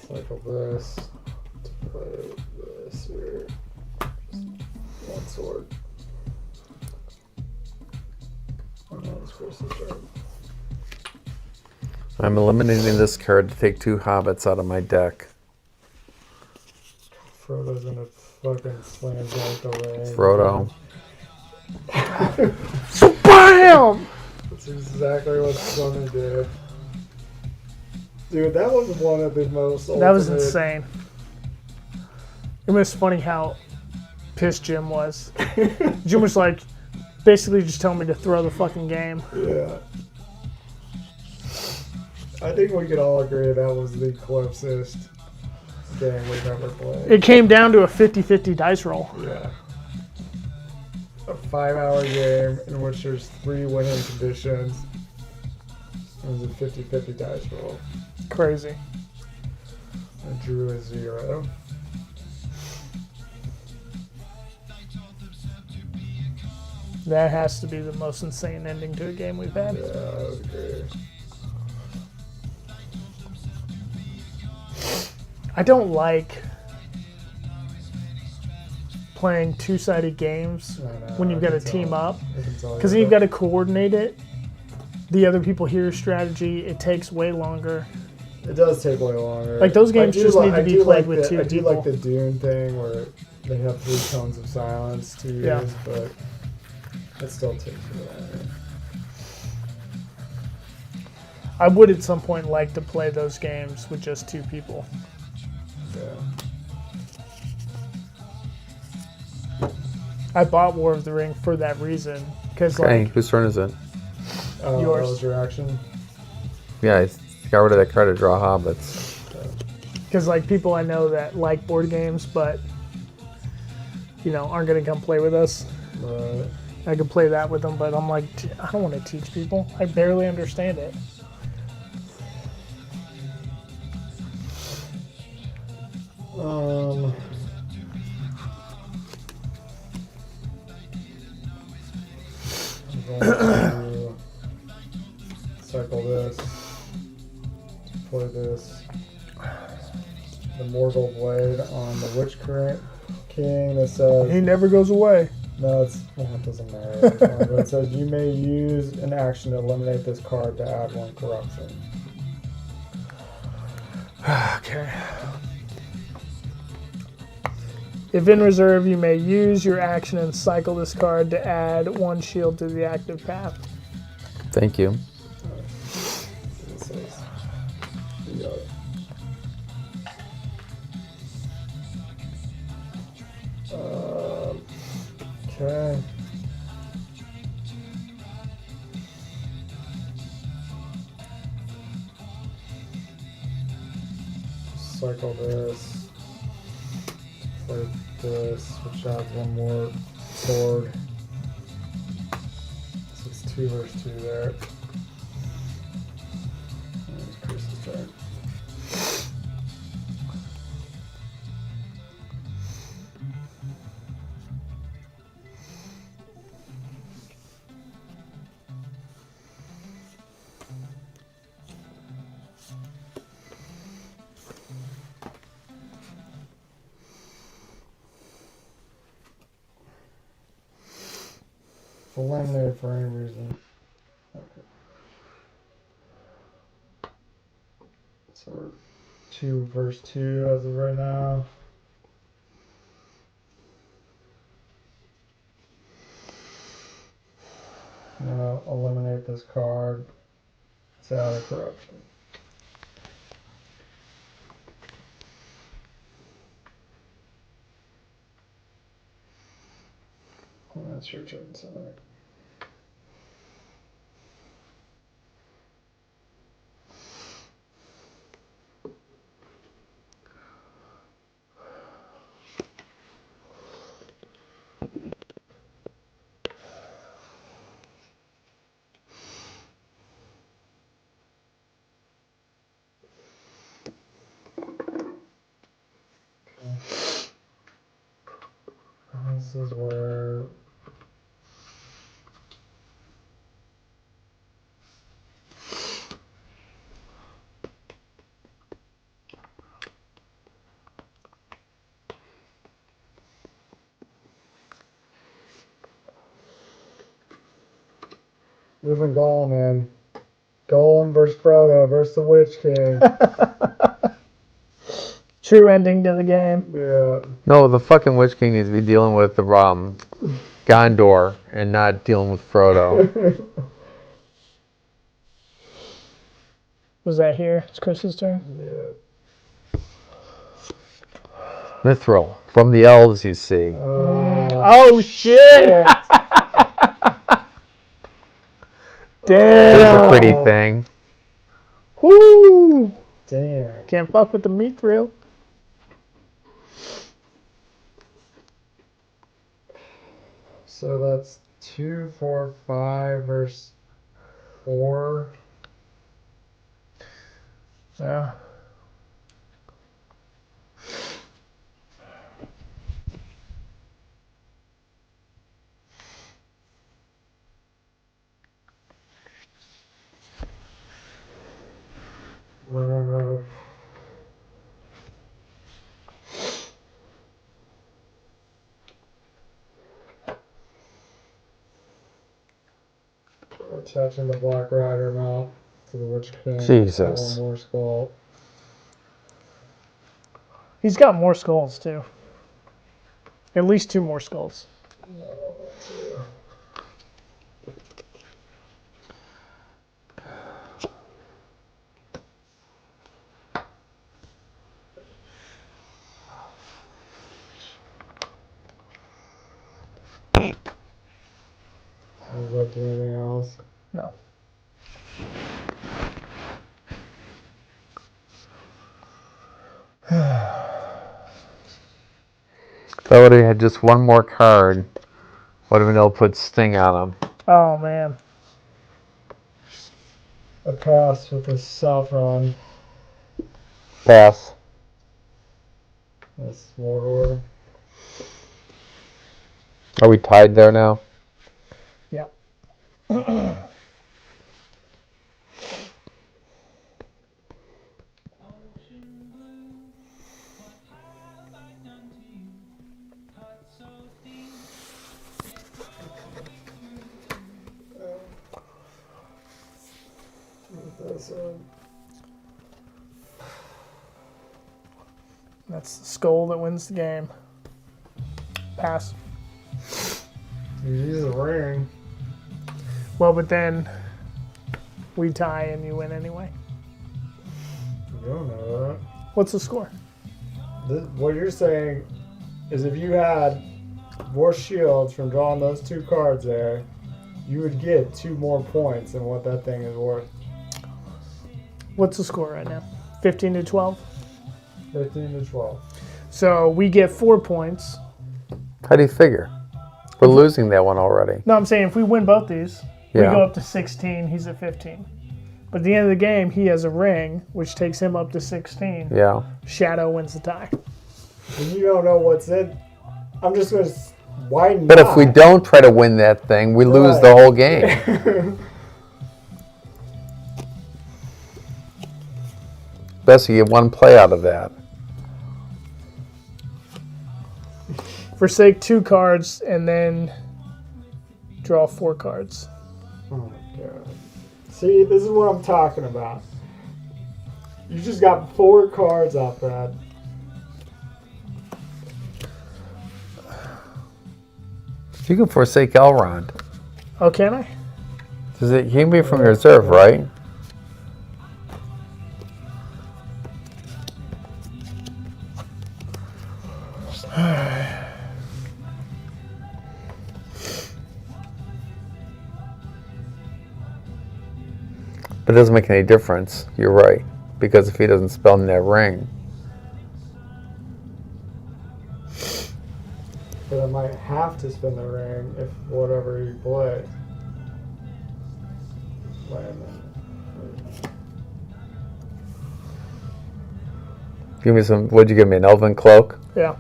Cycle this to play this here. Just 1 sword. That's Chris's turn. I'm eliminating this card to take 2 hobbits out of my deck. Frodo's gonna fucking slam like the rain. Frodo. BAM! That's exactly what Sonny did. Dude, that was one of the most That was ultimate- insane. It was funny how pissed Jim was. Jim was like, basically just telling me to throw the fucking game. Yeah. I think we could all agree that was the closest game we've ever played. It came down to a 50-50 dice roll. Yeah. A 5-hour game in which there's 3 winning conditions. It was a 50-50 dice roll. Crazy. I drew a 0. That has to be the most insane ending to a game we've had. Yeah, that was great. I don't like playing two-sided games I know, when you've I got to can team tell. up, I can tell because you then you've that. got to coordinate it. The other people hear your strategy. It takes way longer. It does take way longer. Like, those games I do just li- need to I be do played like with the, 2 I do people. like the Dune thing where they have 3 tones of silence to use, Yeah. but it still takes way longer. I would at some point like to play those games with just 2 people. Yeah. I bought War of the Ring for that reason, because Okay, like whose turn is it? Yours. That was your action? Yeah, I got rid of that card to draw hobbits. because like people I know that like board games, but aren't gonna come play with us. Right. I could play that with them, but I'm like, I don't want to teach people. I barely understand it. Um. I'm going to cycle this. Play this. The Morgul Blade on the Witch King that He says. never goes away. No, it doesn't matter. But it says you may use an action to eliminate this card to add 1 corruption. Okay. If in reserve, you may use your action and cycle this card to add 1 shield to the active path. Thank you. It says, you got it. Okay. Cycle this. Play this, which adds 1 more sword. So it's 2 versus 2 there. That's Chris's turn. Eliminated for any reason. Okay. So we're 2 versus 2 as of right now. Now eliminate this card. It's out of corruption. Well, that's your turn, Sonic. This is where Moving Gollum in. Gollum versus Frodo versus the Witch King. True ending to the game. Yeah. No, the fucking Witch King needs to be dealing with the Gondor and not dealing with Frodo. Was that here? It's Chris's turn. Yeah. Mithril, from the elves, you see. Oh shit! Damn. That's a pretty thing. Woo! Damn. Can't fuck with the meat thrill. So that's 2, 4, 5 versus 4. Yeah. Attaching the Black Rider mouth to the Witch King. Jesus. One more skull. He's got more skulls too. At least 2 more skulls. Does that do anything else? No. If I would have had just one more card, would have been able to put Sting on him. Oh man. A pass with the Saffron. Pass. That's Mordor. Are we tied there now? Yeah. That's the skull that wins the game. Pass. You use a ring. Well, but then we tie and you win anyway. You don't know that. What's the score? What you're saying is if you had more shields from drawing those 2 cards there, you would get 2 more points than what that thing is worth. What's the score right now? 15 to 12? 15 to 12. So we get 4 points. How do you figure? We're losing that one already. No, I'm saying if we win both these, we Yeah. go up to 16, he's at 15. But at the end of the game, he has a ring, which takes him up to 16. Yeah. Shadow wins the tie. And you don't know what's in. I'm just going to. Why not? But if we don't try to win that thing, we lose the whole game. Best you get one play out of that. Forsake 2 cards and then draw 4 cards. Oh my god. See, this is what I'm talking about. You just got 4 cards off that. You can forsake Elrond. Oh, can I? He can be from your reserve, right? But it doesn't make any difference. You're right. Because if he doesn't spell in that ring. But I might have to spin the ring if whatever you play. Wait a minute. Give me some. What'd you give me? An elven cloak? Yeah.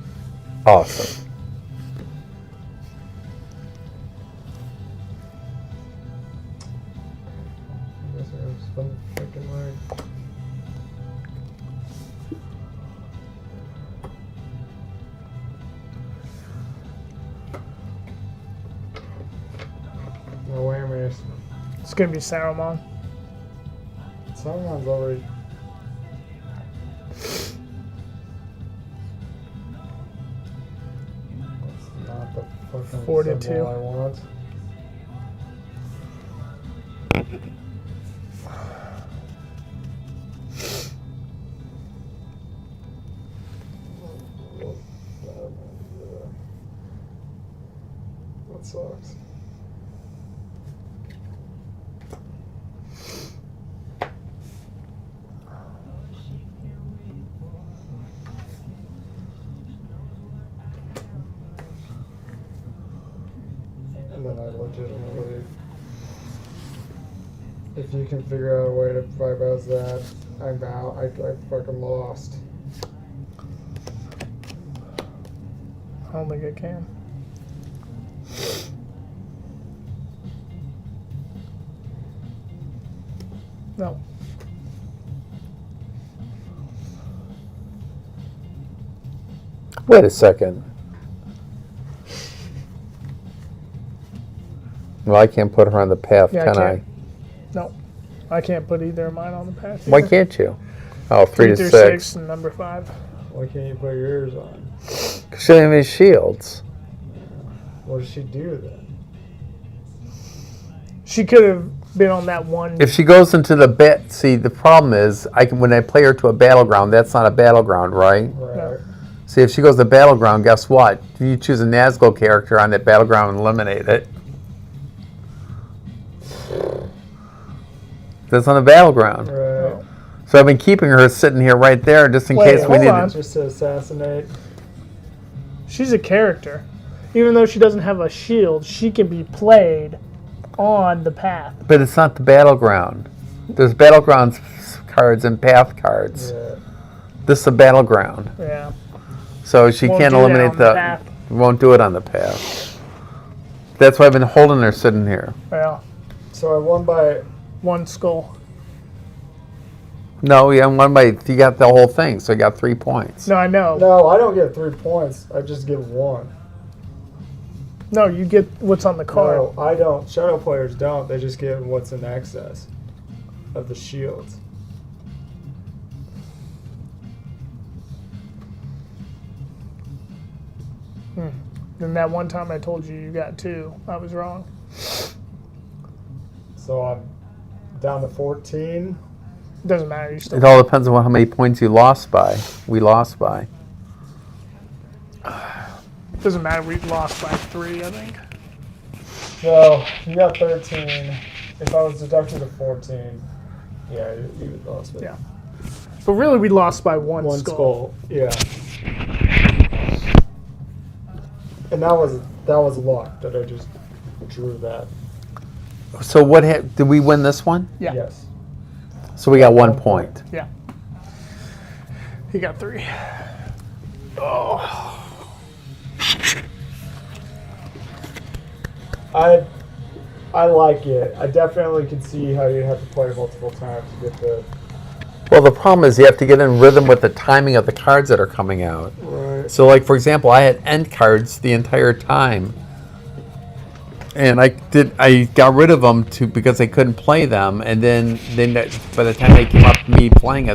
Awesome. I guess I gotta spin the freaking ring. No whammies. It's gonna be Saruman. Someone's already. That's not the fucking 42. symbol I want. That sucks. And then I legitimately, if you can figure out a way to bypass that, I'm out. I fucking lost. I don't think I can. No. Wait a second. Well, I can't put her on the path, Yeah, I can I? can't. No. I can't put either of mine on the path. Why either. can't you? Oh, 3 to through 6. and number 5. Why can't you put yours on? She doesn't have any shields. What does she do then? She could have been on that one. If she goes into the see, the problem is, when I play her to a battleground, that's not a battleground, right? Right. No. See, if she goes to battleground, guess what? You choose a Nazgul character on that battleground and eliminate it. That's on the battleground. Right. So I've been keeping her sitting here right there just in Wait, case we hold need on. to. Just to assassinate. She's a character. Even though she doesn't have a shield, she can be played on the path. But it's not the battleground. There's battleground cards and path cards. Yeah. This is a battleground. Yeah. So she Won't can't do that eliminate on the path. Won't do it on the path. That's why I've been holding her sitting here. Well, So I won by. one skull. No, you got the whole thing, so you got 3 points. No, I know. No, I don't get 3 points. I just get 1. No, you get what's on the card. No, I don't. Shadow players don't. They just get what's in excess of the shields. Then that one time I told you got 2, I was wrong. So I'm down to 14. Doesn't matter. You still. It all depends on how many points you lost by. We lost by. Doesn't matter. We lost by 3, I think. So you got 13. If I was deducting to 14, yeah, you would lost. Yeah. But really, we lost by one skull. Yeah. And that was luck that I just drew that. So did we win this one? Yeah. Yes. So we got 1 point. Yeah. He got 3. I like it. I definitely can see how you have to play multiple times to get the. Well, the problem is you have to get in rhythm with the timing of the cards that are coming out. Right. So, like, for example, I had end cards the entire time. And I got rid of them because I couldn't play them. And then by the time they came up to me playing it,